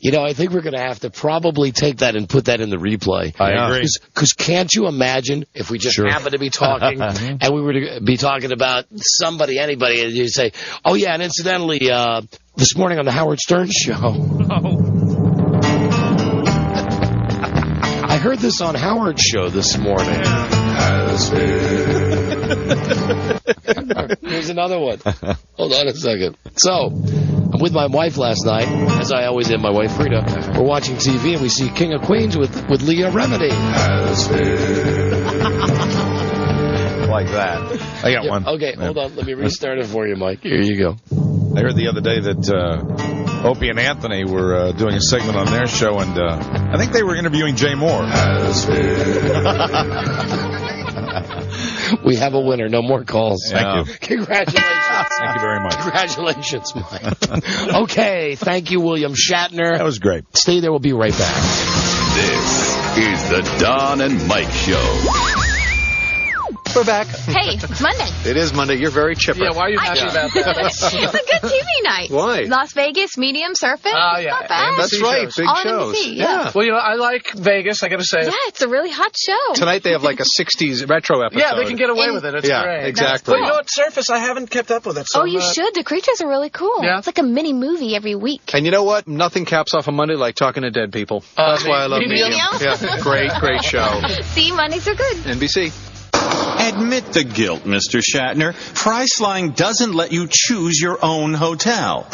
Speaker 3: You know, I think we're going to have to probably take that and put that in the replay.
Speaker 4: I agree.
Speaker 3: Because can't you imagine if we just happened to be talking and we were to be talking about somebody, anybody, and you say, oh, yeah, and incidentally, this morning on the Howard Stern show. I heard this on Howard's show this morning. Here's another one. Hold on a second. So, I'm with my wife last night, as I always am, my wife Frida. We're watching TV and we see King of Queens with Leah Remini.
Speaker 8: Like that.
Speaker 4: I got one.
Speaker 3: Okay, hold on. Let me restart it for you, Mike. Here you go.
Speaker 4: I heard the other day that Opie and Anthony were doing a segment on their show, and I think they were interviewing Jay Moore.
Speaker 3: We have a winner. No more calls.
Speaker 4: Thank you.
Speaker 3: Congratulations.
Speaker 4: Thank you very much.
Speaker 3: Congratulations, Mike. Okay, thank you, William Shatner.
Speaker 4: That was great.
Speaker 3: Stay there. We'll be right back.
Speaker 1: This is the Don and Mike Show.
Speaker 16: We're back.
Speaker 9: Hey, it's Monday.
Speaker 16: It is Monday. You're very chipper.
Speaker 6: Yeah, why are you happy about that?
Speaker 9: It's a good TV night.
Speaker 16: Why?
Speaker 9: Las Vegas, medium surfing.
Speaker 6: Oh, yeah.
Speaker 9: Not bad.
Speaker 16: That's right. Big
Speaker 9: All
Speaker 16: shows.
Speaker 9: NBC, yeah.
Speaker 6: Well, you know, I like Vegas, I got to say.
Speaker 9: Yeah, it's a really hot show.
Speaker 16: Tonight they have like a 60s retro episode.
Speaker 6: Yeah, they can get away with it. It's great.
Speaker 16: Exactly.
Speaker 6: But you know what, Surface, I haven't kept up with it. So
Speaker 9: you should. The creatures are really cool.
Speaker 6: Yeah.
Speaker 9: It's like a mini movie every week.
Speaker 16: And you know what? Nothing caps off a Monday like talking to dead people. That's why I love
Speaker 9: Medium.
Speaker 16: Medium. Yeah, great show.
Speaker 9: See, Mondays are good.
Speaker 16: NBC.
Speaker 22: Admit the guilt, Mr. Shatner. Priceline doesn't let you choose your own hotel.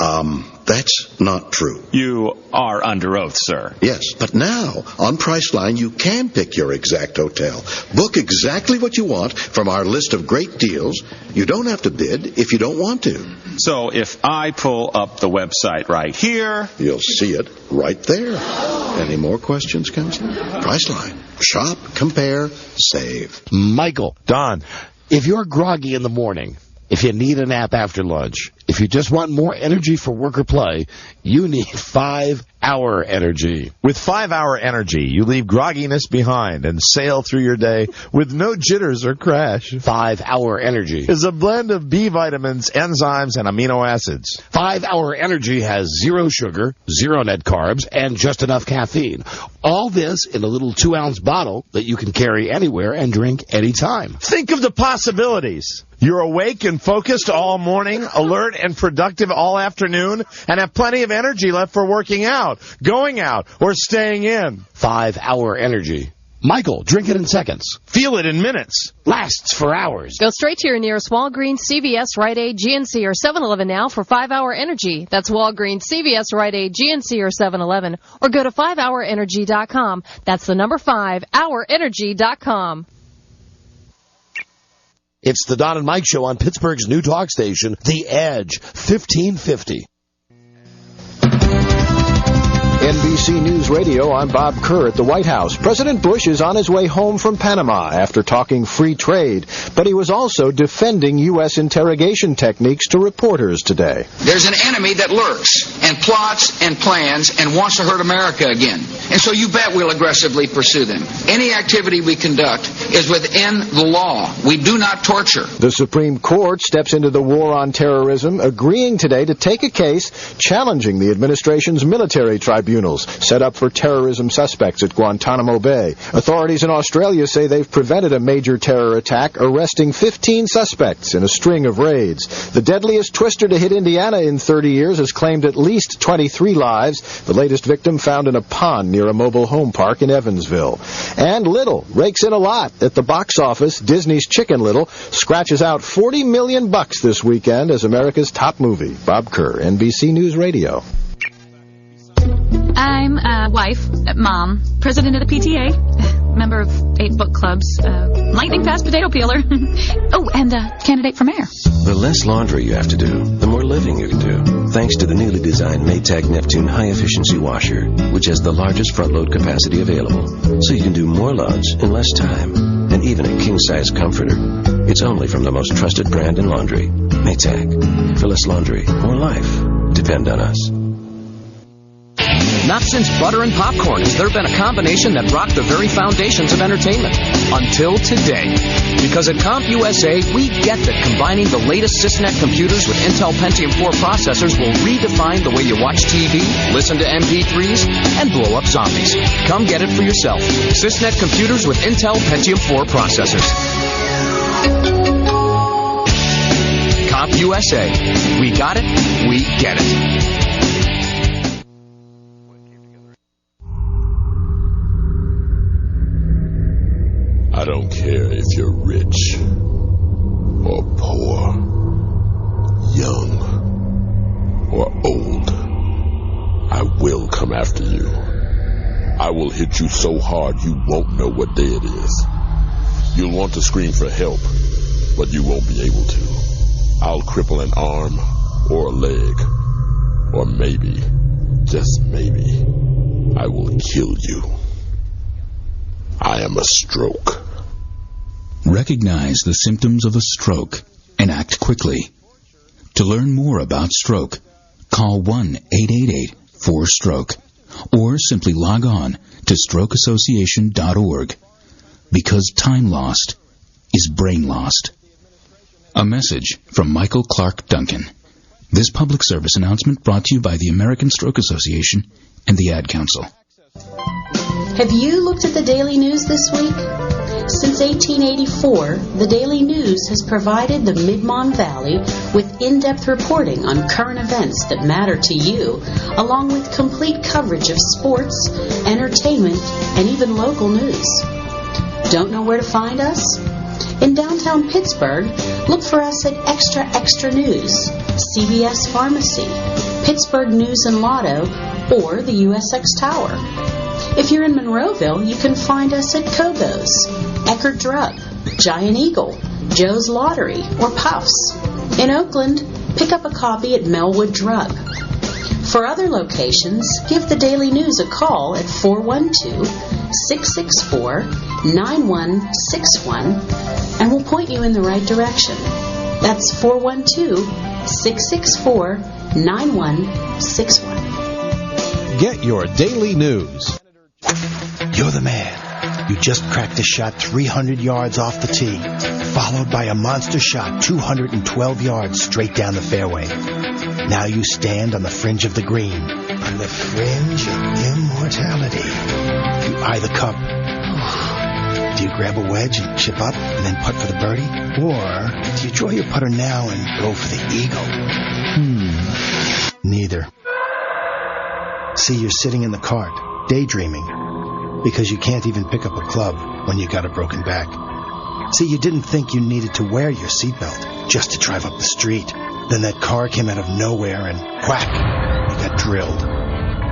Speaker 23: That's not true.
Speaker 22: You are under oath, sir.
Speaker 23: Yes, but now, on Priceline, you can pick your exact hotel. Book exactly what you want from our list of great deals. You don't have to bid if you don't want to.
Speaker 22: So if I pull up the website right here...
Speaker 23: You'll see it right there. Any more questions, Counselor? Priceline. Shop, compare, save.
Speaker 3: Michael.
Speaker 4: Don.
Speaker 3: If you're groggy in the morning, if you need a nap after lunch, if you just want more energy for work or play, you need 5-Hour Energy.
Speaker 4: With 5-Hour Energy, you leave grogginess behind and sail through your day with no jitters or crash.
Speaker 3: 5-Hour Energy
Speaker 4: is a blend of B vitamins, enzymes, and amino acids.
Speaker 3: 5-Hour Energy has 0 sugar, 0 net carbs, and just enough caffeine. All this in a little 2-ounce bottle that you can carry anywhere and drink anytime.
Speaker 4: Think of the possibilities. You're awake and focused all morning, alert and productive all afternoon, and have plenty of energy left for working out, going out, or staying in.
Speaker 3: 5-Hour Energy. Michael, drink it in seconds.
Speaker 4: Feel it in minutes.
Speaker 3: Lasts for hours.
Speaker 24: Go straight to your nearest Walgreens, CVS, Rite Aid, GNC, or 7-Eleven now for 5-Hour Energy. That's Walgreens, CVS, Rite Aid, GNC, or 7-Eleven. Or go to 5hourenergy.com. That's the number 5hourenergy.com.
Speaker 3: It's the Don and Mike Show on Pittsburgh's new talk station, The Edge, 1550.
Speaker 25: NBC News Radio, I'm Bob Kerr at the White House. President Bush is on his way home from Panama after talking free trade, but he was also defending U.S. interrogation techniques to reporters today.
Speaker 26: There's an enemy that lurks and plots and plans and wants to hurt America again. And so you bet we'll aggressively pursue them. Any activity we conduct is within the law. We do not torture.
Speaker 25: The Supreme Court steps into the war on terrorism, agreeing today to take a case challenging the administration's military tribunals set up for terrorism suspects at Guantanamo Bay. Authorities in Australia say they've prevented a major terror attack, arresting 15 suspects in a string of raids. The deadliest twister to hit Indiana in 30 years has claimed at least 23 lives. The latest victim found in a pond near a mobile home park in Evansville. And Little rakes in a lot at the box office. Disney's Chicken Little scratches out $40 million this weekend as America's top movie. Bob Kerr, NBC News Radio.
Speaker 27: I'm a wife, mom, president of the PTA, member of 8 book clubs, lightning fast potato peeler. Oh, and candidate for mayor.
Speaker 28: The less laundry you have to do, the more living you can do. Thanks to the newly designed Maytag Neptune high-efficiency washer, which has the largest front-load capacity available. So you can do more loads in less time, and even a king-size comforter. It's only from the most trusted brand in laundry, Maytag. For less laundry, more life. Depend on us.
Speaker 5: Not since butter and popcorn has there been a combination that rocked the very foundations of entertainment. Until today. Because at CompUSA, we get that combining the latest Sysnet computers with Intel Pentium 4 processors will redefine the way you watch TV, listen to MP3s, and blow up zombies. Come get it for yourself. Sysnet computers with Intel Pentium 4 processors. CompUSA. We got it. We get it.
Speaker 11: I don't care if you're rich or poor, young or old. I will come after you. I will hit you so hard you won't know what day it is. You'll want to scream for help, but you won't be able to. I'll cripple an arm or a leg, or maybe, just maybe, I will kill you. I am a stroke.
Speaker 12: Recognize the symptoms of a stroke and act quickly. To learn more about stroke, call 1-888-4STROKE or simply log on to strokeassociation.org. Because time lost is brain lost. A message from Michael Clark Duncan. This public service announcement brought to you by the American Stroke Association and the Ad Council.
Speaker 13: Have you looked at the Daily News this week? Since 1884, the Daily News has provided the Mid-Mon Valley with in-depth reporting on current events that matter to you, along with complete coverage of sports, entertainment, and even local news. Don't know where to find us? In downtown Pittsburgh, look for us at Extra Extra News, CVS Pharmacy, Pittsburgh News and Lotto, or the USX Tower. If you're in Monroeville, you can find us at Kogo's, Eckerd Drug, Giant Eagle, Joe's Lottery, or Puffs. In Oakland, pick up a copy at Melwood Drug. For other locations, give the Daily News a call at 412-664-9161, and we'll point you in the right direction. That's 412-664-9161.
Speaker 14: Get your Daily News.
Speaker 15: You're the man. You just cracked a shot 300 yards off the tee, followed by a monster shot 212 yards straight down the fairway. Now you stand on the fringe of the green, on the fringe of immortality. You eye the cup. Do you grab a wedge and chip up and then putt for the birdie? Or do you draw your putter now and go for the eagle? Neither. See, you're sitting in the cart, daydreaming, because you can't even pick up a club when you got a broken back. See, you didn't think you needed to wear your seatbelt just to drive up the street. Then that car came out of nowhere and whack, you got drilled.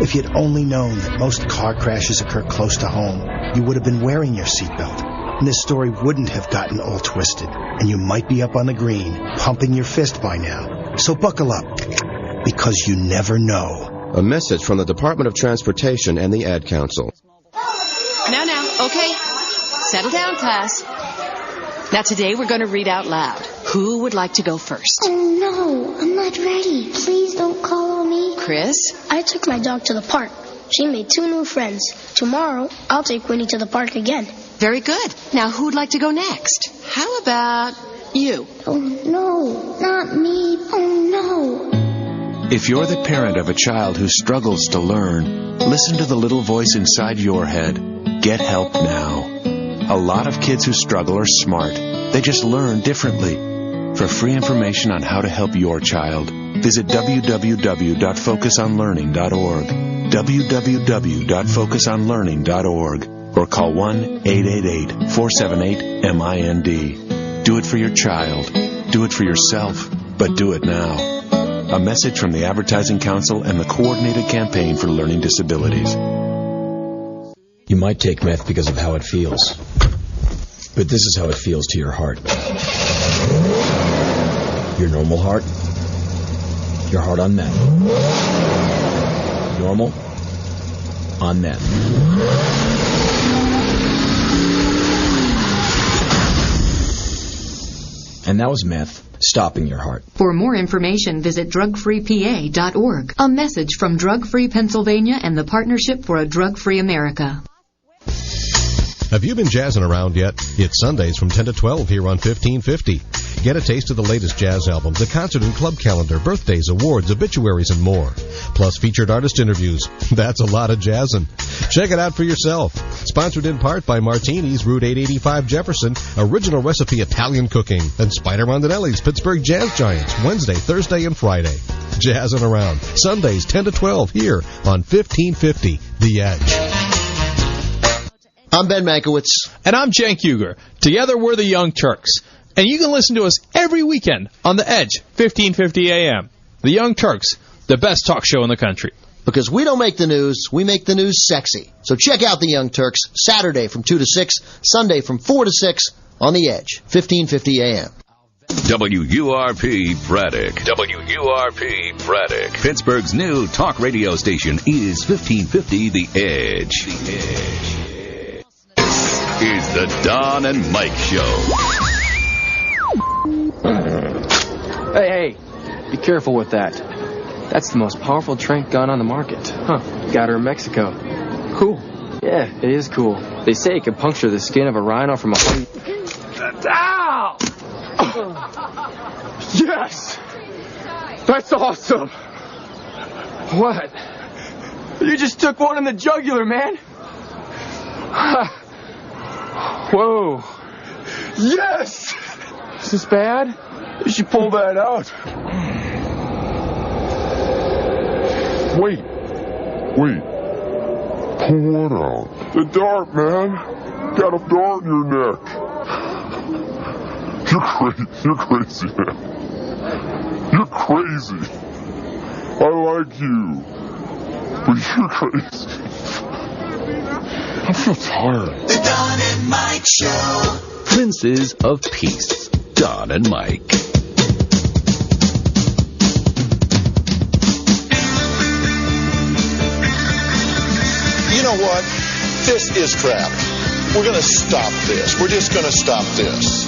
Speaker 15: If you'd only known that most car crashes occur close to home, you would have been wearing your seatbelt, and this story wouldn't have gotten all twisted, and you might be up on the green, pumping your fist by now. So buckle up, because you never know.
Speaker 17: A message from the Department of Transportation and the Ad Council.
Speaker 18: Now, okay. Settle down, class. Now, today we're going to read out loud. Who would like to go first?
Speaker 29: Oh, no, I'm not ready. Please don't call on me.
Speaker 18: Chris?
Speaker 29: I took my dog to the park. She made 2 new friends. Tomorrow, I'll take Winnie to the park again.
Speaker 18: Very good. Now, who'd like to go next? How about you?
Speaker 29: Oh, no, not me. Oh, no.
Speaker 28: If you're the parent of a child who struggles to learn, listen to the little voice inside your head. Get help now. A lot of kids who struggle are smart. They just learn differently. For free information on how to help your child, visit www.focusonlearning.org. www.focusonlearning.org or call 1-888-478-MIND. Do it for your child. Do it for yourself. But do it now. A message from the Advertising Council and the Coordinated Campaign for Learning Disabilities.
Speaker 30: You might take meth because of how it feels. But this is how it feels to your heart. Your normal heart. Your heart on meth. Normal. On meth. And that was meth. stopping your heart.
Speaker 1: For more information, visit drugfreepa.org. A message from Drug Free Pennsylvania and the Partnership for a Drug-Free America.
Speaker 14: Have you been jazzing around yet? It's Sundays from 10 to 12 here on 1550. Get a taste of the latest jazz albums, the concert and club calendar, birthdays, awards, obituaries, and more. Plus featured artist interviews. That's a lot of jazzing. Check it out for yourself. Sponsored in part by Martini's, Route 885 Jefferson, Original Recipe Italian Cooking, and Spider Rondanelli's Pittsburgh Jazz Giants, Wednesday, Thursday, and Friday. Jazzing around. Sundays 10 to 12 here on 1550 The Edge.
Speaker 2: I'm Ben Mankiewicz.
Speaker 6: And I'm Cenk Uygur. Together, we're the Young Turks. And you can listen to us every weekend on The Edge, 1550 AM. The Young Turks, the best talk show in the country.
Speaker 2: Because we don't make the news, we make the news sexy. So check out The Young Turks, Saturday from 2 to 6, Sunday from 4 to 6 on The Edge, 1550 AM.
Speaker 7: WURP Braddock. WURP Braddock. Pittsburgh's new talk radio station is 1550 The Edge. The Edge. Is the Don and Mike Show.
Speaker 8: Hey, be careful with that. That's the most powerful tranq gun on the market. Got her in Mexico. Cool. Yeah, it is cool. They say it can puncture the skin of a rhino from 100... Ow! Yes! That's awesome! What? You just took one in the jugular, man! Whoa. Yes! Is this bad? You should pull that out.
Speaker 11: Wait. Pull what out? The dart, man. Got a dart in your neck. You're crazy, man. You're crazy. I like you. But you're crazy. I'm so tired.
Speaker 7: The Don and Mike Show. Princes of Peace. Don and Mike.
Speaker 23: You know what? This is crap. We're going to stop this. We're just going to stop this.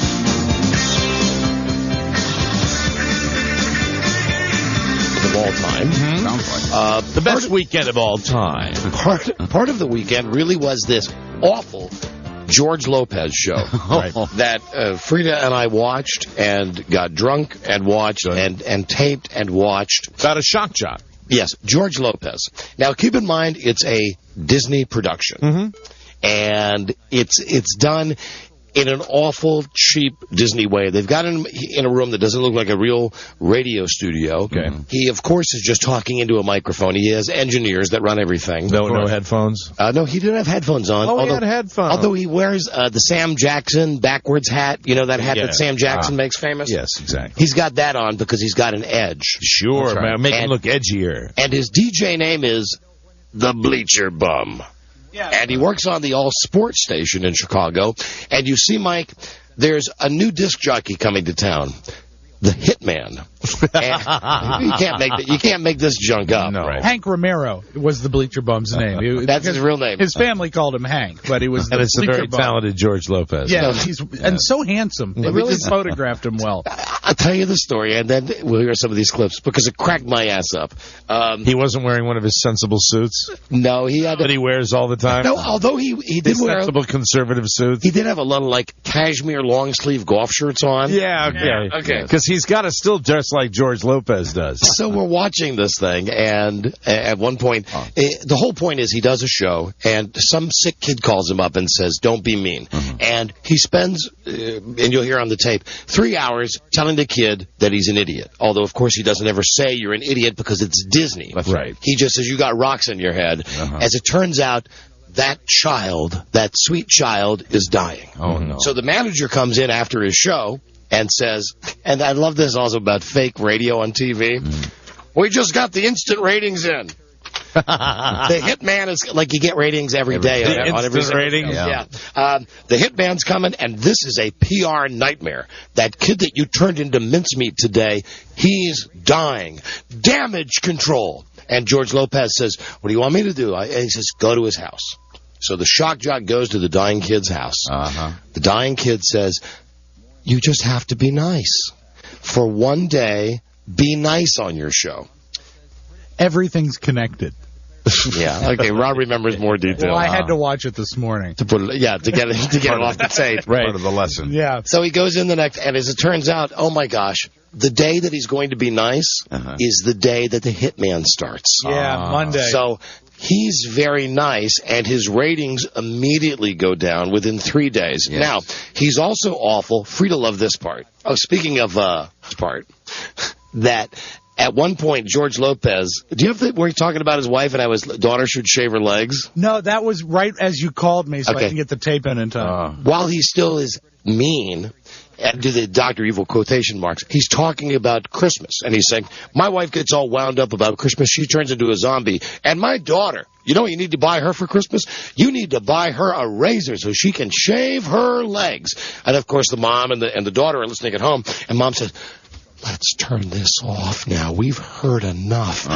Speaker 3: Of all time.
Speaker 4: Sounds like the best weekend of all time.
Speaker 3: Part of the weekend really was this awful George Lopez show that Frida and I watched and got drunk and watched and taped and watched.
Speaker 4: About a shock jock.
Speaker 3: Yes, George Lopez. Now, keep in mind, it's a Disney production. And it's done in an awful, cheap Disney way. They've got him in a room that doesn't look like a real radio studio.
Speaker 4: Okay.
Speaker 3: He, of course, is just talking into a microphone. He has engineers that run everything.
Speaker 4: No headphones?
Speaker 3: No, he didn't have headphones on.
Speaker 4: Oh, he had headphones.
Speaker 3: Although he wears the Sam Jackson backwards hat. You know that hat that Sam Jackson makes famous?
Speaker 4: Yes, exactly.
Speaker 3: He's got that on because he's got an edge.
Speaker 4: Sure, man. Make him look edgier.
Speaker 3: And his DJ name is The Bleacher Bum. Yeah. And he works on the All Sports station in Chicago. And you see, Mike, there's a new disc jockey coming to town, the Hitman. You can't make this junk up.
Speaker 9: No. Right. Hank Romero was the Bleacher Bum's name.
Speaker 3: That's his real name.
Speaker 9: His family called him Hank, but he was the
Speaker 4: And it's the very
Speaker 9: Bum.
Speaker 4: talented George Lopez.
Speaker 9: Yeah, and so handsome. They really photographed him well.
Speaker 3: I'll tell you the story, and then we'll hear some of these clips, because it cracked my ass up.
Speaker 4: He wasn't wearing one of his sensible suits?
Speaker 3: No, he had...
Speaker 4: That he wears all the time?
Speaker 3: No, although he did wear...
Speaker 4: sensible conservative suits?
Speaker 3: He did have a lot of, like, cashmere long-sleeve golf shirts on.
Speaker 4: Yeah, okay. Because he's got to still dress like George Lopez does.
Speaker 3: So we're watching this thing, and at one point, the whole point is he does a show, and some sick kid calls him up and says, "Don't be mean." And he spends, and you'll hear on the tape, 3 hours telling the kid that he's an idiot. Although, of course, he doesn't ever say you're an idiot because it's Disney.
Speaker 4: That's right.
Speaker 3: He just says, "You got rocks in your head." As it turns out, that child, that sweet child, is dying.
Speaker 4: Oh, no.
Speaker 3: So the manager comes in after his show and says, and I love this also about fake radio on TV, "We just got the instant ratings in." The Hitman is like you get ratings every day on every
Speaker 4: ratings.
Speaker 3: Yeah. The Hitman's coming, and this is a PR nightmare. That kid that you turned into mincemeat today, he's dying. Damage control. And George Lopez says, "What do you want me to do?" And he says, "Go to his house." So the shock jock goes to the dying kid's house. The dying kid says, "You just have to be nice. for one day, be nice on your show?
Speaker 9: Everything's connected.
Speaker 3: Yeah. Okay. Rob remembers more detail.
Speaker 9: Well, I had to watch it this morning
Speaker 3: to get it off the tape.
Speaker 4: Right. Part of the lesson.
Speaker 9: Yeah.
Speaker 3: So he goes in the next, and as it turns out, oh my gosh, the day that he's going to be nice is the day that the Hitman starts.
Speaker 9: Yeah, Monday.
Speaker 3: So he's very nice, and his ratings immediately go down within 3 days. Yes. Now, he's also awful. Frida loved this part. Oh, speaking of part, that at one point, George Lopez, do you have where he's talking about his wife and how his daughter should shave her legs?
Speaker 9: No, that was right as you called me, so I can get the tape in time.
Speaker 3: While he still is mean, and do the Dr. Evil quotation marks, he's talking about Christmas. And he's saying, my wife gets all wound up about Christmas. She turns into a zombie. And my daughter, you know what you need to buy her for Christmas? You need to buy her a razor so she can shave her legs. And, of course, the mom and the daughter are listening at home. And Mom says, let's turn this off now. We've heard enough.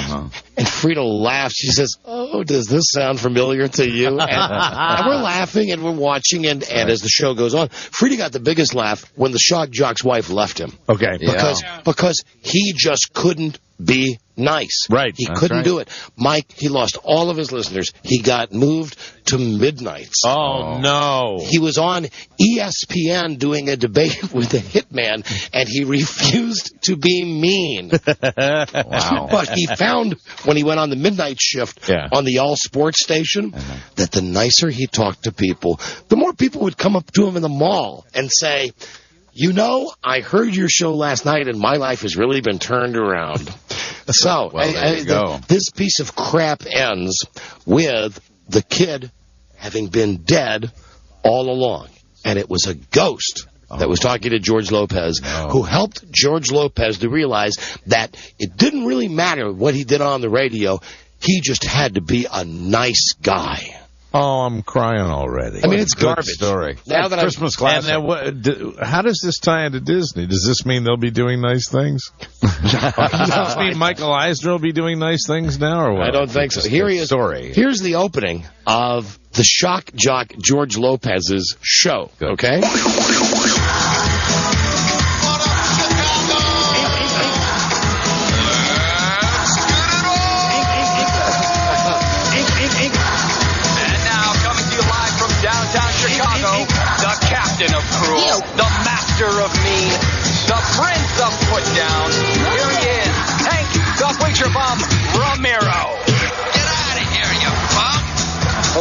Speaker 3: And Frida laughs. She says, oh, does this sound familiar to you? And we're laughing and we're watching. And as the show goes on, Frida got the biggest laugh when the shock jock's wife left him.
Speaker 4: Okay.
Speaker 3: Because he just couldn't be nice.
Speaker 4: Right.
Speaker 3: He couldn't do it. Mike, he lost all of his listeners. He got moved to midnights.
Speaker 4: Oh, no.
Speaker 3: He was on ESPN doing a debate with the Hitman, and he refused to be mean.
Speaker 4: Wow.
Speaker 3: But he found, when he went on the midnight shift on the all sports station, that the nicer he talked to people, the more people would come up to him in the mall and say, you know, I heard your show last night, and my life has really been turned around. So, this piece of crap ends with the kid having been dead all along. And it was a ghost that was talking to George Lopez, who helped George Lopez to realize that it didn't really matter what he did on the radio. He just had to be a nice guy.
Speaker 4: Oh, I'm crying already.
Speaker 3: I mean, it's garbage.
Speaker 4: Story.
Speaker 3: Now that
Speaker 4: Christmas classic. And how does this tie into Disney? Does this mean they'll be doing nice things? Does this mean Michael Eisner will be doing nice things now, or what?
Speaker 3: I don't think so. Here he is. Here's the opening of the shock jock George Lopez's show. Good. Okay?
Speaker 10: The captain of cruel, the master of mean, the prince of put down. Here he is, Hank the Bleacher Bum Ramiro. Get out of here, you bum.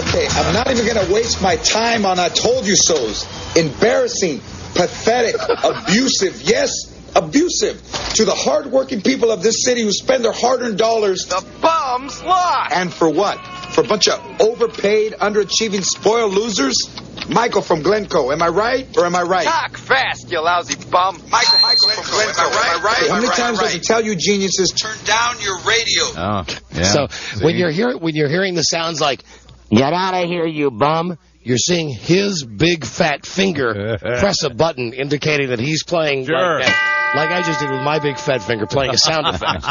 Speaker 16: Okay, I'm not even going to waste my time on I told you so's. Embarrassing, pathetic, abusive, yes, abusive to the hardworking people of this city who spend their hard-earned dollars.
Speaker 10: The bums lost.
Speaker 16: And for what? For a bunch of overpaid, underachieving, spoiled losers? Michael from Glencoe, am I right or am I right?
Speaker 10: Talk fast, you lousy bum. Michael from Glencoe, am I right?
Speaker 16: Hey, how many times does he tell you geniuses,
Speaker 10: turn down your radio?
Speaker 4: Oh, yeah.
Speaker 3: So when you're hearing the sounds like, get out of here, you bum, you're seeing his big fat finger press a button indicating that he's playing like I just did with my big fat finger, playing a sound effect.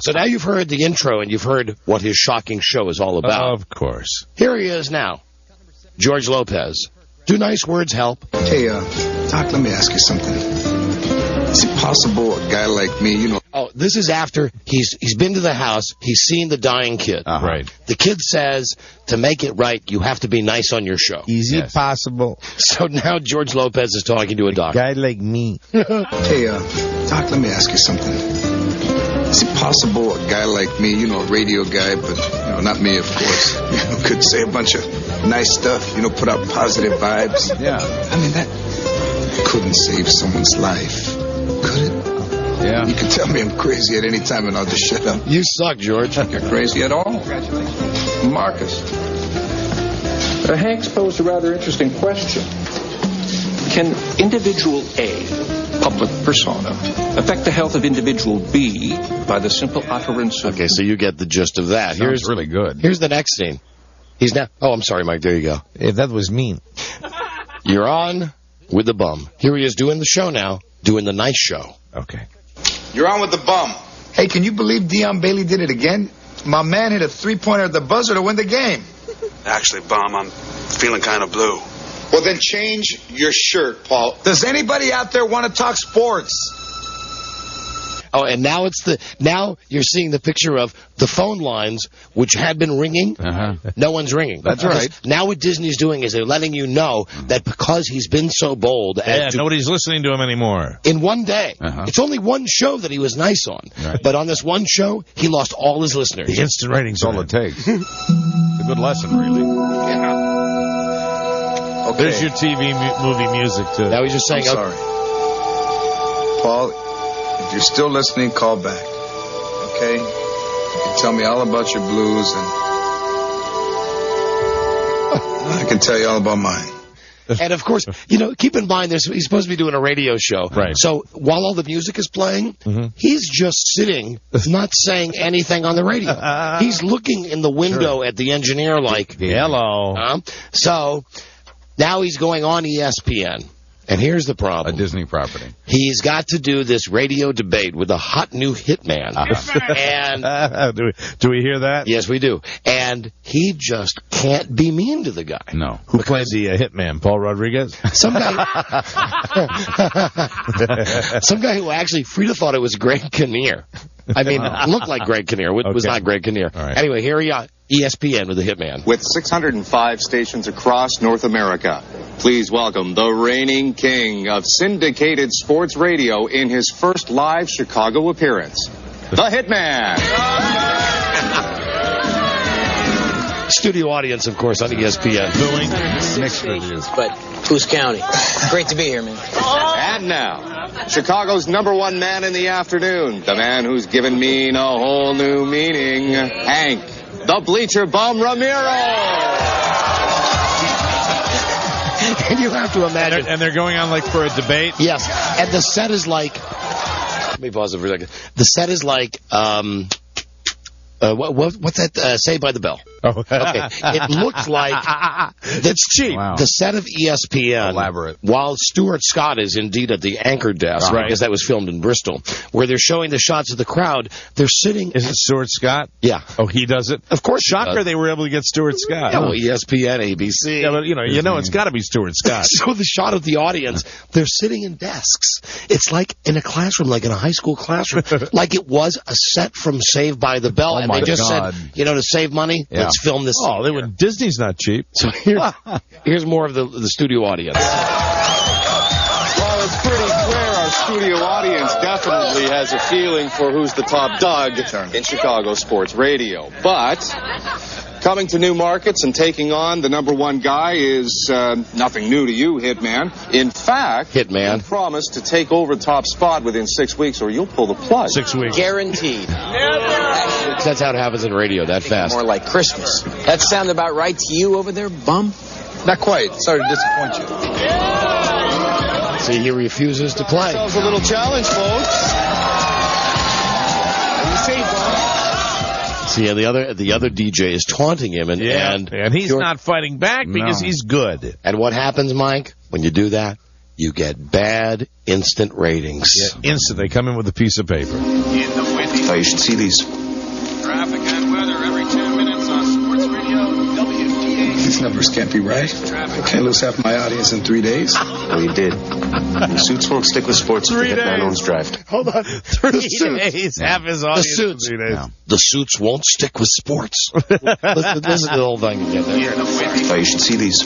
Speaker 3: So now you've heard the intro and you've heard what his shocking show is all about.
Speaker 4: Of course.
Speaker 3: Here he is now. George Lopez. Do nice words help?
Speaker 16: Hey, Doc, let me ask you something. Is it possible a guy like me, you know...
Speaker 3: Oh, this is after he's been to the house, he's seen the dying kid.
Speaker 4: Right.
Speaker 3: The kid says, to make it right, you have to be nice on your show.
Speaker 19: Is it possible?
Speaker 3: So now George Lopez is talking to a doctor.
Speaker 19: A guy like me.
Speaker 16: Hey, Doc, let me ask you something. Is it possible a guy like me, you know, a radio guy, but, you know, not me, of course, you know, could say a bunch of nice stuff, you know, put out positive vibes?
Speaker 4: Yeah.
Speaker 16: I mean, that couldn't save someone's life, could it?
Speaker 4: Yeah.
Speaker 16: You can tell me I'm crazy at any time and I'll just shut up.
Speaker 3: You suck, George.
Speaker 16: You're crazy at all?
Speaker 20: Marcus. Hank's posed a rather interesting question. Can individual A, public persona, affect the health of individual B by the simple utterance of...
Speaker 3: Okay, so you get the gist of that.
Speaker 4: Here's really good.
Speaker 3: Here's the next scene. He's now... Oh, I'm sorry, Mike. There you go.
Speaker 19: That was mean.
Speaker 3: You're on with the bum. Here he is doing the show now, doing the nice show.
Speaker 4: Okay.
Speaker 16: You're on with the bum. Hey, can you believe Dion Bailey did it again? My man hit a three-pointer at the buzzer to win the game.
Speaker 21: Actually, Bum, I'm feeling kind of blue.
Speaker 16: Well, then change your shirt, Paul. Does anybody out there want to talk sports?
Speaker 3: Oh, and now now you're seeing the picture of the phone lines, which had been ringing. No one's ringing.
Speaker 5: That's right.
Speaker 3: Now what Disney's doing is they're letting you know that because he's been so bold.
Speaker 4: Nobody's listening to him anymore.
Speaker 3: In one day. It's only one show that he was nice on.
Speaker 5: Right.
Speaker 3: But on this one show, he lost all his listeners.
Speaker 4: The instant ratings.
Speaker 5: That's all it takes. It's a good lesson, really.
Speaker 4: Okay. There's your TV movie music, too.
Speaker 3: Now he's just saying...
Speaker 16: I'm sorry. Paul, if you're still listening, call back. Okay? You can tell me all about your blues, and I can tell you all about mine.
Speaker 3: And, of course, keep in mind, he's supposed to be doing a radio show.
Speaker 4: Right.
Speaker 3: So while all the music is playing, he's just sitting, not saying anything on the radio. He's looking in the window at the engineer like,
Speaker 4: hello.
Speaker 3: So now he's going on ESPN. And here's the problem.
Speaker 5: A Disney property.
Speaker 3: He's got to do this radio debate with a hot new hitman. And
Speaker 4: do we hear that?
Speaker 3: Yes, we do. And he just can't be mean to the guy.
Speaker 5: No.
Speaker 4: Who played the hitman? Paul Rodriguez?
Speaker 3: Some guy who actually, Frida thought it was Greg Kinnear. I mean, it looked like Greg Kinnear. It was not Greg Kinnear.
Speaker 5: Right.
Speaker 3: Anyway, here we are. ESPN with the hitman.
Speaker 12: With 605 stations across North America, please welcome the reigning king of syndicated sports radio in his first live Chicago appearance, the hitman.
Speaker 3: Studio audience, of course, on ESPN.
Speaker 5: Mixed reviews.
Speaker 13: But who's counting? Great to be here, man.
Speaker 12: And now, Chicago's #1 man in the afternoon, the man who's given mean a whole new meaning, Hank, the Bleacher Bum Ramiro.
Speaker 3: And you have to imagine.
Speaker 4: And they're going on like for a debate?
Speaker 3: Yes. And the set is like, let me pause it for a second. The set is like, what's that, Saved by the Bell?
Speaker 4: Oh.
Speaker 3: Okay. It looks like
Speaker 4: it's cheap.
Speaker 5: Wow.
Speaker 3: The set of ESPN,
Speaker 5: elaborate.
Speaker 3: While Stuart Scott is indeed at the anchor desk, right? Because that was filmed in Bristol, where they're showing the shots of the crowd. They're sitting.
Speaker 4: Is it Stuart Scott?
Speaker 3: Yeah.
Speaker 4: Oh, he does it.
Speaker 3: Of course.
Speaker 4: Shocker, they were able to get Stuart Scott.
Speaker 3: Yeah, well, ESPN, ABC.
Speaker 4: Yeah, but you know, it's got to be Stuart Scott.
Speaker 3: So the shot of the audience, they're sitting in desks. It's like in a classroom, like in a high school classroom, like it was a set from Saved by the Bell, and they just said, to save money, let's film this.
Speaker 4: Oh, Disney's not cheap.
Speaker 3: So here's more of the studio audience.
Speaker 12: Well, it's pretty clear our studio audience definitely has a feeling for who's the top dog in Chicago sports radio. But coming to new markets and taking on the #1 guy is nothing new to you, Hitman. In fact,
Speaker 3: Hitman,
Speaker 12: you promised to take over top spot within 6 weeks or you'll pull the plug.
Speaker 4: 6 weeks.
Speaker 13: Guaranteed.
Speaker 3: That's how it happens in radio, that fast.
Speaker 13: More like Christmas. That sound about right to you over there, bum?
Speaker 16: Not quite. Sorry to disappoint you.
Speaker 3: See, he refuses to play.
Speaker 12: That was a little challenge, folks.
Speaker 3: See, the other DJ is taunting him, and
Speaker 4: he's not fighting back because he's good.
Speaker 3: And what happens, Mike, when you do that? You get bad instant ratings.
Speaker 4: Yeah, instant. They come in with a piece of paper.
Speaker 16: Oh, you should see these.
Speaker 10: Traffic and weather every 10 minutes on Sports Radio WDA.
Speaker 16: These numbers can't be right. I can't lose half my audience in 3 days.
Speaker 28: Oh, you did. The suits won't stick with sports if the hitman owns drive.
Speaker 3: Hold on.
Speaker 4: 3 days. Half his audience.
Speaker 3: The suits.
Speaker 4: 3 days.
Speaker 3: No. The suits won't stick with sports. Listen to the whole thing again.
Speaker 16: Oh, you should see these.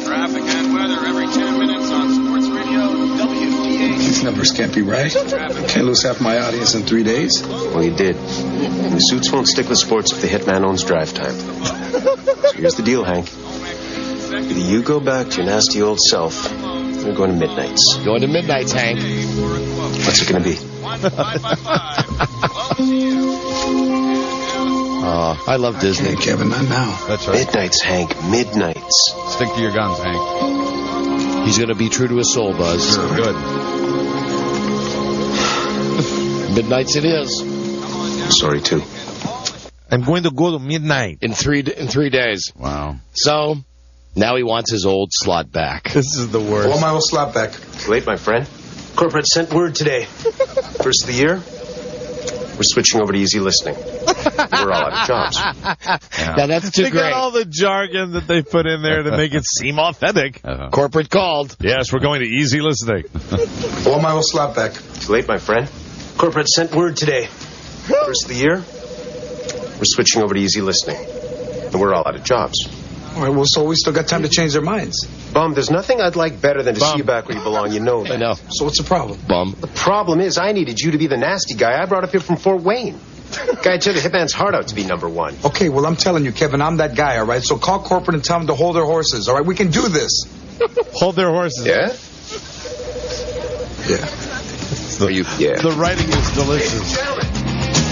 Speaker 10: Traffic and weather every 10 minutes on Sports Radio WDA.
Speaker 16: These numbers can't be right. I can't lose half my audience in 3 days.
Speaker 28: Well, you did. The suits won't stick with sports if the hitman owns drive time. So here's the deal, Hank. Either you go back to your nasty old self, or you're going to Midnights.
Speaker 3: Going to Midnights, Hank.
Speaker 28: What's it going to be?
Speaker 3: I love Disney.
Speaker 16: Okay, Kevin, not now.
Speaker 28: That's right. Midnights, Hank. Midnights.
Speaker 5: Stick to your guns, Hank.
Speaker 3: He's going to be true to his soul, Buzz.
Speaker 5: Sure, good.
Speaker 3: Midnights it is.
Speaker 28: Sorry, too.
Speaker 4: I'm going to go to midnight.
Speaker 3: In 3 days.
Speaker 5: Wow.
Speaker 3: So, now he wants his old slot back.
Speaker 4: This is the worst.
Speaker 16: I want my old slot back.
Speaker 28: Too late, my friend. Corporate sent word today. First of the year, we're switching over to easy listening. We're all out of jobs.
Speaker 3: Yeah. Now, that's too
Speaker 4: they
Speaker 3: great.
Speaker 4: got all the jargon that they put in there to make it seem authentic.
Speaker 3: Corporate called.
Speaker 4: Yes, we're going to easy listening.
Speaker 16: I want my old slot back.
Speaker 28: Too late, my friend.
Speaker 15: Corporate sent word today. First of the year, we're switching over to easy listening. And we're all out of jobs.
Speaker 16: All right, well, so we still got time to change their minds.
Speaker 15: Bum, there's nothing I'd like better than to see you back where you belong. You know that.
Speaker 3: I know.
Speaker 16: So what's the problem?
Speaker 3: Bum.
Speaker 15: The problem is I needed you to be the nasty guy I brought up here from Fort Wayne. Guy tear the hitman's heart out to be number one.
Speaker 16: Okay, well, I'm telling you, Kevin, I'm that guy, all right? So call corporate and tell them to hold their horses, all right? We can do this.
Speaker 4: Hold their horses.
Speaker 15: Yeah?
Speaker 16: Yeah.
Speaker 4: The writing is delicious.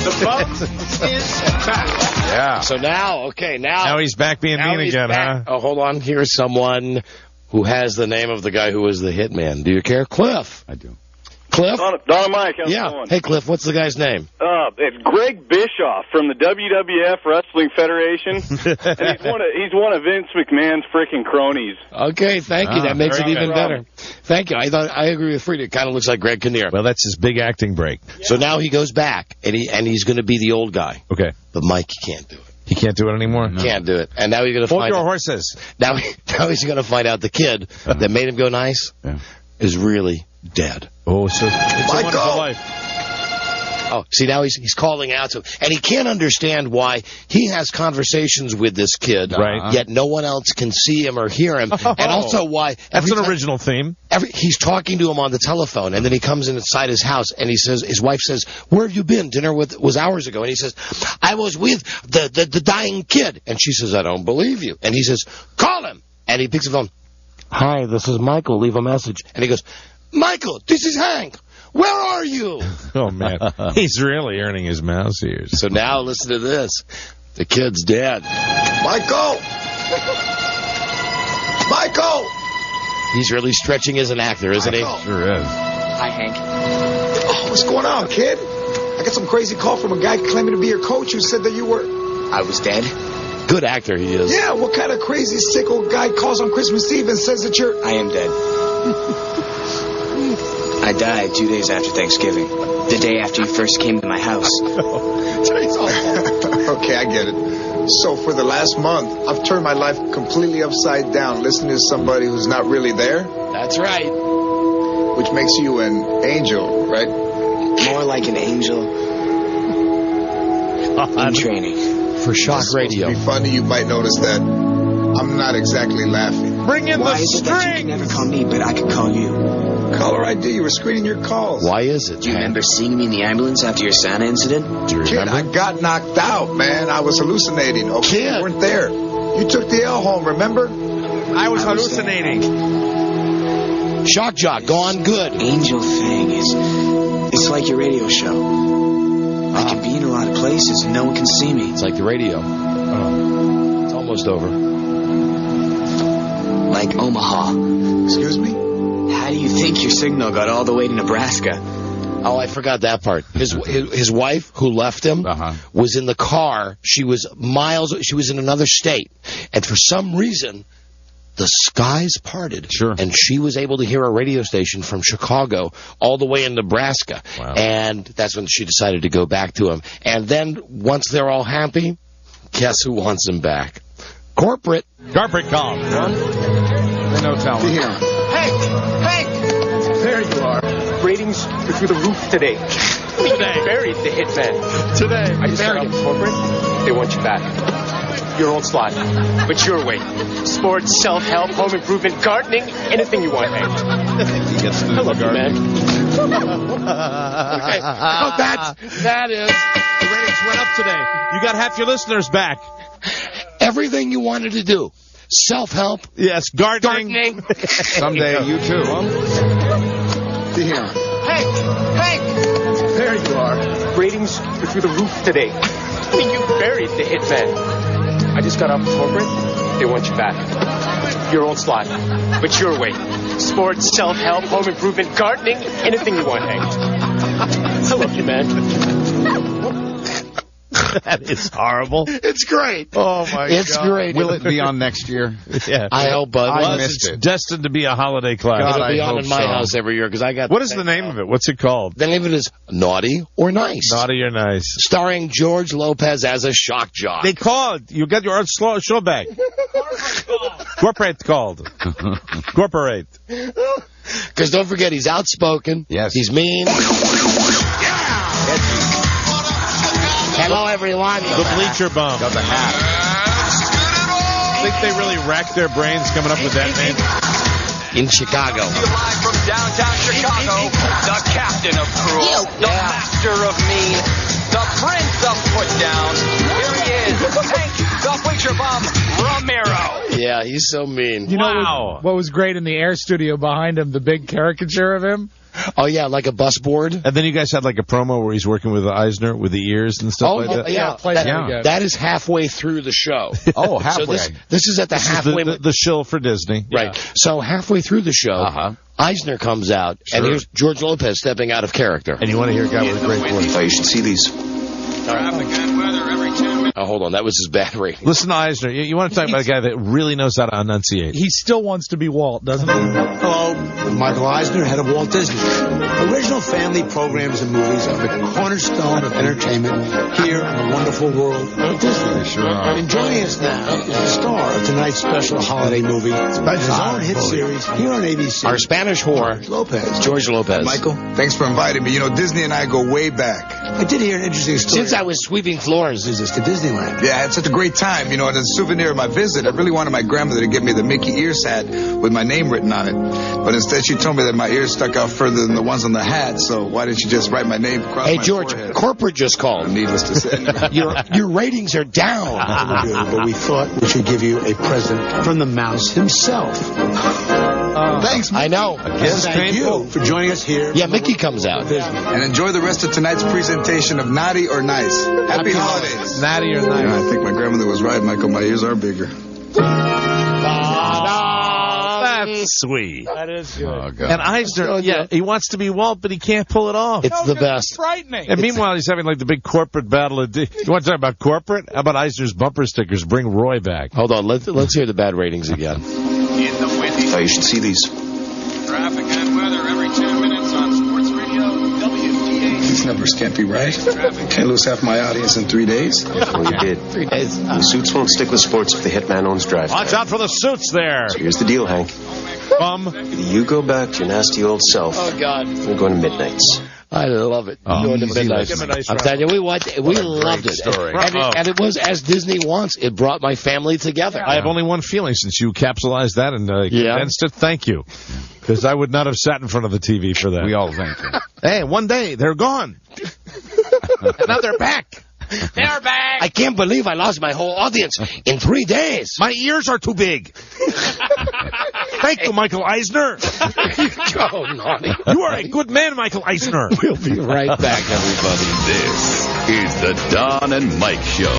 Speaker 10: The bum is back.
Speaker 3: Yeah. So now
Speaker 4: he's back being mean again,
Speaker 3: back.
Speaker 4: huh?
Speaker 3: Oh, hold on. Here's someone who has the name of the guy who was the hitman. Do you care? Cliff.
Speaker 5: I do.
Speaker 3: Cliff?
Speaker 17: Don and Mike, how's it
Speaker 3: Yeah.
Speaker 17: going?
Speaker 3: Hey, Cliff, what's the guy's name?
Speaker 17: It's Greg Bischoff from the WWF Wrestling Federation. And he's one of Vince McMahon's freaking cronies.
Speaker 3: Okay, thank you. That makes it even better. Thank you. I agree with Frida. It kind of looks like Greg Kinnear.
Speaker 4: Well, that's his big acting break.
Speaker 3: So now he goes back, and he's going to be the old guy.
Speaker 4: Okay.
Speaker 3: But Mike can't do it.
Speaker 4: He can't do it anymore?
Speaker 3: No. Can't do it. And now he's going to
Speaker 4: Hold
Speaker 3: find
Speaker 4: your
Speaker 3: out.
Speaker 4: horses.
Speaker 3: Now he's going to find out the kid that made him go nice is really dead.
Speaker 4: Oh, so it's a wonderful life.
Speaker 3: Oh, see, now he's calling out to him. And he can't understand why he has conversations with this kid,
Speaker 4: right?
Speaker 3: Yet no one else can see him or hear him. And also why...
Speaker 4: That's an original theme.
Speaker 3: He's talking to him on the telephone, and then he comes inside his house, and he says, his wife says, "Where have you been? Dinner was hours ago." And he says, "I was with the dying kid." And she says, "I don't believe you." And he says, "Call him." And he picks the phone. "Hi, this is Michael. Leave a message." And he goes, "Michael, this is Hank. Where are you?"
Speaker 4: Oh, man. He's really earning his mouse ears.
Speaker 3: So now listen to this. The kid's dead.
Speaker 23: Michael! Michael!
Speaker 3: He's really stretching as an actor, isn't he?
Speaker 4: Sure is.
Speaker 13: Hi, Hank.
Speaker 16: Oh, what's going on, kid? I got some crazy call from a guy claiming to be your coach who said that you were...
Speaker 13: I was dead?
Speaker 3: Good actor he is.
Speaker 16: Yeah, what kind of crazy sick old guy calls on Christmas Eve and says that you're...
Speaker 13: I am dead. I died 2 days after Thanksgiving. The day after you first came to my house.
Speaker 16: Okay, I get it. So for the last month, I've turned my life completely upside down listening to somebody who's not really there.
Speaker 3: That's right.
Speaker 16: Which makes you an angel, right?
Speaker 13: More like an angel in training.
Speaker 3: For shock radio.
Speaker 16: To be funny, you might notice that I'm not exactly laughing.
Speaker 4: Bring in
Speaker 13: Why
Speaker 4: the
Speaker 13: is it that you can never call me, but I could call you?
Speaker 16: Caller ID, you were screening your calls.
Speaker 3: Why is it?
Speaker 13: Do you remember seeing me in the ambulance after your Santa incident?
Speaker 3: Do you
Speaker 16: Kid,
Speaker 3: remember?
Speaker 16: I got knocked out, man. I was hallucinating. Okay, you weren't there. You took the L home, remember?
Speaker 4: I was hallucinating.
Speaker 3: Shock jock, gone good.
Speaker 13: Angel thing it's like your radio show. I can be in a lot of places and no one can see me.
Speaker 3: It's like the radio. It's almost over.
Speaker 13: Like Omaha.
Speaker 16: Excuse me?
Speaker 13: How do you think your signal got all the way to Nebraska?
Speaker 3: Oh, I forgot that part. His wife, who left him, was in the car. She was in another state. And for some reason, the skies parted.
Speaker 4: Sure.
Speaker 3: And she was able to hear a radio station from Chicago all the way in Nebraska.
Speaker 4: Wow.
Speaker 3: And that's when she decided to go back to him. And then, once they're all happy, guess who wants him back? Corporate.
Speaker 4: Corporate call.
Speaker 5: No talent.
Speaker 16: Yeah.
Speaker 15: Hey! There you are. Ratings are through the roof today. Today. Buried the hitman.
Speaker 4: Today.
Speaker 15: I buried him, corporate. They want you back. Your old slot. But your way. Sports, self-help, home improvement, gardening, anything you want, Hank.
Speaker 5: He gets to do
Speaker 15: I love you, man.
Speaker 3: Okay. Oh, that is.
Speaker 4: The ratings went up today. You got half your listeners back.
Speaker 3: Everything you wanted to do. Self-help.
Speaker 4: Yes, gardening.
Speaker 5: Someday you too.
Speaker 16: Yeah.
Speaker 15: Hey! There you are. Ratings are through the roof today. You buried the hitman. I just got off corporate. They want you back. Your old slot. But your way. Sports, self-help, home improvement, gardening, anything you want, Hank. I love you, man.
Speaker 4: That is horrible.
Speaker 3: It's great.
Speaker 4: Oh, my God.
Speaker 3: It's great.
Speaker 5: Will it be on next year?
Speaker 4: Yeah.
Speaker 3: I hope, bud.
Speaker 5: I missed
Speaker 4: It's
Speaker 5: it.
Speaker 4: destined to be a holiday class.
Speaker 5: God,
Speaker 3: It'll be
Speaker 5: I
Speaker 3: on
Speaker 5: hope
Speaker 3: in my
Speaker 5: so.
Speaker 3: house every year because I got.
Speaker 4: What is the name of it? What's it called?
Speaker 3: The name of it is Naughty or Nice.
Speaker 4: Naughty or Nice.
Speaker 3: Starring George Lopez as a shock jock.
Speaker 4: They called. You got your own show back. Corporate called. Corporate.
Speaker 3: Because don't forget, he's outspoken.
Speaker 5: Yes.
Speaker 3: He's mean. Yeah! Hello, everyone.
Speaker 4: The bleacher bum.
Speaker 5: Got the hat.
Speaker 4: I think they really racked their brains coming up with that name.
Speaker 3: In Chicago.
Speaker 10: Live from downtown Chicago, the captain of cruel, the master of mean, the prince of put down. Here he is, Hank, the bleacher bum, Ramiro.
Speaker 3: Yeah, he's so mean.
Speaker 9: You know what was great in the Air studio behind him? The big caricature of him.
Speaker 3: Oh, yeah, like a bus board.
Speaker 4: And then you guys had like a promo where he's working with Eisner with the ears and stuff like that.
Speaker 3: Yeah, that is halfway through the show.
Speaker 5: Oh, halfway.
Speaker 3: So this is at the halfway.
Speaker 4: The shill for Disney.
Speaker 3: Right. So halfway through the show, Eisner comes out, and here's George Lopez stepping out of character.
Speaker 4: And you want to hear a guy with a great voice.
Speaker 28: Oh, you should see these.
Speaker 10: Traffic and weather every 2 minutes.
Speaker 3: Oh, hold on. That was his battery.
Speaker 4: Listen to Eisner. You want to talk about a guy that really knows how to enunciate.
Speaker 9: He still wants to be Walt, doesn't he?
Speaker 1: Hello, Michael Eisner, head of Walt Disney. Original family programs and movies are the cornerstone of entertainment here in the wonderful world of Disney.
Speaker 5: Sure are.
Speaker 1: And joining us now is the star of tonight's special holiday movie, his own hit series here on ABC.
Speaker 3: Our Spanish whore,
Speaker 1: Lopez.
Speaker 3: George Lopez.
Speaker 16: Michael, thanks for inviting me. You know, Disney and I go way back.
Speaker 1: I did hear an interesting story.
Speaker 3: Since I was sweeping floors.
Speaker 1: Visits to Disneyland.
Speaker 16: Yeah, I had such a great time. You know, as a souvenir of my visit, I really wanted my grandmother to give me the Mickey ears hat with my name written on it. But instead, she told me that my ears stuck out further than the ones on the hat, so why didn't you just write my name across my
Speaker 3: George,
Speaker 16: forehead?
Speaker 3: corporate just called.
Speaker 16: Needless to say.
Speaker 3: Your ratings are down.
Speaker 1: But we thought we should give you a present from the mouse himself.
Speaker 16: Thanks, Mickey.
Speaker 3: I know.
Speaker 1: Thank you for joining us here.
Speaker 3: Yeah, Mickey comes out.
Speaker 16: And enjoy the rest of tonight's presentation of Naughty or Nice. Happy holidays.
Speaker 4: Naughty or nice.
Speaker 16: Yeah, I think my grandmother was right, Michael. My ears are bigger.
Speaker 4: That's sweet.
Speaker 9: That is good.
Speaker 5: Oh, God.
Speaker 4: And Eisner, he wants to be Walt, but he can't pull it off.
Speaker 3: It's the best.
Speaker 9: Frightening.
Speaker 4: And meanwhile, he's having like the big corporate battle. You want to talk about corporate? How about Eisner's bumper stickers? Bring Roy back.
Speaker 3: Hold on. Let's hear the bad ratings again.
Speaker 10: In the windy.
Speaker 28: Oh, you should see these.
Speaker 10: Traffic and weather every 2 minutes on Sports Radio WTA.
Speaker 16: These numbers can't be right. Can't lose half my audience in 3 days.
Speaker 28: Well, you did.
Speaker 3: 3 days.
Speaker 28: The suits won't stick with sports if the hitman owns drive.
Speaker 4: Watch out for the suits there.
Speaker 28: So here's the deal, Hank.
Speaker 4: Bum.
Speaker 28: Either you go back to your nasty old self.
Speaker 3: Oh, God.
Speaker 28: We're going to Midnights.
Speaker 3: I love it. Going to midnight. I'm telling you, we loved it.
Speaker 5: Story.
Speaker 3: And it was as Disney wants. It brought my family together.
Speaker 4: I have only one feeling since you capsulized that and condensed it. Thank you. Because I would not have sat in front of the TV for that.
Speaker 5: We all thank you.
Speaker 4: Hey, one day, they're gone. And now they're back.
Speaker 10: They're back.
Speaker 3: I can't believe I lost my whole audience in 3 days.
Speaker 4: My ears are too big. Thank you, Michael Eisner.
Speaker 3: Oh, naughty.
Speaker 4: You are a good man, Michael Eisner.
Speaker 3: We'll be right back, everybody.
Speaker 7: This is the Don and Mike Show.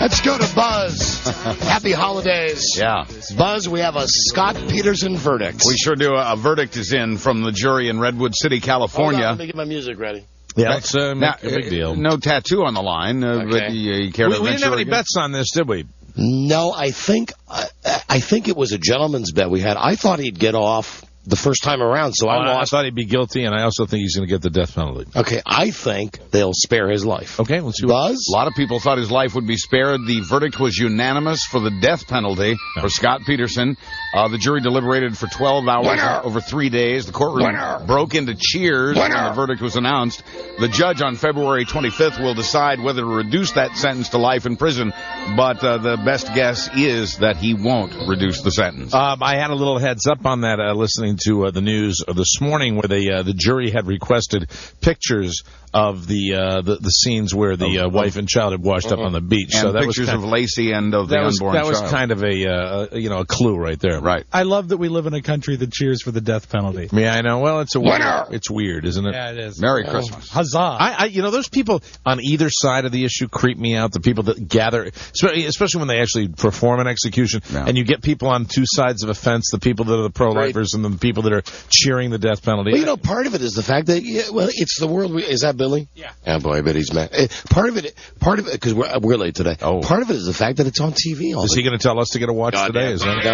Speaker 3: Let's go to Buzz. Happy holidays.
Speaker 5: Yeah.
Speaker 3: Buzz, we have a Scott Peterson verdict.
Speaker 5: We sure do. A verdict is in from the jury in Redwood City, California.
Speaker 3: Hold on, let me get my music ready.
Speaker 4: Yeah, let's make a big deal.
Speaker 5: No tattoo on the line, but you care to
Speaker 4: we didn't have any
Speaker 5: again?
Speaker 4: bets on this, did we?
Speaker 3: No, I think it was a gentleman's bet we had. I thought he'd get off the first time around, so I lost.
Speaker 4: I thought he'd be guilty, and I also think he's going to get the death penalty.
Speaker 3: Okay, I think they'll spare his life.
Speaker 4: Okay, let's see.
Speaker 3: Buzz?
Speaker 5: A lot of people thought his life would be spared. The verdict was unanimous for the death penalty for Scott Peterson. The jury deliberated for 12 hours over 3 days. The courtroom broke into cheers when the verdict was announced. The judge on February 25th will decide whether to reduce that sentence to life in prison, but the best guess is that he won't reduce the sentence.
Speaker 4: I had a little heads up on that listening to the news this morning where the jury had requested pictures of the scenes where the wife and child had washed up on the beach.
Speaker 5: And
Speaker 4: so that
Speaker 5: pictures
Speaker 4: was
Speaker 5: of Lacey and of the unborn child.
Speaker 4: That was kind of a clue right there.
Speaker 5: Right.
Speaker 9: I love that we live in a country that cheers for the death penalty.
Speaker 4: Yeah, I know. Well, it's weird, isn't it?
Speaker 9: Yeah, it is.
Speaker 5: Merry Christmas.
Speaker 9: Huzzah.
Speaker 4: Those people on either side of the issue creep me out. The people that gather, especially when they actually perform an execution, and you get people on two sides of a fence, the people that are the pro-lifers and the people that are cheering the death penalty.
Speaker 3: Well, part of it is the fact that, it's the world. Is that Billy? Yeah. Oh, boy, I bet he's mad. Part of it, because we're late today. Oh. Part of it is the fact that it's on TV all
Speaker 4: Is he going to tell us to get a watch today? Is that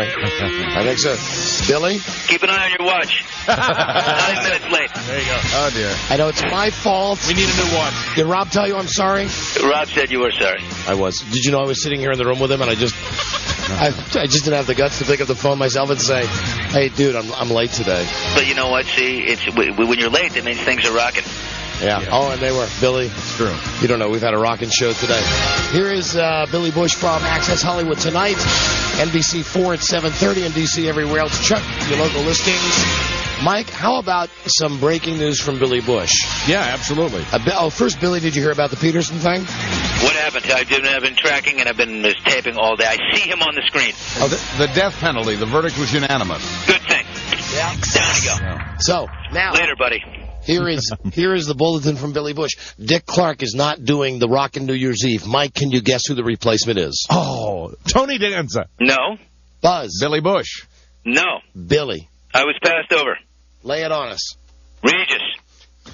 Speaker 3: I think so. Billy?
Speaker 14: Keep an eye on your watch. 9 minutes late.
Speaker 4: There you go.
Speaker 5: Oh, dear.
Speaker 3: I know it's my fault.
Speaker 4: We need a new watch.
Speaker 3: Did Rob tell you I'm sorry?
Speaker 14: Rob said you were sorry.
Speaker 3: I was. Did you know I was sitting here in the room with him and I just didn't have the guts to pick up the phone myself and say, hey, dude, I'm late today.
Speaker 14: But you know what? See, when you're late, that means things are rocking.
Speaker 3: Yeah. Oh, and they were. Billy.
Speaker 5: It's true.
Speaker 3: You don't know. We've had a rocking show today. Here is Billy Bush from Access Hollywood tonight. NBC 4 at 7:30, and DC everywhere else. Chuck, your local listings. Mike, how about some breaking news from Billy Bush?
Speaker 4: Yeah, absolutely.
Speaker 3: First, Billy, did you hear about the Peterson thing?
Speaker 14: What happened? I've been tracking, and I've been taping all day. I see him on the screen.
Speaker 5: Oh, the death penalty. The verdict was unanimous.
Speaker 14: Good thing.
Speaker 3: Yeah.
Speaker 14: Down you go.
Speaker 3: So, now.
Speaker 14: Later, buddy.
Speaker 3: Here is the bulletin from Billy Bush. Dick Clark is not doing the Rockin' New Year's Eve. Mike, can you guess who the replacement is?
Speaker 4: Oh, Tony Danza.
Speaker 14: No.
Speaker 3: Buzz.
Speaker 5: Billy Bush.
Speaker 14: No.
Speaker 3: Billy.
Speaker 14: I was passed over.
Speaker 3: Lay it on us.
Speaker 14: Regis.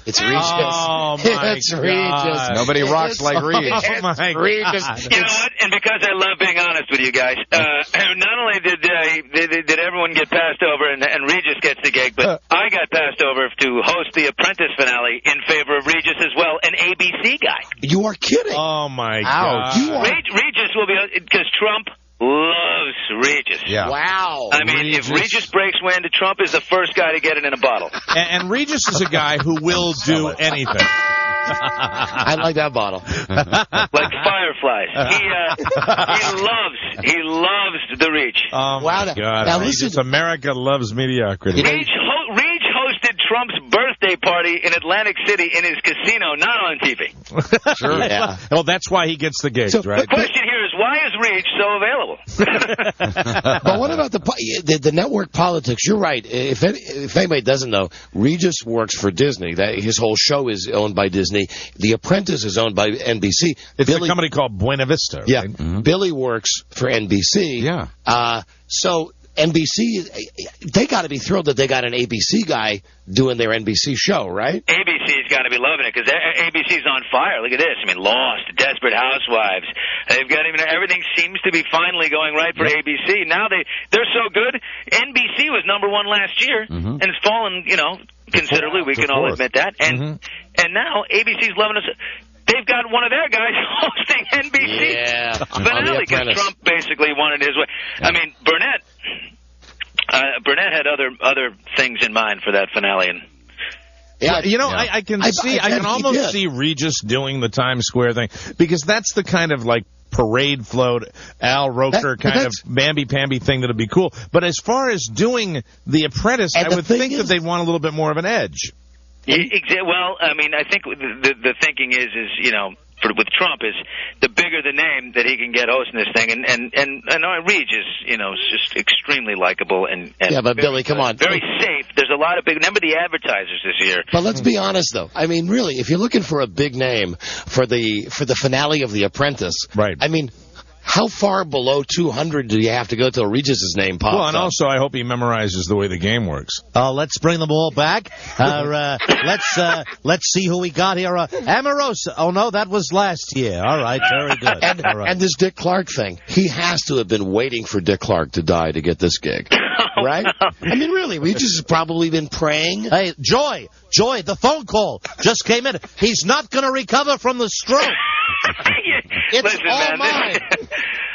Speaker 3: It's Regis.
Speaker 4: Oh, my
Speaker 3: It's
Speaker 4: God.
Speaker 3: Regis.
Speaker 5: Nobody rocks like Regis.
Speaker 4: Oh, my
Speaker 3: Regis.
Speaker 4: God.
Speaker 14: You know what? And because I love being honest with you guys, not only did everyone get passed over and Regis gets the gig, but I got passed over to host the Apprentice finale in favor of Regis as well, an ABC guy.
Speaker 3: You are kidding.
Speaker 4: Oh, my God.
Speaker 3: You are...
Speaker 14: Regis will be, because Trump loves Regis.
Speaker 5: Yeah.
Speaker 3: Wow.
Speaker 14: I mean, if Regis breaks wind, Trump is the first guy to get it in a bottle.
Speaker 4: And Regis is a guy who will do anything.
Speaker 3: I like that bottle.
Speaker 14: Like fireflies. He loves the Reach.
Speaker 4: Oh,
Speaker 3: Wow,
Speaker 4: my God.
Speaker 3: now
Speaker 4: Regis,
Speaker 3: listen-
Speaker 4: America loves mediocrity.
Speaker 14: Reach hosted Trump's birthday party in Atlantic City in his casino, not on TV.
Speaker 5: Sure.
Speaker 3: Yeah.
Speaker 4: Well, that's why he gets the gigs,
Speaker 3: So,
Speaker 4: right?
Speaker 14: The question here is, why is Reach so available?
Speaker 3: But what about the network politics? You're right. If anybody doesn't know, Regis works for Disney. His whole show is owned by Disney. The Apprentice is owned by NBC.
Speaker 4: It's a company called Buena Vista. Right?
Speaker 3: Yeah. Mm-hmm. Billy works for NBC.
Speaker 5: Yeah.
Speaker 3: So NBC, they got to be thrilled that they got an ABC guy doing their NBC show, right?
Speaker 14: ABC's got to be loving it because ABC's on fire. Look at this. I mean, Lost, Desperate Housewives. They've got everything seems to be finally going right for ABC. Now they're so good. NBC was number one last year and it's fallen, considerably. We can all admit that. And now ABC's loving us. They've got one of their guys hosting NBC finale because Trump basically wanted his way. I mean, Burnett had other things in mind for that finale, and
Speaker 4: yeah, I can almost see Regis doing the Times Square thing because that's the kind of like parade float, Al Roker kind of mamby-pamby thing that'd be cool. But as far as doing The Apprentice, I would think that they'd want a little bit more of an edge.
Speaker 14: Well, I mean, I think the thinking is with Trump is the bigger the name that he can get hosting this thing, and Regis, is just extremely likable and
Speaker 3: yeah, but Billy, come on,
Speaker 14: very safe. There's a lot of remember the advertisers this year.
Speaker 3: But let's be honest, though. I mean, really, if you're looking for a big name for the finale of The Apprentice,
Speaker 4: right?
Speaker 3: I mean, how far below 200 do you have to go till Regis's name pops
Speaker 4: Well, and
Speaker 3: up?
Speaker 4: also I hope he memorizes the way the game works.
Speaker 2: Let's bring them all back. Let's see who we got here. Amorosa. Oh, no, that was last year. All right, very good.
Speaker 3: And this Dick Clark thing, he has to have been waiting for Dick Clark to die to get this gig, right? I mean, really, Regis has probably been praying.
Speaker 2: Hey, Joy, the phone call just came in. He's not going to recover from the stroke. It's
Speaker 14: Listen,
Speaker 2: all
Speaker 14: man,
Speaker 2: mine.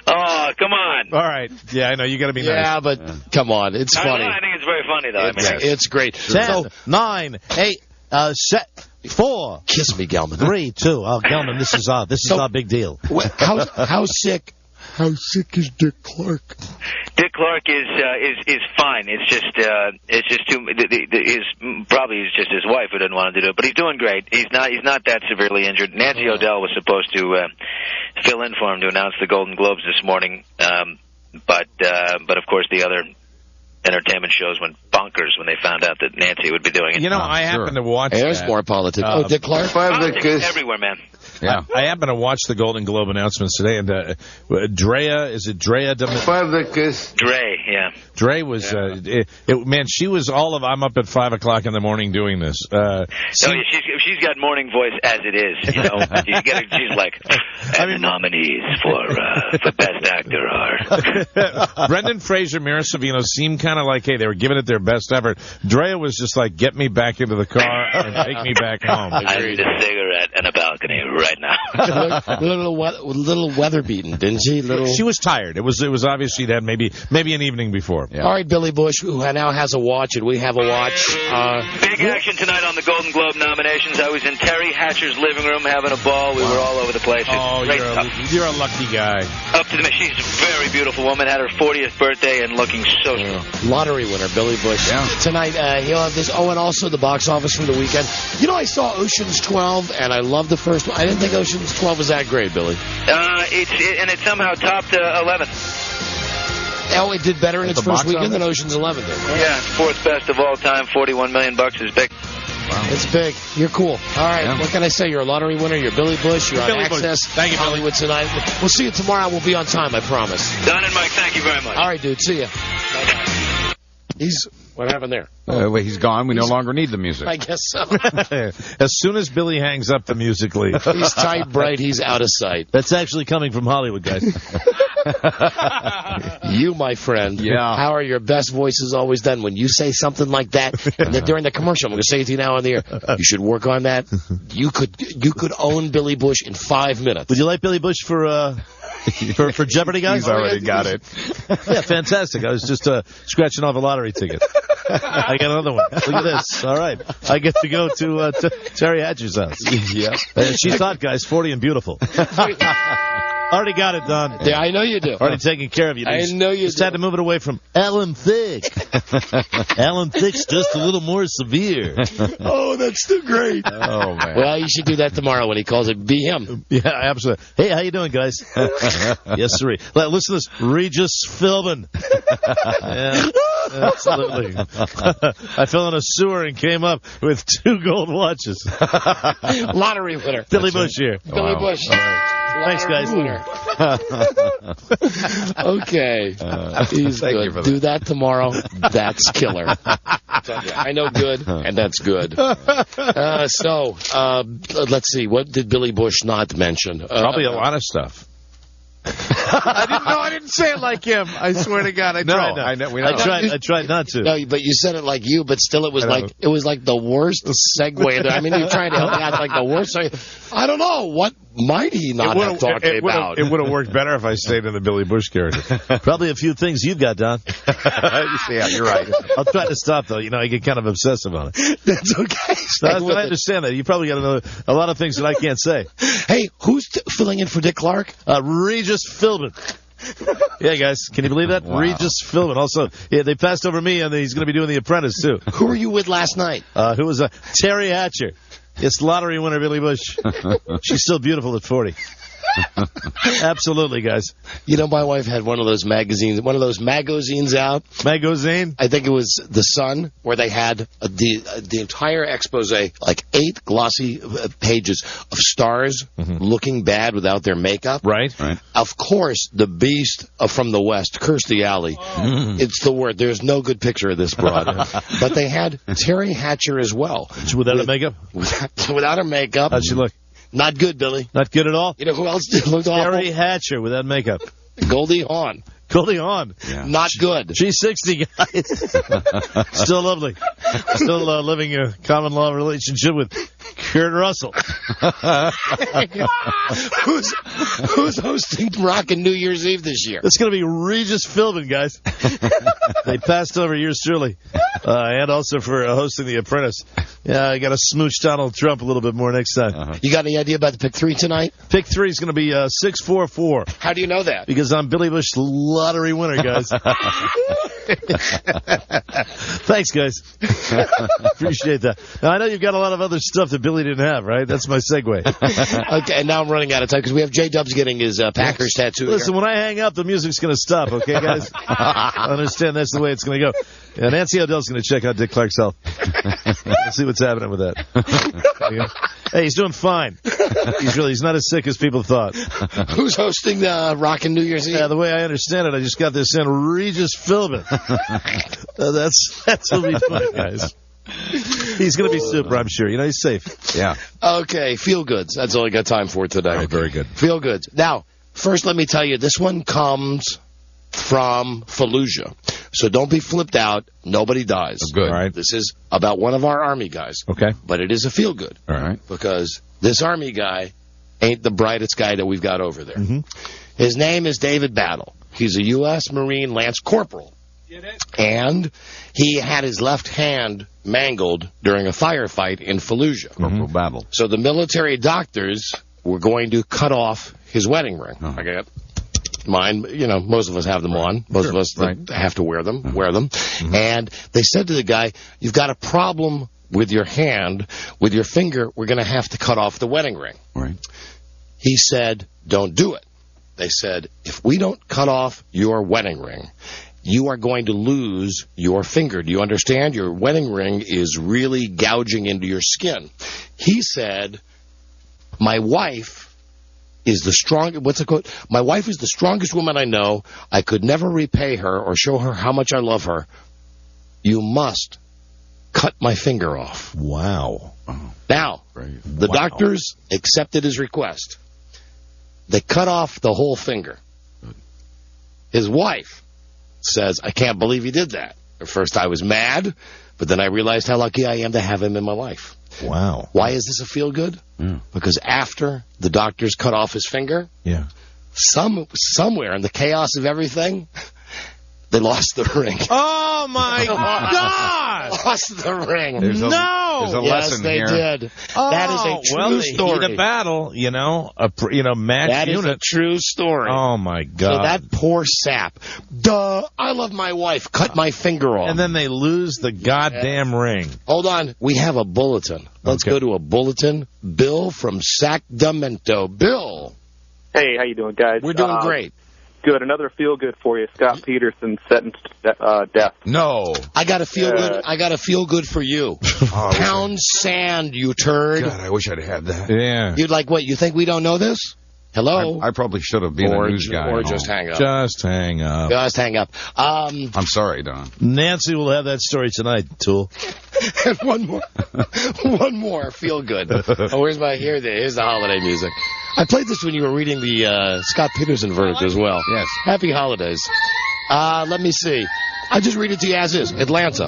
Speaker 14: Oh, come on.
Speaker 4: All right. Yeah, I know. You got to be nice.
Speaker 3: Yeah, but come on. It's funny.
Speaker 14: I think it's very funny, though.
Speaker 3: It's great.
Speaker 2: 10, 9, 8, 4.
Speaker 3: Kiss me, Gelman.
Speaker 2: 3, 2. Oh, Gelman, this is our big deal.
Speaker 3: How sick is Dick Clark?
Speaker 14: Dick Clark is fine. It's just too. Probably it's just his wife who doesn't want him to do it. But he's doing great. He's not that severely injured. Nancy O'Dell was supposed to fill in for him to announce the Golden Globes this morning. But of course the other entertainment shows went bonkers when they found out that Nancy would be doing it.
Speaker 4: I happen to watch.
Speaker 3: There's more politics. Dick Clark.
Speaker 14: Politics everywhere, man.
Speaker 5: Yeah.
Speaker 4: I happen to watch the Golden Globe announcements today, and Drea, is it Drea?
Speaker 14: Dre, yeah.
Speaker 4: Dre was, man, she was all of, I'm up at 5 o'clock in the morning doing this.
Speaker 14: She's got morning voice as it is, she's like, the nominees for Best Actor are.
Speaker 4: Brendan Fraser, Mira Sorvino seemed kind of like, hey, they were giving it their best effort. Drea was just like, get me back into the car and take me back home.
Speaker 14: I need a cigarette and a balcony right right now.
Speaker 3: little weather beaten, didn't she?
Speaker 4: She was tired. It was obvious she'd had maybe an evening before.
Speaker 3: Yeah. All right, Billy Bush, who now has a watch, and we have a watch.
Speaker 14: Big action tonight on the Golden Globe nominations. I was in Terry Hatcher's living room having a ball. We were all over the place.
Speaker 4: You're a lucky guy.
Speaker 14: Up to the she's a very beautiful woman. Had her 40th birthday and looking so strong.
Speaker 3: Lottery winner, Billy Bush.
Speaker 5: Yeah.
Speaker 3: Tonight, he'll have this. Oh, and also the box office from the weekend. You know, I saw Ocean's 12, and I loved the first one. I didn't think Ocean's 12 was that great, Billy.
Speaker 14: It somehow topped 11.
Speaker 3: Oh, it did better in its first weekend than Ocean's 11 did. Right?
Speaker 14: Yeah, fourth best of all time. $41 million is big.
Speaker 3: Wow. It's big. You're cool. All right. Yeah. What can I say? You're a lottery winner. You're Billy Bush. You're on Access.
Speaker 4: Thank you,
Speaker 3: Hollywood tonight. We'll see you tomorrow. We'll be on time, I promise.
Speaker 14: Don and Mike, thank you very much.
Speaker 3: All right, dude. See ya. Bye-bye. What happened there?
Speaker 5: Wait, he's gone. We no longer need the music.
Speaker 3: I guess so.
Speaker 4: As soon as Billy hangs up, the music leaves.
Speaker 3: He's tight, bright. He's out of sight.
Speaker 4: That's actually coming from Hollywood, guys.
Speaker 3: You, my friend.
Speaker 5: Yeah.
Speaker 3: How are your best voices always done? When you say something like that, and then during the commercial, I'm going to say it to you now on the air. You should work on that. You could own Billy Bush in 5 minutes.
Speaker 4: Would you like Billy Bush for Jeopardy, guys?
Speaker 5: He's already got it.
Speaker 4: Yeah, fantastic. I was just scratching off a lottery ticket. I got another one. Look at this. All right. I get to go to Terry Hatcher's house.
Speaker 5: Yeah.
Speaker 4: She's hot, guys. 40 and beautiful. Already got it, Don.
Speaker 3: Yeah, I know you do.
Speaker 4: Already taking care of you.
Speaker 3: I know you
Speaker 4: just had to move it away from Alan Thicke. Alan Thicke's just a little more severe.
Speaker 3: Oh, that's too great.
Speaker 5: Oh, man.
Speaker 3: Well, you should do that tomorrow when he calls it. Be him.
Speaker 4: Yeah, absolutely. Hey, how you doing, guys? Yes, sir. Listen to this. Regis Philbin. Yeah, absolutely. I fell in a sewer and came up with 2 gold watches.
Speaker 3: Lottery winner.
Speaker 4: Billy Bush here.
Speaker 3: Billy Bush.
Speaker 4: All right. Thanks, guys.
Speaker 3: Okay. He's good. Do that tomorrow. That's killer. I know good, and that's good. Let's see. What did Billy Bush not mention?
Speaker 4: Probably a lot of stuff. I didn't say it like him. I swear to God, I tried not. I tried not to.
Speaker 3: No, but you said it like you. But still, it was like the worst segue. I mean, you're trying to help me out like the worst. I don't know what might he not have talked about.
Speaker 4: It would have worked better if I stayed in the Billy Bush character. Probably a few things you've got, Don.
Speaker 5: Yeah, you're right.
Speaker 4: I'll try to stop though. You know, I get kind of obsessive on it.
Speaker 3: That's okay.
Speaker 4: I understand that. You probably got to know a lot of things that I can't say.
Speaker 3: Hey, who's filling in for Dick Clark?
Speaker 4: Regis Philbin. Yeah, guys, can you believe that? Wow. Regis Philbin. Also, yeah, they passed over me, and he's going to be doing The Apprentice too.
Speaker 3: Who were you with last night?
Speaker 4: Who was Terry Hatcher? It's lottery winner Billy Bush. She's still beautiful at 40. Absolutely, guys.
Speaker 3: You know, my wife had one of those magazines out.
Speaker 4: Magazine?
Speaker 3: I think it was The Sun, where they had the entire expose, like 8 glossy pages of stars looking bad without their makeup.
Speaker 4: Right.
Speaker 3: Of course, the beast from the West, Kirstie Alley. It's the word. There's no good picture of this broad. But they had Terry Hatcher as well.
Speaker 4: Without her makeup?
Speaker 3: Without her makeup.
Speaker 4: How'd she look?
Speaker 3: Not good, Billy.
Speaker 4: Not good at all?
Speaker 3: You know who else looked awful?
Speaker 4: Terry Hatcher without makeup.
Speaker 3: Goldie Hawn.
Speaker 4: Goldie Hawn.
Speaker 3: Yeah. Not good.
Speaker 4: She's 60, guys. Still lovely. Still living a common law relationship with Kurt Russell.
Speaker 3: Who's hosting Rockin' New Year's Eve this year?
Speaker 4: It's going to be Regis Philbin, guys. They passed over yours truly. And also for hosting The Apprentice. Yeah, I got to smooch Donald Trump a little bit more next time.
Speaker 3: You got any idea about the pick 3 tonight?
Speaker 4: Pick 3 is going to be 644.
Speaker 3: How do you know that?
Speaker 4: Because I'm Billy Bush lottery winner, guys. Thanks, guys. Appreciate that. Now, I know you've got a lot of other stuff that Billy didn't have, right? That's my segue.
Speaker 3: Okay, and now I'm running out of time because we have J-Dubs getting his Packers tattoo.
Speaker 4: Listen, when I hang up, the music's going to stop, okay, guys? I understand that's the way it's going to go. Yeah, Nancy O'Dell's going to check out Dick Clark's health. Let's see what's happening with that. Hey, he's doing fine. He's not as sick as people thought.
Speaker 3: Who's hosting the Rockin' New Year's Eve?
Speaker 4: Yeah, the way I understand it, I just got this in. Regis Philbin. That's will be fun, guys. He's going to be super, I'm sure. You know, he's safe.
Speaker 5: Yeah.
Speaker 3: Okay, feel goods. That's all I got time for today.
Speaker 5: Right, very good.
Speaker 3: Feel goods. Now, first, let me tell you, this one comes from Fallujah. So don't be flipped out. Nobody dies.
Speaker 5: Oh, good.
Speaker 4: All right.
Speaker 3: This is about one of our Army guys.
Speaker 4: Okay.
Speaker 3: But it is a feel good.
Speaker 5: All right.
Speaker 3: Because this Army guy ain't the brightest guy that we've got over there. His name is David Battle. He's a U.S. Marine Lance Corporal. And he had his left hand mangled during a firefight in Fallujah.
Speaker 5: Corporal Battle.
Speaker 3: So the military doctors were going to cut off his wedding ring. I got mine. Most of us have them on. Most of us have to wear them. And they said to the guy, you've got a problem with your hand, with your finger, we're going to have to cut off the wedding ring.
Speaker 5: Right.
Speaker 3: He said, don't do it. They said, if we don't cut off your wedding ring, you are going to lose your finger. Do you understand? Your wedding ring is really gouging into your skin. He said, my wife is the strongest, what's it called? My wife is the strongest woman I know. I could never repay her or show her how much I love her. You must cut my finger off.
Speaker 4: Wow.
Speaker 3: Now, the doctors accepted his request. They cut off the whole finger. His wife says, I can't believe he did that. At first I was mad, but then I realized how lucky I am to have him in my life.
Speaker 4: Wow.
Speaker 3: Why is this a feel-good? Because after the doctors cut off his finger, somewhere in the chaos of everything, they lost the ring.
Speaker 4: Oh, my God!
Speaker 3: Lost the ring.
Speaker 5: There's a lesson
Speaker 3: yes, they
Speaker 5: here.
Speaker 3: did. That is a true story.
Speaker 4: The battle, match
Speaker 3: that
Speaker 4: unit.
Speaker 3: Is a true story.
Speaker 4: Oh, my God.
Speaker 3: So that poor sap. I love my wife. Cut my finger off.
Speaker 4: And then they lose the goddamn ring.
Speaker 3: Hold on. We have a bulletin. Let's go to a bulletin. Bill from Sacramento. Bill.
Speaker 6: Hey, how you doing, guys?
Speaker 3: We're doing great.
Speaker 6: Good. Another feel-good for you. Scott Peterson sentenced to death.
Speaker 5: No.
Speaker 3: I got to feel good. I got to feel good for you. Pound sand, you turd.
Speaker 5: God, I wish I'd had that.
Speaker 4: Yeah.
Speaker 3: You'd like what? You think we don't know this? Hello?
Speaker 5: I probably should have been a news guy.
Speaker 3: Or just hang up.
Speaker 4: Just hang up.
Speaker 3: Just hang up.
Speaker 5: I'm sorry, Don.
Speaker 4: Nancy will have that story tonight, Tool.
Speaker 3: And one more. Feel good. Oh, here's the holiday music. I played this when you were reading the Scott Peterson verdict as well.
Speaker 5: Yes.
Speaker 3: Happy holidays. Let me see. I'll just read it to you as is. Atlanta.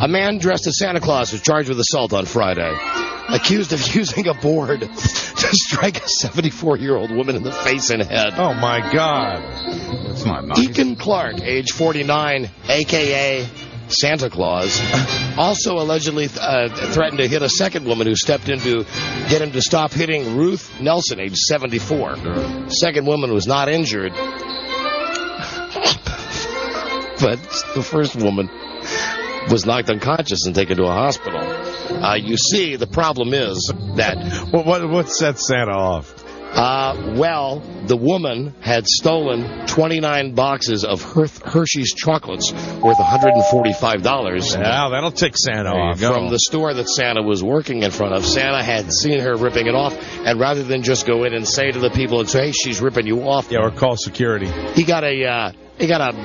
Speaker 3: A man dressed as Santa Claus was charged with assault on Friday. Accused of using a board to strike a 74-year-old woman in the face and head.
Speaker 4: Oh, my God.
Speaker 5: That's not nice.
Speaker 3: Eakin Clark, age 49, a.k.a. Santa Claus, also allegedly threatened to hit a second woman who stepped in to get him to stop hitting Ruth Nelson, age 74. Second woman was not injured, but the first woman was knocked unconscious and taken to a hospital. You see, the problem is that...
Speaker 4: What set Santa off?
Speaker 3: Well, the woman had stolen 29 boxes of Hershey's chocolates worth $145.
Speaker 4: Wow, that'll tick Santa off.
Speaker 3: From the store that Santa was working in front of. Santa had seen her ripping it off, and rather than just go in and say to the people, hey, she's ripping you off.
Speaker 4: Yeah, or call security.
Speaker 3: He got a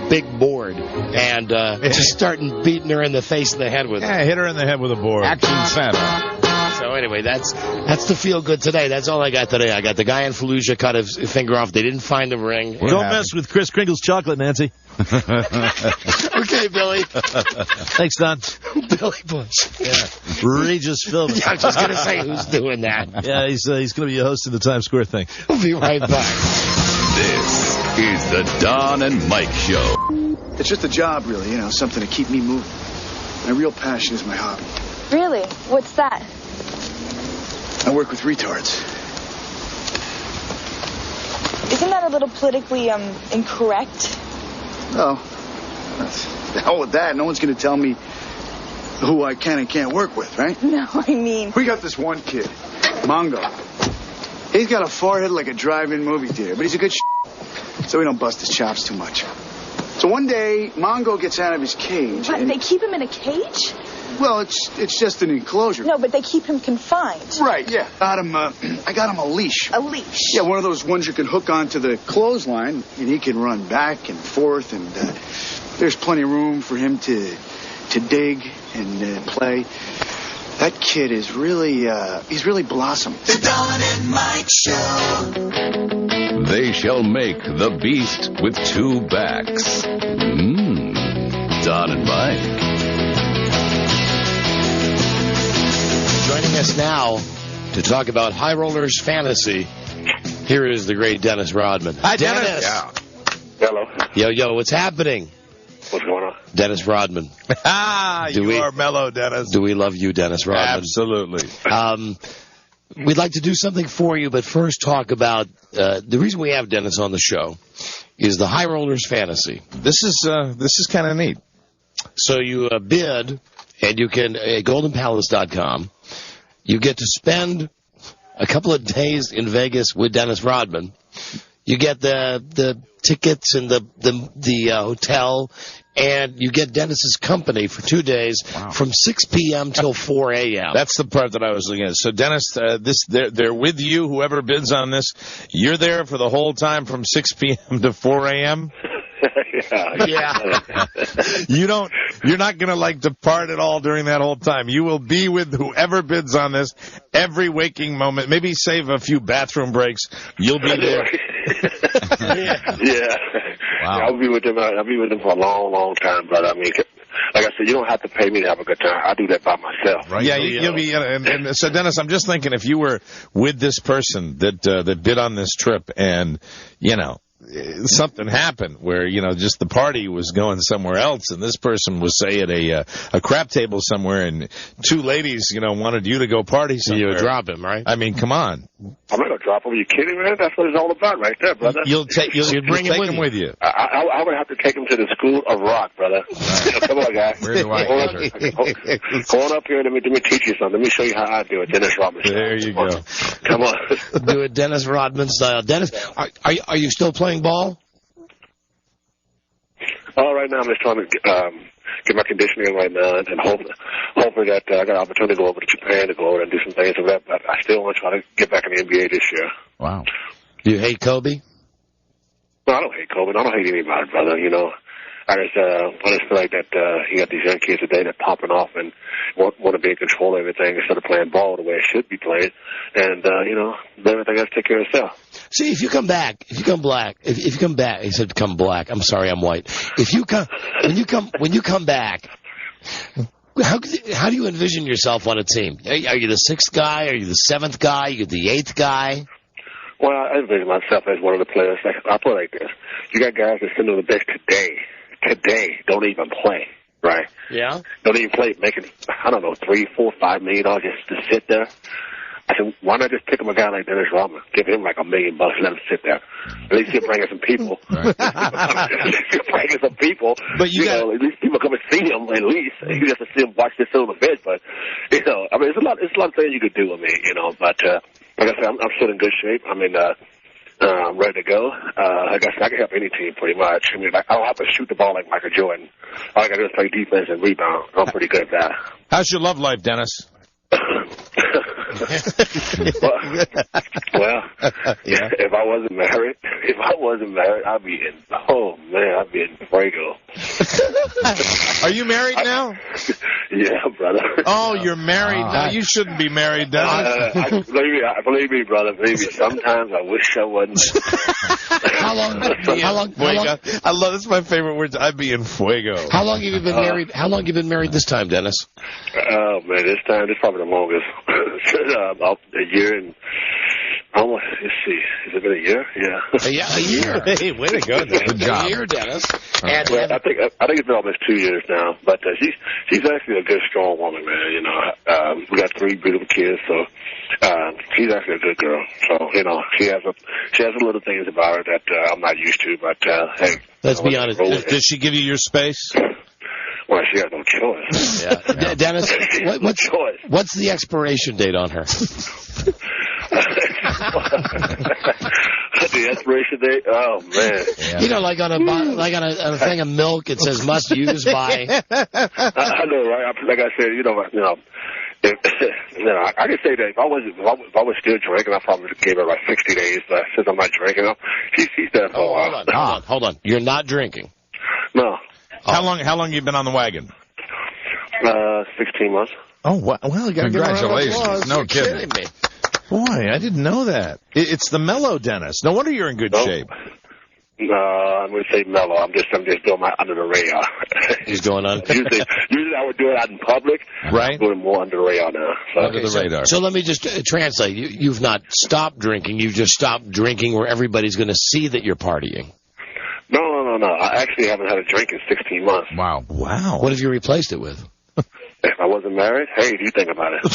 Speaker 3: big board and just starting beating her in the face and the head with it.
Speaker 4: Yeah, hit her in the head with a board.
Speaker 5: Action Santa.
Speaker 3: So anyway, that's the feel good today. That's all I got today. I got the guy in Fallujah cut his finger off. They didn't find the ring.
Speaker 4: Don't mess with Kris Kringle's chocolate, Nancy.
Speaker 3: Okay, Billy.
Speaker 4: Thanks, Don.
Speaker 3: Billy Bush.
Speaker 4: Yeah. Regis Philbin.
Speaker 3: Yeah, I was just going to say who's doing that.
Speaker 4: Yeah, he's going to be a host of the Times Square thing.
Speaker 3: We'll be right back.
Speaker 7: This is the Don and Mike Show.
Speaker 16: It's just a job, really, something to keep me moving. My real passion is my hobby.
Speaker 8: Really? What's that?
Speaker 16: I work with retards.
Speaker 8: Isn't that a little politically incorrect?
Speaker 16: Oh, the hell with that. No one's going to tell me who I can and can't work with, right?
Speaker 8: No, I mean...
Speaker 16: We got this one kid, Mongo. He's got a forehead like a drive-in movie theater, but he's a good so we don't bust his chops too much. So one day, Mongo gets out of his cage.
Speaker 8: What, they keep him in a cage?
Speaker 16: Well, it's just an enclosure.
Speaker 8: No, but they keep him confined.
Speaker 16: Right, yeah. I got him a leash.
Speaker 8: A leash?
Speaker 16: Yeah, one of those ones you can hook onto the clothesline, and he can run back and forth, and there's plenty of room for him to dig and play. That kid is really, he's really blossomed.
Speaker 18: The Don and Mike Show.
Speaker 7: They shall make the beast with two backs. Don and Mike.
Speaker 3: Joining us now to talk about High Rollers Fantasy Here is the great Dennis Rodman.
Speaker 4: Hi, Dennis.
Speaker 21: Yeah. Hello.
Speaker 3: Yo, what's happening?
Speaker 21: What's going on?
Speaker 3: Dennis Rodman.
Speaker 4: You are mellow, Dennis.
Speaker 3: Do we love you, Dennis Rodman?
Speaker 4: Absolutely.
Speaker 3: We'd like to do something for you, but first talk about the reason we have Dennis on the show is the High Rollers Fantasy.
Speaker 4: This is kind of neat.
Speaker 3: So you bid, and you can at goldenpalace.com. You get to spend a couple of days in Vegas with Dennis Rodman. You get the tickets and the hotel, and you get Dennis's company for 2 days from 6 p.m. till 4 a.m.
Speaker 4: That's the part that I was looking at. So, Dennis, they're with you, whoever bids on this. You're there for the whole time from 6 p.m. to 4 a.m.?
Speaker 21: Yeah.
Speaker 4: You're not going to depart at all during that whole time. You will be with whoever bids on this every waking moment. Maybe save a few bathroom breaks. You'll be there.
Speaker 21: Yeah. Wow. I'll be with them. I'll be with them for a long, long time, brother. I mean, like I said, you don't have to pay me to have a good time. I do that by myself.
Speaker 4: Right. Yeah, you'll be. And so, Dennis, I'm just thinking if you were with this person that bid on this trip, and something happened where just the party was going somewhere else, and this person was say at a crap table somewhere, and two ladies wanted you to go party somewhere.
Speaker 3: You would drop him, right?
Speaker 4: I mean, come on.
Speaker 21: I'm not gonna drop him. Are you kidding, man? That's what it's all about, right there, brother.
Speaker 4: You'll bring him with you.
Speaker 21: I would have to take him to the School of Rock, brother. Come on, guy.
Speaker 4: Where do I
Speaker 21: go on up here. Let me teach you something. Let me show you how I do it, Dennis Rodman.
Speaker 4: There you go.
Speaker 21: Come on.
Speaker 3: Do it Dennis Rodman style. Dennis, are you still playing ball?
Speaker 21: Right now I'm just trying to get my conditioning right now, and hopefully that I got an opportunity to go over to Japan to go over and do some things of that. But I still want to try to get back in the NBA this year.
Speaker 4: Wow.
Speaker 3: Do you hate Kobe?
Speaker 21: No, I don't hate Kobe. I don't hate anybody, brother. I just feel like that you got these young kids today that popping off and want to be in control of everything instead of playing ball the way it should be played, and let everything else take care of itself.
Speaker 3: See, if you come back, he said come black. I'm sorry, I'm white. When you come back, how do you envision yourself on a team? Are you the sixth guy? Are you the seventh guy? Are you the eighth guy?
Speaker 21: Well, I envision myself as one of the players. I put it like this: you got guys that sitting on the bench today don't even play, right?
Speaker 3: Yeah.
Speaker 21: Don't even play, making $3, $4, $5 million just to sit there. I said, why not just pick him a guy like Dennis Rodman? Give him $1 million, let him sit there. At least he'll bring in some people. Right. He'll bring in some people.
Speaker 4: But
Speaker 21: at least people come and see him. At least you have to see him watch this on the bench. But it's a lot of things you could do with me, But like I said, I'm still in good shape. I'm ready to go. Like I said, I can help any team pretty much. I don't have to shoot the ball like Michael Jordan. All I got to do is play defense and rebound. I'm pretty good at that.
Speaker 4: How's your love life, Dennis?
Speaker 21: Well, yeah. If I wasn't married, I'd be in Fuego.
Speaker 4: Are you married now?
Speaker 21: Yeah, brother.
Speaker 4: Oh, you're married now. You shouldn't be married, Dennis.
Speaker 21: Believe me, brother. Believe me. Sometimes I wish I wasn't.
Speaker 3: How long?
Speaker 4: I love. That's my favorite words. I'd be in Fuego.
Speaker 3: How long have you been married? How long have you been married this time, Dennis?
Speaker 21: Oh man, this is probably the longest. About a year and almost. Let's see, has it been a year? Yeah.
Speaker 3: A year.
Speaker 4: Hey, way to go, Dennis.
Speaker 3: Good job. A year, Dennis.
Speaker 21: I think it's been almost 2 years now. But she's actually a good, strong woman, man. We got 3 beautiful kids, so she's actually a good girl. So she has a little things about her that I'm not used to. But hey,
Speaker 4: let's be honest. Does she give you your space?
Speaker 21: Well, she has no choice.
Speaker 3: Yeah. Dennis, what's the expiration date on her?
Speaker 21: The expiration date? Oh man!
Speaker 3: Yeah. Like on a thing of milk, it says must use by.
Speaker 21: I know, right? Like I said, I can say that if I was still drinking, I probably gave her like 60 days. But since I'm not drinking, she's there for a while.
Speaker 3: Hold on. You're not drinking?
Speaker 21: No.
Speaker 4: How long have you been on the wagon?
Speaker 21: 16 months.
Speaker 4: Oh, well, you got to
Speaker 5: congratulations. No kidding.
Speaker 4: Me. Boy, I didn't know that. It's the mellow Dennis. No wonder you're in good shape.
Speaker 21: I'm going to say mellow. I'm just doing my under the radar.
Speaker 3: He's going on.
Speaker 21: usually I would do it out in public.
Speaker 4: Right.
Speaker 21: I'm doing more under the radar now. So.
Speaker 4: Under the radar.
Speaker 3: So let me just translate. You've not stopped drinking. You've just stopped drinking where everybody's going to see that you're partying.
Speaker 21: No. I actually haven't had a drink in 16 months.
Speaker 4: Wow.
Speaker 3: What have you replaced it with?
Speaker 21: If I wasn't married, hey, do you think about it?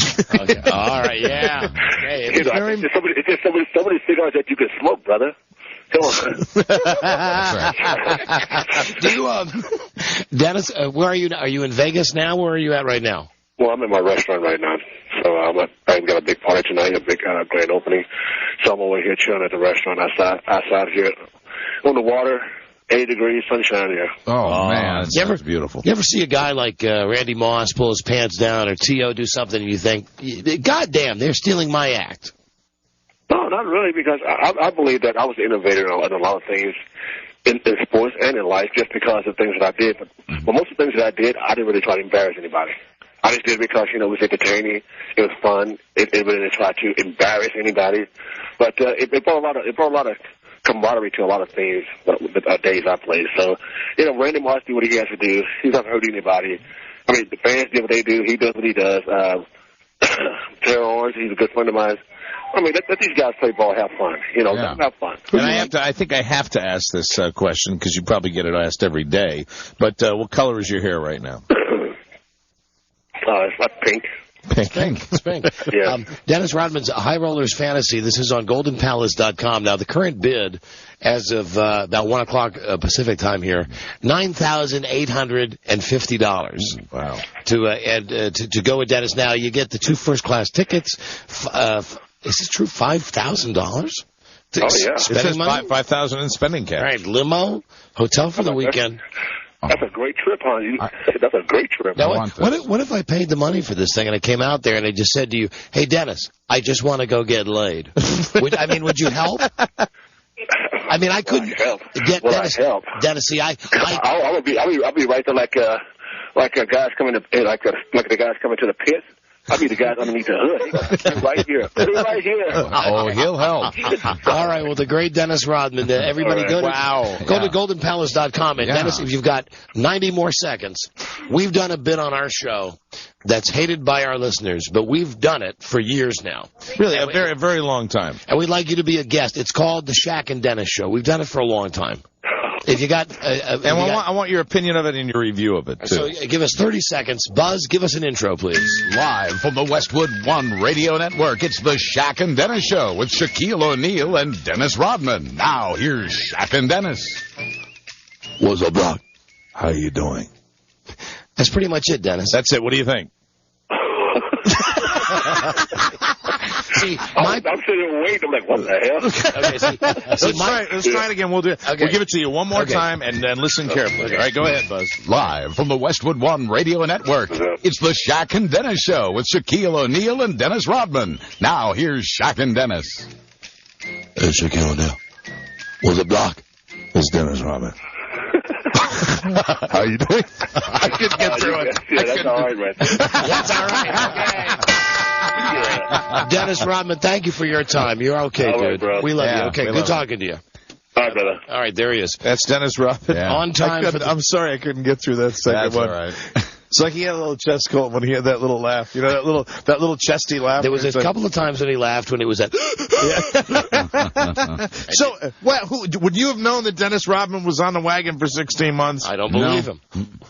Speaker 3: Okay. All right, yeah. Okay,
Speaker 21: it's just so many cigars that you can smoke, brother. Come on.
Speaker 3: Do you, Dennis, where are you? Are you in Vegas now? Where are you at right now?
Speaker 21: Well, I'm in my restaurant right now. So I've got a big party tonight, a big grand opening. So I'm over here chilling at the restaurant outside here on the water. 80 degrees, sunshine here.
Speaker 4: Oh, man, that's beautiful.
Speaker 3: You ever see a guy like Randy Moss pull his pants down or T.O. do something and you think, God damn, they're stealing my act?
Speaker 21: No, not really, because I believe that I was the innovator in a lot of things in sports and in life just because of things that I did. But most of the things that I did, I didn't really try to embarrass anybody. I just did it because, it was entertaining, it was fun. It really didn't try to embarrass anybody. But it brought a lot of camaraderie to a lot of things, the days I played. So, Randy Moss did what he has to do. He's not hurting anybody. I mean, the fans do what they do. He does what he does. Terrell Owens, he's a good friend of mine. I mean, let these guys play ball, have fun. Have fun.
Speaker 4: And I think I have to ask this question because you probably get it asked every day. But what color is your hair right now?
Speaker 21: It's like pink.
Speaker 3: It's pink.
Speaker 21: Yeah.
Speaker 3: Dennis Rodman's High Rollers Fantasy. This is on GoldenPalace.com. Now, the current bid, as of about 1 o'clock Pacific time here, $9,850.
Speaker 4: Wow.
Speaker 3: To go with Dennis. Now, you get the 2 first-class tickets. Is this true? $5,000?
Speaker 21: Oh, yeah.
Speaker 4: It says $5,000 in spending cash.
Speaker 3: All right, limo, hotel for the weekend.
Speaker 21: That's a great trip, hon. That's a great trip.
Speaker 3: Now, what if I paid the money for this thing and I came out there and I just said to you, hey, Dennis, I just want to go get laid. Would you help? I mean, I couldn't get Dennis. Dennis, see, I'll
Speaker 21: be right there like guys coming to like the guys coming to the pit. I'll be the guys underneath the hood. Right here. Right here.
Speaker 4: Oh, he'll help.
Speaker 3: All right, well, the great Dennis Rodman. Everybody go to GoldenPalace.com. And, Dennis, if you've got 90 more seconds, we've done a bit on our show that's hated by our listeners, but we've done it for years now.
Speaker 4: Really, a very, very long time.
Speaker 3: And we'd like you to be a guest. It's called The Shaq and Dennis Show. We've done it for a long time. If you got...
Speaker 4: I want your opinion of it and your review of it, too.
Speaker 3: So give us 30 seconds. Buzz, give us an intro, please.
Speaker 5: Live from the Westwood One Radio Network, it's the Shaq and Dennis Show with Shaquille O'Neal and Dennis Rodman. Now, here's Shaq and Dennis.
Speaker 23: What's up, Doc?
Speaker 4: How you doing?
Speaker 3: That's pretty much it, Dennis.
Speaker 4: That's it. What do you think?
Speaker 21: See, I'm sitting and waiting. I'm like, what the hell?
Speaker 3: Okay,
Speaker 4: let's try it again. We'll do it. Okay. We'll give it to you one more time and then listen carefully. Okay. All right, go ahead, Buzz.
Speaker 5: Live from the Westwood One Radio Network, it's the Shaq and Dennis Show with Shaquille O'Neal and Dennis Rodman. Now, here's Shaq and Dennis.
Speaker 23: Hey, Shaquille O'Neal. What's up, Doc?
Speaker 4: It's Dennis Rodman.
Speaker 23: How you doing?
Speaker 4: I couldn't get through it.
Speaker 21: Yeah, that's all right, man.
Speaker 3: That's all right. Okay. Dennis Rodman, thank you for your time. You're okay, dude.
Speaker 21: Right,
Speaker 3: we love you. Okay, good talking to you.
Speaker 21: All right, brother.
Speaker 3: All right, there he is.
Speaker 4: That's Dennis Rodman.
Speaker 3: Yeah. On time.
Speaker 4: I'm sorry I couldn't get through that second one. That's all right. It's like he had a little chest cold when he had that little laugh. You know, that little chesty laugh.
Speaker 3: There was a couple of times when he laughed when he was at...
Speaker 4: So, would you have known that Dennis Rodman was on the wagon for 16 months?
Speaker 3: I don't believe him.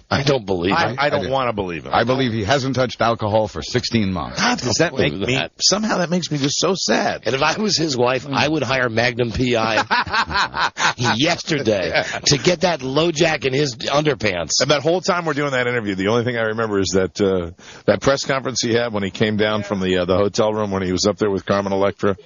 Speaker 3: I don't believe him.
Speaker 4: I don't want to believe him.
Speaker 5: I believe he hasn't touched alcohol for 16 months.
Speaker 4: How does that make me... Somehow that makes me just so sad.
Speaker 3: And if I was his wife, I would hire Magnum P.I. yesterday to get that low jack in his underpants.
Speaker 4: And that whole time we're doing that interview, the only thing I remember is that that press conference he had when he came down from the hotel room when he was up there with Carmen Electra.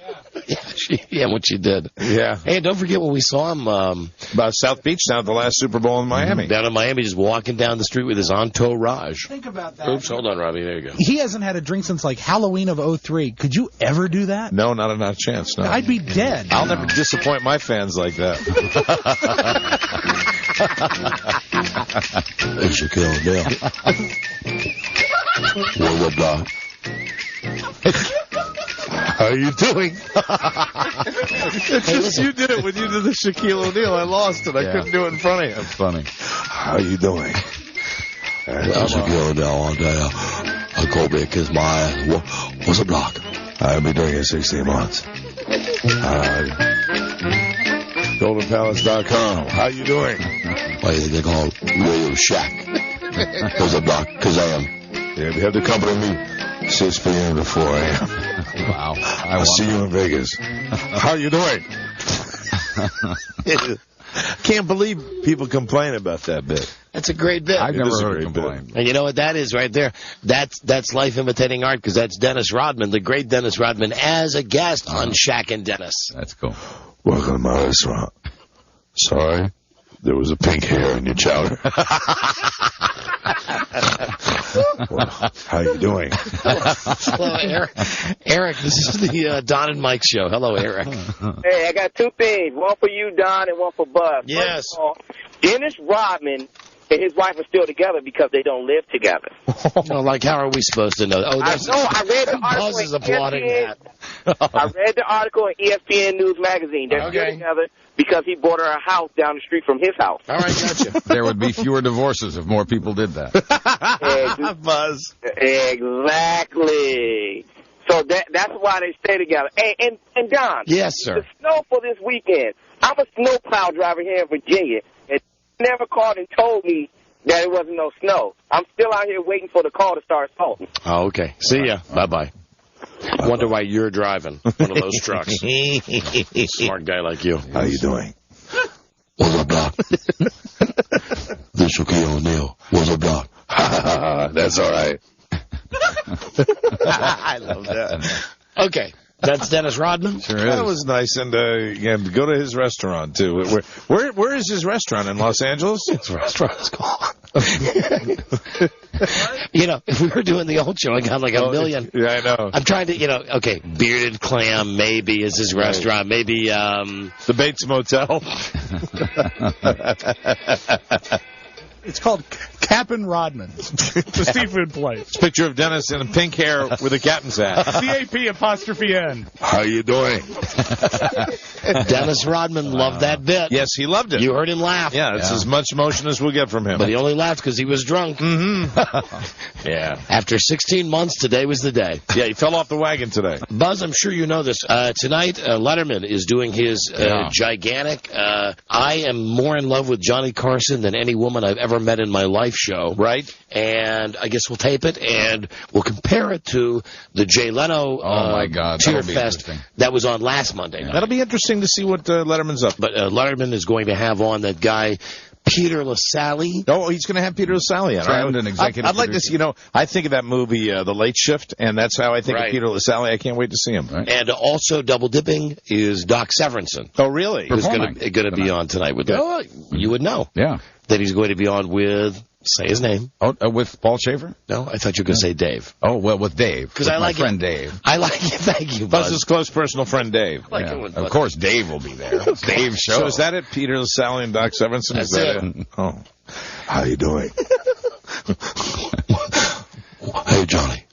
Speaker 3: Yeah, what she did.
Speaker 4: Yeah.
Speaker 3: Hey, don't forget when we saw him
Speaker 4: about South Beach down at the last Super Bowl in Miami.
Speaker 3: Down in Miami, just walking down the street with his entourage.
Speaker 11: Think about that.
Speaker 3: Oops, hold on, Robbie. There you go.
Speaker 11: He hasn't had a drink since like Halloween of '03. Could you ever do that?
Speaker 4: No, not a chance. No.
Speaker 11: I'd be dead.
Speaker 4: I'll never disappoint my fans like that.
Speaker 23: Hey, Shaquille O'Neal. What's up, Doc?
Speaker 3: How are you doing?
Speaker 4: You did it when you did the Shaquille O'Neal. I lost it. I couldn't do it in front of you.
Speaker 5: That's funny.
Speaker 3: How are you doing?
Speaker 23: Shaquille O'Neal all day. I go back as my... What's a block? I'll be doing it 16 months.
Speaker 3: GoldenPalace.com. How you doing?
Speaker 23: Why they call William Shack? What's a block? Kazam.
Speaker 3: Yeah, we have the company meet 6 p.m. to 4 a.m.
Speaker 5: Wow.
Speaker 3: I'll see you in Vegas. How you doing?
Speaker 4: Can't believe people complain about that bit.
Speaker 3: That's a great bit.
Speaker 5: I've never heard him complain.
Speaker 3: And you know what that is right there? That's life imitating art, because that's Dennis Rodman, the great Dennis Rodman, as a guest on Shaq and Dennis.
Speaker 5: That's cool.
Speaker 23: Welcome to my restaurant. Sorry, there was a pink hair in your chowder.
Speaker 3: How you doing? Hello, Eric. Eric, this is the Don and Mike show. Hello, Eric.
Speaker 12: Hey, I got two things. One for you, Don, and one for Buzz.
Speaker 3: Yes.
Speaker 12: First of all, Dennis Rodman and his wife are still together because they don't live together.
Speaker 3: Well, like, how are we supposed to know? Oh,
Speaker 12: I know. I read the article.
Speaker 3: Buzz is applauding that.
Speaker 12: I read the article in ESPN News Magazine. They're still together because he bought her a house down the street from his house.
Speaker 3: All right, gotcha.
Speaker 5: There would be fewer divorces if more people did that.
Speaker 4: Buzz.
Speaker 12: Exactly. So that's why they stay together. Hey, and Don.
Speaker 3: Yes, sir.
Speaker 12: The snow for this weekend. I'm a snowplow driver here in Virginia, and never called and told me that it wasn't no snow. I'm still out here waiting for the call to start salting.
Speaker 3: Oh, okay. See ya. Bye-bye. I wonder why you're driving one of those trucks. Smart guy like you.
Speaker 23: How you doing? What's up, Doc? This is Shaquille O'Neal. What's up, Doc? That's all right.
Speaker 4: I love that.
Speaker 3: Okay. That's Dennis Rodman?
Speaker 4: Sure is. That was nice. And again, go to his restaurant, too. Where is his restaurant? In Los Angeles?
Speaker 3: His restaurant is gone. You know, if we were doing the old show, I got like a million.
Speaker 4: Yeah, I know.
Speaker 3: I'm trying to, okay, Bearded Clam maybe is his restaurant. Maybe,
Speaker 4: the Bates Motel.
Speaker 9: It's called Cap'n Rodman. The seafood place.
Speaker 4: It's a picture of Dennis in pink hair with a captain's hat.
Speaker 9: CAP''N.
Speaker 23: How you doing?
Speaker 3: Dennis Rodman loved that bit.
Speaker 4: Yes, he loved it.
Speaker 3: You heard him laugh.
Speaker 4: Yeah, it's as much emotion as we'll get from him.
Speaker 3: But he only laughed because he was drunk.
Speaker 4: Mm-hmm. Yeah.
Speaker 3: After 16 months, today was the day.
Speaker 4: Yeah, he fell off the wagon today.
Speaker 3: Buzz, I'm sure you know this. Tonight, Letterman is doing his gigantic I am more in love with Johnny Carson than any woman I've ever met in my life show.
Speaker 4: Right.
Speaker 3: And I guess we'll tape it, and we'll compare it to the Jay Leno Tear Fest that was on last Monday night.
Speaker 4: That'll be interesting to see what Letterman's up.
Speaker 3: But Letterman is going to have on that guy, Peter LaSalle.
Speaker 4: Oh, he's going to have Peter LaSalle on.
Speaker 5: Friend and executive
Speaker 4: I'd like to see, I think of that movie, The Late Shift, and that's how I think of Peter LaSalle. I can't wait to see him. Right.
Speaker 3: And also double dipping is Doc Severinsen.
Speaker 4: Oh, really?
Speaker 3: Who's going to be on tonight with that. You would know.
Speaker 5: Yeah.
Speaker 3: That he's going to be on with, say his name.
Speaker 5: Oh, with Paul Schaefer?
Speaker 3: No, I thought you were going to say Dave.
Speaker 5: Oh, well, with Dave.
Speaker 3: Because I like
Speaker 5: my friend Dave.
Speaker 3: I like it. Thank you, Buzz.
Speaker 4: Buzz's close personal friend Dave.
Speaker 3: I like it when
Speaker 5: of course, Dave will be there. It's Dave's show.
Speaker 4: So is that it? Peter LaSalle and Doc Severinsen?
Speaker 3: That's it.
Speaker 4: Oh.
Speaker 23: How you doing? Hey, Johnny.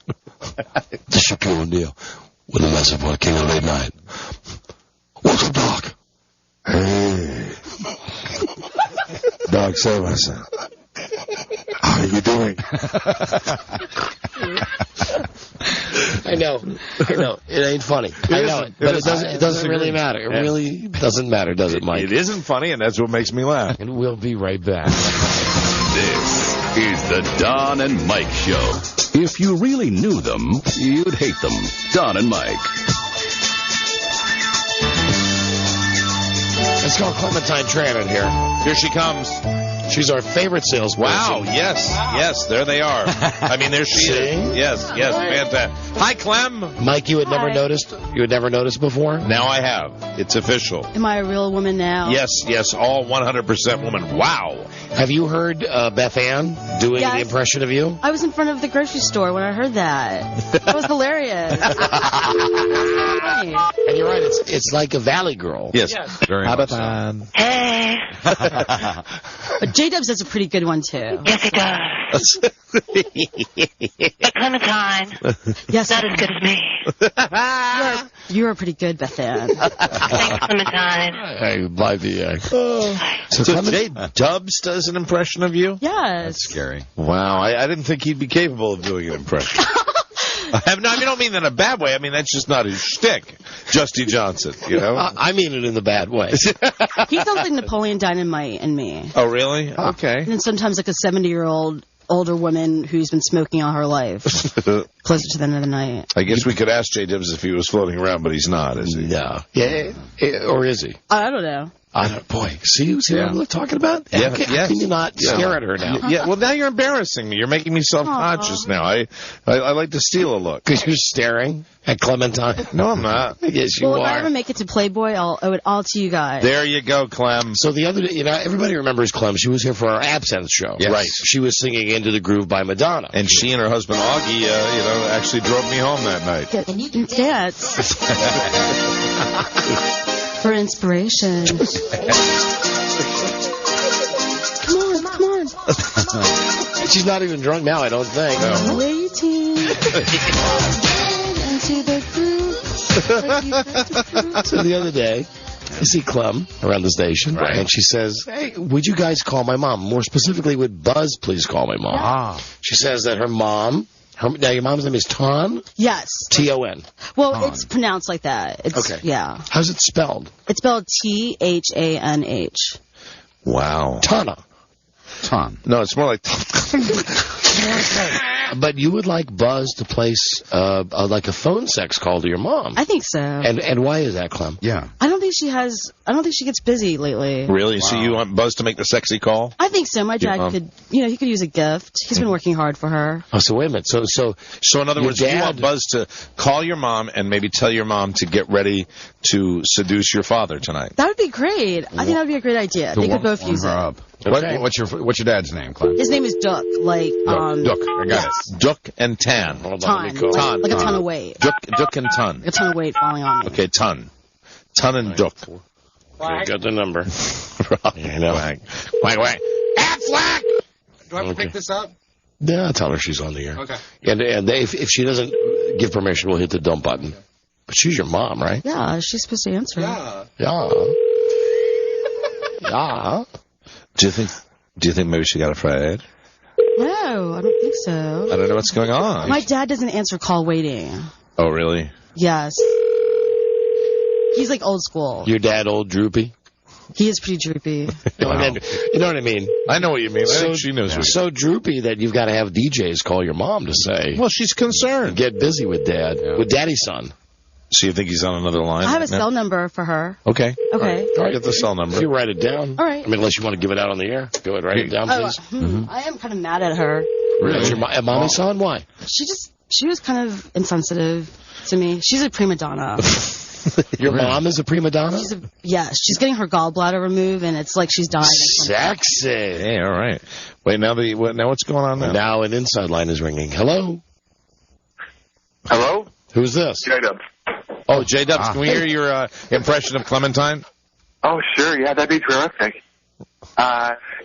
Speaker 23: This is Shaquille O'Neal with a message for the King of Late Night. What's up, Doc? Hey. Doc Severinsen. How you doing?
Speaker 3: I know. It ain't funny. I know it. But it doesn't really matter. It really doesn't matter, does it, Mike?
Speaker 4: It isn't funny, and that's what makes me laugh.
Speaker 3: And we'll be right back.
Speaker 7: This is the Don and Mike Show. If you really knew them, you'd hate them. Don and Mike.
Speaker 3: Let's go Clementine Tran in here.
Speaker 4: Here she comes.
Speaker 3: She's our favorite salesperson.
Speaker 4: Wow, yes, there they are. I mean, there she is. Yes, fantastic. Hi, Clem.
Speaker 3: Mike, you had never noticed? You had never noticed before?
Speaker 4: Now I have. It's official.
Speaker 19: Am I a real woman now?
Speaker 4: Yes, all 100% woman. Wow.
Speaker 3: Have you heard Beth Ann doing the impression of you?
Speaker 19: I was in front of the grocery store when I heard that. That was hilarious.
Speaker 3: And you're right, it's like a Valley Girl.
Speaker 4: Yes. Very much so.
Speaker 19: Hey. J-Dubs does a pretty good one, too.
Speaker 8: Yes, it does.
Speaker 13: Hey, Clementine.
Speaker 19: Yes.
Speaker 13: Not as good as me.
Speaker 19: You are pretty good, Beth Ann.
Speaker 13: Thanks, Clementine.
Speaker 3: Hey, by the
Speaker 4: So J. Dubs does an impression of you?
Speaker 19: Yes.
Speaker 5: That's scary.
Speaker 4: Wow, I didn't think he'd be capable of doing an impression. I don't mean that in a bad way. I mean, that's just not his shtick, Justy Johnson, you know?
Speaker 3: I mean it in the bad way.
Speaker 19: He sounds like Napoleon Dynamite and me.
Speaker 4: Oh, really? Okay.
Speaker 19: And then sometimes like a 70-year-old older woman who's been smoking all her life. Closer to the end of the night.
Speaker 4: I guess we could ask J. Dubs if he was floating around, but he's not, is he?
Speaker 3: No. Yeah, or is he?
Speaker 19: I don't know.
Speaker 3: Boy, see what I'm talking about?
Speaker 4: Yeah,
Speaker 3: How can you not stare at her now?
Speaker 4: Yeah, well, now you're embarrassing me. You're making me self-conscious now. I like to steal a look.
Speaker 3: Because you're staring at Clementine?
Speaker 4: No, I'm not.
Speaker 3: Yes, you
Speaker 19: Well,
Speaker 3: are.
Speaker 19: if I ever make it to Playboy, I'll owe it all to you guys.
Speaker 4: There you go, Clem.
Speaker 3: So the other day, everybody remembers Clem. She was here for our Absinthe show.
Speaker 4: Yes.
Speaker 3: Right. She was singing Into the Groove by Madonna.
Speaker 4: And she and her husband, Augie, actually drove me home that night.
Speaker 19: And you can dance. For inspiration. Come on.
Speaker 3: She's not even drunk now, I don't think.
Speaker 19: No. Waiting. Into the groove.
Speaker 3: So the other day, I see Clem around the station,
Speaker 4: right.
Speaker 3: And she says, hey, would you guys call my mom? More specifically, would Buzz please call my mom?
Speaker 4: Ah.
Speaker 3: She says that her mom... Now, your mom's name is Ton?
Speaker 19: Yes.
Speaker 3: T-O-N.
Speaker 19: Well,
Speaker 3: Ton.
Speaker 19: it's pronounced like that. It's,
Speaker 3: okay.
Speaker 19: Yeah.
Speaker 3: How's it spelled?
Speaker 19: It's spelled T-H-A-N-H.
Speaker 4: Wow.
Speaker 3: Tana.
Speaker 5: Ton.
Speaker 4: No, it's more like...
Speaker 3: But you would like Buzz to place like a phone sex call to your mom.
Speaker 19: I think so.
Speaker 3: And why is that, Clem?
Speaker 5: Yeah.
Speaker 19: I don't think she gets busy lately.
Speaker 4: Really? Wow. So you want Buzz to make the sexy call?
Speaker 19: I think so. My dad could, he could use a gift. He's been working hard for her.
Speaker 3: Oh, so wait a minute. So
Speaker 4: in other words, you want Buzz to call your mom and maybe tell your mom to get ready to seduce your father tonight.
Speaker 19: That would be great. I think that would be a great idea. They could both use it.
Speaker 5: Up.
Speaker 3: Okay.
Speaker 5: What's your dad's name, Clem?
Speaker 19: His name is Duck. Like
Speaker 5: Duck. I got it.
Speaker 4: Duck and Tan.
Speaker 3: Hold
Speaker 19: ton.
Speaker 3: on, let me call.
Speaker 19: Like a ton of weight.
Speaker 4: Duck and Ton.
Speaker 19: A ton of weight falling on me.
Speaker 4: Okay, Ton. Ton and Duck.
Speaker 3: I got the number.
Speaker 4: You know. Wag.
Speaker 3: Aflac!
Speaker 9: Do I have to pick this up?
Speaker 3: Yeah, I'll tell her she's on the air.
Speaker 9: Okay.
Speaker 3: And if she doesn't give permission, we'll hit the dump button. But she's your mom, right?
Speaker 19: Yeah, she's supposed to answer.
Speaker 9: Yeah.
Speaker 3: Yeah. Yeah.
Speaker 4: Do you think maybe she got afraid?
Speaker 19: No, I don't think so.
Speaker 4: I don't know what's going on.
Speaker 19: My dad doesn't answer call waiting.
Speaker 4: Oh, really?
Speaker 19: Yes. He's like old school.
Speaker 3: Your dad old droopy?
Speaker 19: He is pretty droopy.
Speaker 3: You know what I mean?
Speaker 4: I know what you mean. I think she knows what
Speaker 3: so droopy that you've got to have DJs call your mom to say.
Speaker 4: Well, she's concerned.
Speaker 3: Get busy with Dad. Yeah. With Daddy's son.
Speaker 4: So you think he's on another line?
Speaker 19: I have a cell number for her.
Speaker 4: Okay.
Speaker 19: Okay.
Speaker 3: All right.
Speaker 4: Get the cell number.
Speaker 3: If you write it down.
Speaker 19: All right.
Speaker 3: I mean, unless you want to give it out on the air. Go ahead, write it down, please.
Speaker 19: I am kind of mad at her.
Speaker 3: Really? Your mommy's son? Why?
Speaker 19: She was kind of insensitive to me. She's a prima donna.
Speaker 3: Your mom is a prima donna?
Speaker 19: She's getting her gallbladder removed, and it's like she's dying.
Speaker 3: Sexy.
Speaker 4: Hey, all right. Wait, now what's going on now?
Speaker 3: Now an inside line is ringing. Hello?
Speaker 6: Hello?
Speaker 3: Who's this?
Speaker 6: J-Dubs.
Speaker 4: Oh, J-Dubs, can we hear your impression of Clementine?
Speaker 6: Oh, sure. Yeah, that'd be terrific.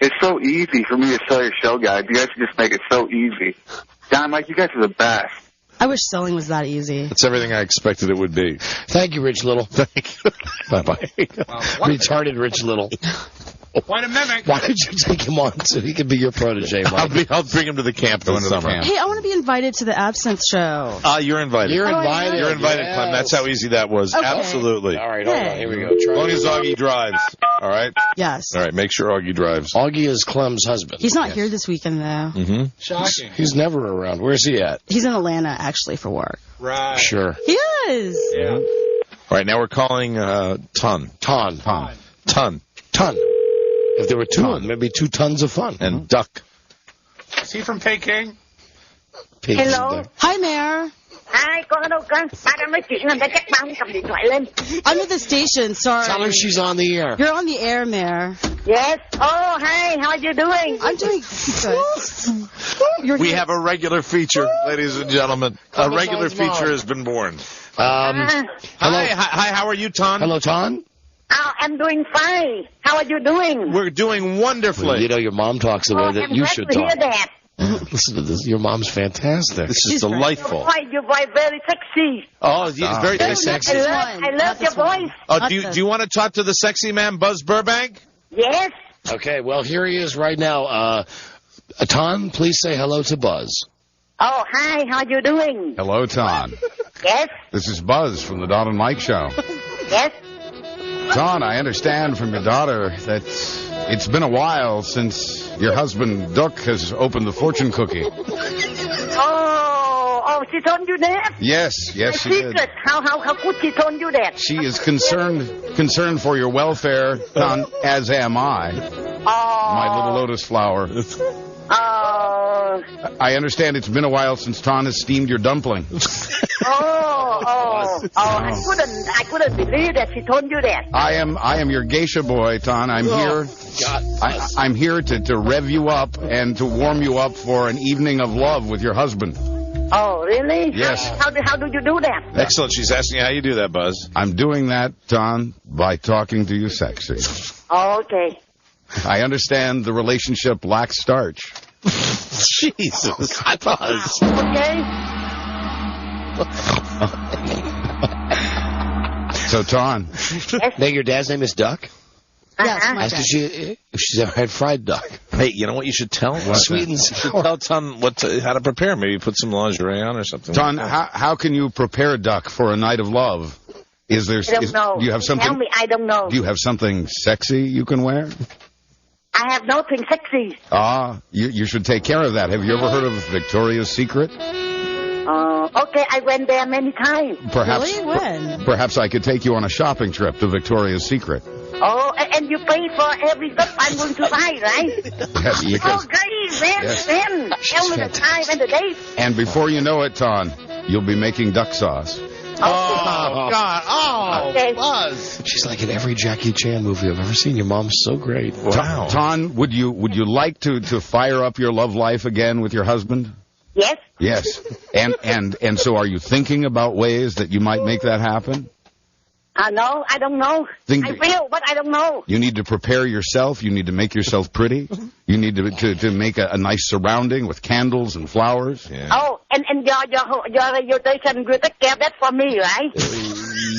Speaker 6: It's so easy for me to sell your show, guys. You guys can just make it so easy. Don, Mike, you guys are the best.
Speaker 19: I wish selling was that easy.
Speaker 4: It's everything I expected it would be.
Speaker 3: Thank you, Rich Little.
Speaker 4: Thank you.
Speaker 3: Bye-bye. Retarded Rich Little.
Speaker 9: Quite a mimic.
Speaker 3: Why did you take him on so he could be your protege, Mike?
Speaker 4: I'll bring him to the camp this summer.
Speaker 19: Hey, I want to be invited to the Absinthe show.
Speaker 4: You're invited.
Speaker 3: You're invited.
Speaker 4: You're invited,
Speaker 3: yes.
Speaker 4: Clem. That's how easy that was.
Speaker 19: Okay.
Speaker 4: Absolutely.
Speaker 3: All right, hold on. Here we go.
Speaker 4: As long as Augie drives. All right?
Speaker 19: Yes.
Speaker 4: All right, make sure Augie drives.
Speaker 3: Augie is Clem's husband.
Speaker 19: He's not here this weekend, though.
Speaker 4: Mm-hmm.
Speaker 9: Shocking.
Speaker 3: He's never around. Where's he at?
Speaker 19: He's in Atlanta, actually, for work.
Speaker 9: Right.
Speaker 3: Sure.
Speaker 19: He is.
Speaker 9: Yeah.
Speaker 4: All right, now we're calling Ton.
Speaker 3: If there were two, maybe 2 tons of fun.
Speaker 4: And Duck.
Speaker 9: Is he from Peking?
Speaker 8: Hello.
Speaker 19: Hi, Mayor.
Speaker 8: Ai, con ở đâu con? Ba đang nói chuyện làm ta chắc ba không cầm điện thoại lên.
Speaker 19: I'm at the station, sorry.
Speaker 3: Tell her she's on the air.
Speaker 19: You're on the air, Mayor.
Speaker 8: Yes. Oh, hi. How are you doing?
Speaker 19: I'm doing good.
Speaker 4: We have a regular feature, ladies and gentlemen. A regular feature has been born.
Speaker 3: Hello.
Speaker 4: Hi, how are you, Ton?
Speaker 3: Hello, Ton.
Speaker 8: Oh, I'm doing fine. How are you doing?
Speaker 4: We're doing wonderfully.
Speaker 3: Well, you know, your mom talks the way that
Speaker 8: I'm
Speaker 3: you
Speaker 8: glad
Speaker 3: should
Speaker 8: to
Speaker 3: talk.
Speaker 8: hear that.
Speaker 3: Listen to this. Your mom's fantastic.
Speaker 4: This is delightful.
Speaker 15: Your voice very sexy.
Speaker 4: Oh, it's very, very sexy.
Speaker 15: I love your voice.
Speaker 4: Oh, do you want to talk to the sexy man, Buzz Burbank?
Speaker 15: Yes.
Speaker 3: Okay, well, here he is right now. Ton, please say hello to Buzz.
Speaker 15: Oh, hi. How you doing?
Speaker 5: Hello, Ton.
Speaker 15: Yes.
Speaker 5: This is Buzz from the Don and Mike Show.
Speaker 15: Yes.
Speaker 5: Ton, I understand from your daughter that it's been a while since your husband, Duck, has opened the fortune cookie.
Speaker 15: Oh, she told you that?
Speaker 5: Yes, she did.
Speaker 15: How could she told you that?
Speaker 5: She is concerned for your welfare, Ton, as am I. My little lotus flower. I understand it's been a while since Ton has steamed your dumpling.
Speaker 15: I couldn't believe that she told you that.
Speaker 5: I am your geisha boy, Ton. I'm here. I'm here to rev you up and to warm you up for an evening of love with your husband.
Speaker 15: Oh, really?
Speaker 5: Yes.
Speaker 15: How do you do that?
Speaker 4: Excellent. She's asking how you do that, Buzz.
Speaker 5: I'm doing that, Ton, by talking to you sexy.
Speaker 15: Oh, okay.
Speaker 5: I understand the relationship lacks starch.
Speaker 3: Jesus. Buzz.
Speaker 15: Okay.
Speaker 5: So, Ton.
Speaker 3: Now, your dad's name is Duck?
Speaker 19: Yes, my
Speaker 3: Ask
Speaker 19: dad.
Speaker 3: if she's ever had fried duck.
Speaker 4: Hey, you know what you should tell?
Speaker 3: Sweet and sour.
Speaker 4: Tell Ton how to prepare. Maybe put some lingerie on or something.
Speaker 5: Ton, how can you prepare duck for a night of love?
Speaker 15: I don't know.
Speaker 5: Do you have something?
Speaker 15: Tell me, I don't know.
Speaker 5: Do you have something sexy you can wear?
Speaker 15: I have nothing sexy.
Speaker 5: You should take care of that. Have you ever heard of Victoria's Secret?
Speaker 15: Okay, I went there many times.
Speaker 5: Perhaps,
Speaker 19: Really? When?
Speaker 5: Perhaps I could take you on a shopping trip to Victoria's Secret.
Speaker 15: Oh, and you pay for every stuff I'm going to buy, right?
Speaker 5: Yes, because,
Speaker 15: great. Then. Tell me the time and the date.
Speaker 5: and before you know it, Ton, you'll be making duck sauce.
Speaker 3: Oh, God. Oh,
Speaker 15: Okay.
Speaker 3: Buzz. She's like in every Jackie Chan movie I've ever seen. Your mom's so great.
Speaker 4: Wow.
Speaker 5: Ton, would you like to fire up your love life again with your husband?
Speaker 15: Yes?
Speaker 5: Yes. And so are you thinking about ways that you might make that happen?
Speaker 15: No, I don't know. I will, but I don't know.
Speaker 5: You need to prepare yourself. You need to make yourself pretty. You need to make a nice surrounding with candles and flowers.
Speaker 4: Yeah.
Speaker 15: Oh, and your station will take care of that for me, right?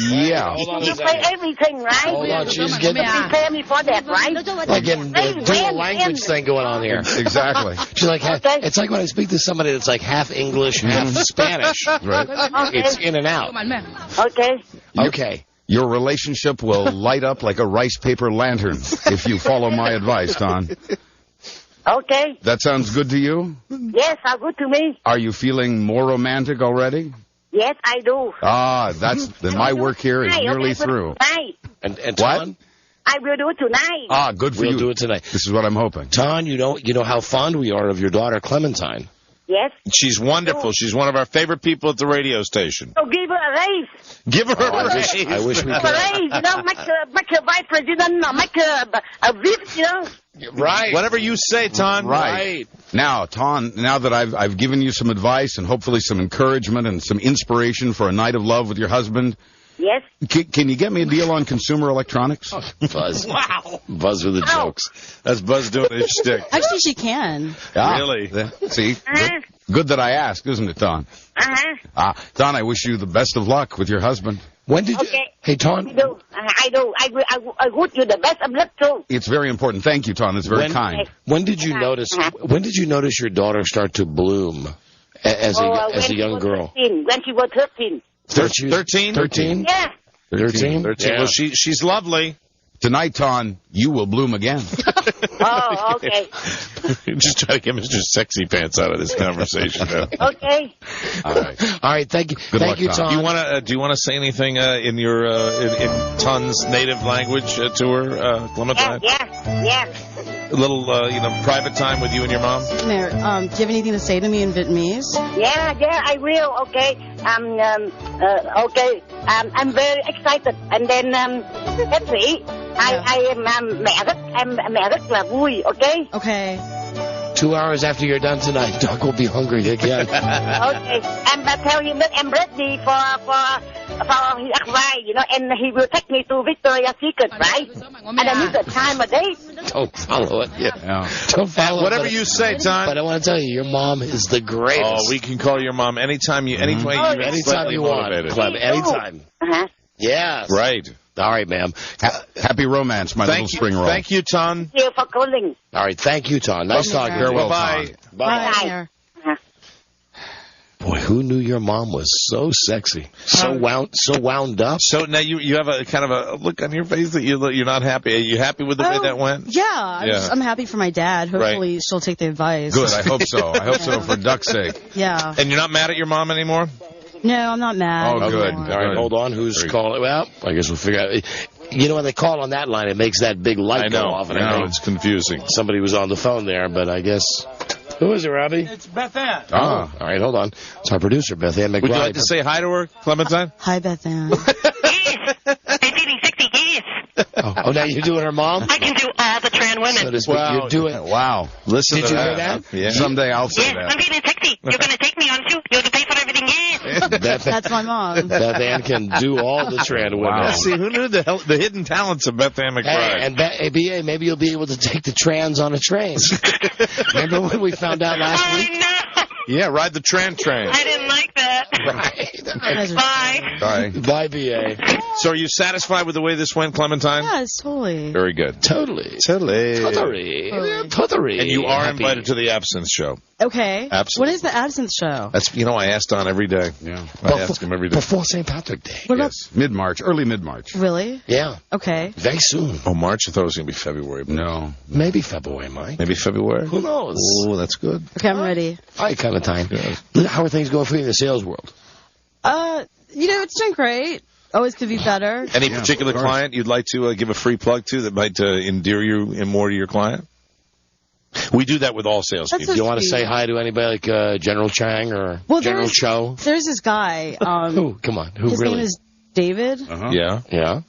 Speaker 5: Yeah.
Speaker 15: You pay everything, right?
Speaker 3: Hold on, she's getting...
Speaker 15: You pay me for that, right?
Speaker 3: Again, the dual language thing going on here.
Speaker 5: Exactly.
Speaker 3: She's like, it's like when I speak to somebody that's like half English, half Spanish.
Speaker 5: Right.
Speaker 15: Okay.
Speaker 3: It's in and out.
Speaker 15: Okay.
Speaker 3: Okay.
Speaker 5: Your relationship will light up like a rice paper lantern if you follow my advice, Ton.
Speaker 15: Okay.
Speaker 5: That sounds good to you?
Speaker 15: Yes, good to me.
Speaker 5: Are you feeling more romantic already?
Speaker 15: Yes, I do.
Speaker 5: Then my work here is nearly through.
Speaker 15: Tonight.
Speaker 3: And
Speaker 5: What?
Speaker 3: Ton?
Speaker 15: I will do it tonight.
Speaker 5: Good for you.
Speaker 3: We'll do it tonight.
Speaker 5: This is what I'm hoping.
Speaker 3: Ton, you know how fond we are of your daughter, Clementine.
Speaker 15: Yes.
Speaker 4: She's wonderful. She's one of our favorite people at the radio station.
Speaker 15: So give her a raise.
Speaker 4: Give her a raise.
Speaker 3: I wish we
Speaker 15: Give her a raise,
Speaker 3: could.
Speaker 15: make her vice president, or make her a VIP,
Speaker 3: Right.
Speaker 4: Whatever you say, Ton.
Speaker 5: Right. Now, Ton, now that I've given you some advice and hopefully some encouragement and some inspiration for a night of love with your husband,
Speaker 15: Yes.
Speaker 5: Can you get me a deal on consumer electronics?
Speaker 3: Buzz.
Speaker 15: Wow.
Speaker 3: Buzz with the jokes.
Speaker 4: That's Buzz doing his shtick.
Speaker 19: Actually, she can.
Speaker 4: Really?
Speaker 5: See? Good that I asked, isn't it, Ton? Ton, I wish you the best of luck with your husband.
Speaker 3: When did you...
Speaker 15: Okay.
Speaker 3: Hey, Ton.
Speaker 15: I do. I wish you the best of luck, too.
Speaker 5: It's very important. Thank you, Ton. It's very kind.
Speaker 3: When did you notice... When did you notice your daughter start to bloom as a young girl?
Speaker 15: 13, when she was 13.
Speaker 4: 13?
Speaker 3: 13?
Speaker 15: Yeah.
Speaker 3: 13?
Speaker 4: Yeah. Well, she's lovely.
Speaker 5: Tonight, Ton, you will bloom again.
Speaker 15: Oh, okay.
Speaker 4: Just try to get Mr. Sexy Pants out of this conversation now.
Speaker 15: Okay.
Speaker 5: All right.
Speaker 3: Thank you.
Speaker 5: Good luck,
Speaker 3: Thank you,
Speaker 5: Ton.
Speaker 3: Ton.
Speaker 4: Do you want to say anything in your in Ton's native language to her, Clementine?
Speaker 15: Yeah.
Speaker 4: A little private time with you and your mom.
Speaker 19: Mayor, do you have anything to say to me in Vietnamese?
Speaker 15: Yeah, I will. Okay. Okay. I'm very excited. And then, let's see. I am mẹ rất là vui. Okay.
Speaker 19: Okay.
Speaker 3: 2 hours after you're done tonight, Doc will be hungry again.
Speaker 15: Okay. I tell him that I'm ready for his advice, you know, and he will take me to Victoria's Secret, right? And I need the time of day.
Speaker 3: Don't follow it. Yeah. Don't follow
Speaker 4: Whatever
Speaker 3: it.
Speaker 4: you say, Tom.
Speaker 3: But I want to tell you, your mom is the greatest.
Speaker 4: Oh, we can call your mom anytime you
Speaker 3: anytime you want. Clem, anytime.
Speaker 15: Uh-huh.
Speaker 3: Yes.
Speaker 4: Right.
Speaker 3: All right, ma'am.
Speaker 5: Happy romance, my little spring roll.
Speaker 4: Thank you, Ton.
Speaker 15: Thank you for calling.
Speaker 3: All right, thank you, Ton. Nice talking to you.
Speaker 5: Farewell,
Speaker 4: Bye.
Speaker 5: Ton.
Speaker 3: Bye. Boy, who knew your mom was so sexy, so wound up?
Speaker 4: So now you have a kind of a look on your face that you're not happy. Are you happy with the way that went?
Speaker 19: Yeah, I'm happy for my dad. Hopefully she'll take the advice.
Speaker 5: Good, I hope so. I hope so for duck's sake.
Speaker 19: Yeah.
Speaker 4: And you're not mad at your mom anymore?
Speaker 19: No, I'm not mad.
Speaker 5: Oh, good.
Speaker 3: All right, hold on. Who's calling? Well, I guess we'll figure out. You know, when they call on that line, it makes that big light go off. And I know
Speaker 4: it's confusing.
Speaker 3: Somebody was on the phone there, but I guess... Who is it, Robbie?
Speaker 9: It's Beth Ann.
Speaker 3: Oh, all right, hold on. It's our producer, Beth Ann McBride.
Speaker 4: Would you like to say hi to her, Clementine?
Speaker 19: Hi, Beth Ann.
Speaker 13: I'm feeling sexy, yes.
Speaker 3: Oh, now you're doing her mom?
Speaker 13: I can do all the trans women.
Speaker 3: So to speak, you're doing...
Speaker 5: Wow.
Speaker 4: Listen
Speaker 3: Did
Speaker 4: to
Speaker 3: you
Speaker 4: that.
Speaker 3: hear that?
Speaker 4: Yeah.
Speaker 5: Someday I'll say
Speaker 13: Yes, I'm feeling sexy. You're going to take me, aren't you? You're going to pay for everything, yes.
Speaker 19: That's my mom.
Speaker 3: Beth Ann can do all the trans women.
Speaker 4: Wow. See, who knew the hidden talents of Beth Ann McBride?
Speaker 3: Hey, and BA, maybe you'll be able to take the trans on a train. Remember when we found out last week?
Speaker 13: No.
Speaker 4: Yeah, ride the train.
Speaker 13: I didn't like that.
Speaker 3: Right.
Speaker 13: Bye.
Speaker 3: Bye, BA.
Speaker 4: So are you satisfied with the way this went, Clementine?
Speaker 19: Yes, totally.
Speaker 4: Very good.
Speaker 3: Totally.
Speaker 4: And you are invited to the Absinthe Show.
Speaker 19: Okay.
Speaker 4: Absolutely.
Speaker 19: What is the Absinthe Show?
Speaker 4: That's I ask Don every day.
Speaker 5: Yeah.
Speaker 4: I ask him every day.
Speaker 3: Before St. Patrick's Day.
Speaker 19: What about...
Speaker 5: Mid-March, early mid-March.
Speaker 19: Really?
Speaker 3: Yeah.
Speaker 19: Okay.
Speaker 3: Very soon.
Speaker 4: Oh, March? I thought it was going to be February. But
Speaker 5: No.
Speaker 3: Maybe February, Mike.
Speaker 4: Maybe February?
Speaker 3: Who knows?
Speaker 4: Oh, that's good.
Speaker 19: Okay, I'm ready.
Speaker 3: All right, Clementine. How are things going for you in the sales world?
Speaker 19: It's doing great. Always could be better.
Speaker 4: Any particular client you'd like to give a free plug to that might endear you more to your client? We do that with all salespeople.
Speaker 19: So
Speaker 3: you want to
Speaker 19: sweet.
Speaker 3: say hi to anybody like General Chang or General Cho?
Speaker 19: There's this guy.
Speaker 3: Who? Come on. Who
Speaker 19: his
Speaker 3: really?
Speaker 19: name is David.
Speaker 4: Yeah.
Speaker 3: Yeah.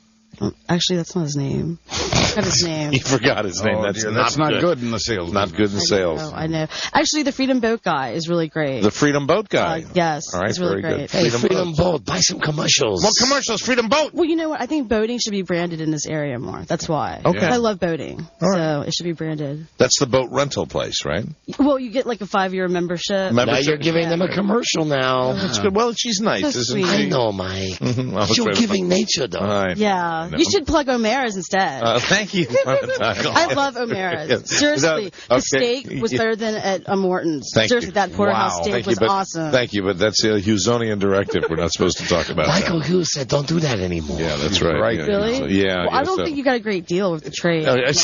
Speaker 19: Actually, that's not his name. I forgot his name.
Speaker 4: He forgot his name.
Speaker 5: That's not good in the sales.
Speaker 4: Not good in sales.
Speaker 19: I know. Actually, the Freedom Boat guy is really great.
Speaker 4: The Freedom Boat guy?
Speaker 19: Yes.
Speaker 4: All right,
Speaker 19: he's really
Speaker 4: very
Speaker 19: great.
Speaker 4: good.
Speaker 3: Hey, Freedom Boat. Buy some commercials.
Speaker 4: More commercials. Freedom Boat.
Speaker 19: Well, you know what? I think boating should be branded in this area more. That's why.
Speaker 4: Okay.
Speaker 19: I love boating. So it should be branded.
Speaker 4: That's the boat rental place, right?
Speaker 19: Well, you get like a 5-year membership.
Speaker 3: Now you're giving them a commercial now.
Speaker 4: That's good. Well, she's nice,
Speaker 19: So
Speaker 4: isn't
Speaker 19: sweet.
Speaker 4: she?
Speaker 3: I know, Mike.
Speaker 4: I'll
Speaker 3: You're
Speaker 4: try to
Speaker 3: giving nature, though.
Speaker 4: All right.
Speaker 19: Yeah.
Speaker 4: No.
Speaker 19: You should plug O'Mara's instead.
Speaker 4: Thank you.
Speaker 19: I love O'Mara's.
Speaker 4: Yes.
Speaker 19: Seriously,
Speaker 4: Okay.
Speaker 19: the steak was better than at Morton's.
Speaker 4: Thank
Speaker 19: Seriously,
Speaker 4: you.
Speaker 19: that porterhouse
Speaker 4: Wow.
Speaker 19: steak
Speaker 4: Thank you,
Speaker 19: was
Speaker 4: but-
Speaker 19: awesome.
Speaker 4: Thank you, but that's a Hughesonian directive. We're not supposed to talk about
Speaker 3: Michael
Speaker 4: that.
Speaker 3: Hughes said, don't do that anymore.
Speaker 4: Yeah, that's right. Yeah,
Speaker 19: Really?
Speaker 4: so- yeah.
Speaker 19: Well, I don't think you got a great deal with the trade.
Speaker 4: All right.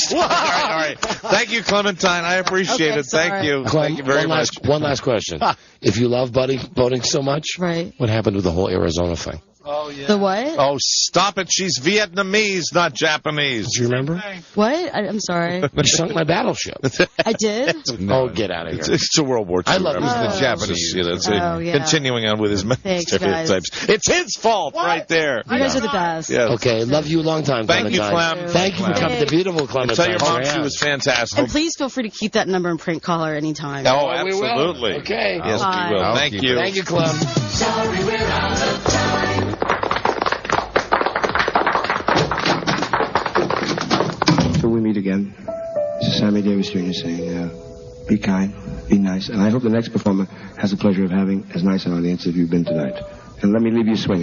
Speaker 4: Thank you, Clementine. I appreciate
Speaker 19: Okay,
Speaker 4: it. Thank
Speaker 19: sorry.
Speaker 4: you.
Speaker 3: Clem,
Speaker 4: Thank you very much.
Speaker 3: One last question. If you love boating so much,
Speaker 19: Right.
Speaker 3: what happened with the whole Arizona thing?
Speaker 9: Oh, yeah.
Speaker 19: The what?
Speaker 4: Oh, stop it. She's Vietnamese, not Japanese.
Speaker 3: Do you remember?
Speaker 19: What? I'm sorry.
Speaker 3: You sunk my battleship.
Speaker 19: I did?
Speaker 3: Oh, get out of here.
Speaker 4: It's a World War II.
Speaker 3: I love
Speaker 4: reference.
Speaker 3: the
Speaker 4: Japanese. You know, it's
Speaker 19: yeah.
Speaker 4: continuing on with his
Speaker 19: Thanks,
Speaker 4: stereotypes. It's his fault right there.
Speaker 19: You guys are the best.
Speaker 4: Yes.
Speaker 3: Okay, love you a long time,
Speaker 4: Thank you,
Speaker 3: Clementine.
Speaker 4: Clem.
Speaker 3: Thank you for coming to beautiful Clementine.
Speaker 4: Tell your mom
Speaker 3: Yeah.
Speaker 4: she was fantastic.
Speaker 19: And please feel free to keep that number and print call her anytime.
Speaker 4: Oh,
Speaker 3: we will.
Speaker 4: absolutely.
Speaker 3: Okay.
Speaker 4: Yes,
Speaker 19: Bye.
Speaker 4: we will.
Speaker 5: I'll
Speaker 4: Thank
Speaker 5: keep
Speaker 4: you.
Speaker 3: Thank you, Clem.
Speaker 18: Sorry, we're out of time.
Speaker 1: Till we meet again, this is Sammy Davis Jr. saying, be kind, be nice, and I hope the next performer has the pleasure of having as nice an audience as you've been tonight. And let me leave you swinging.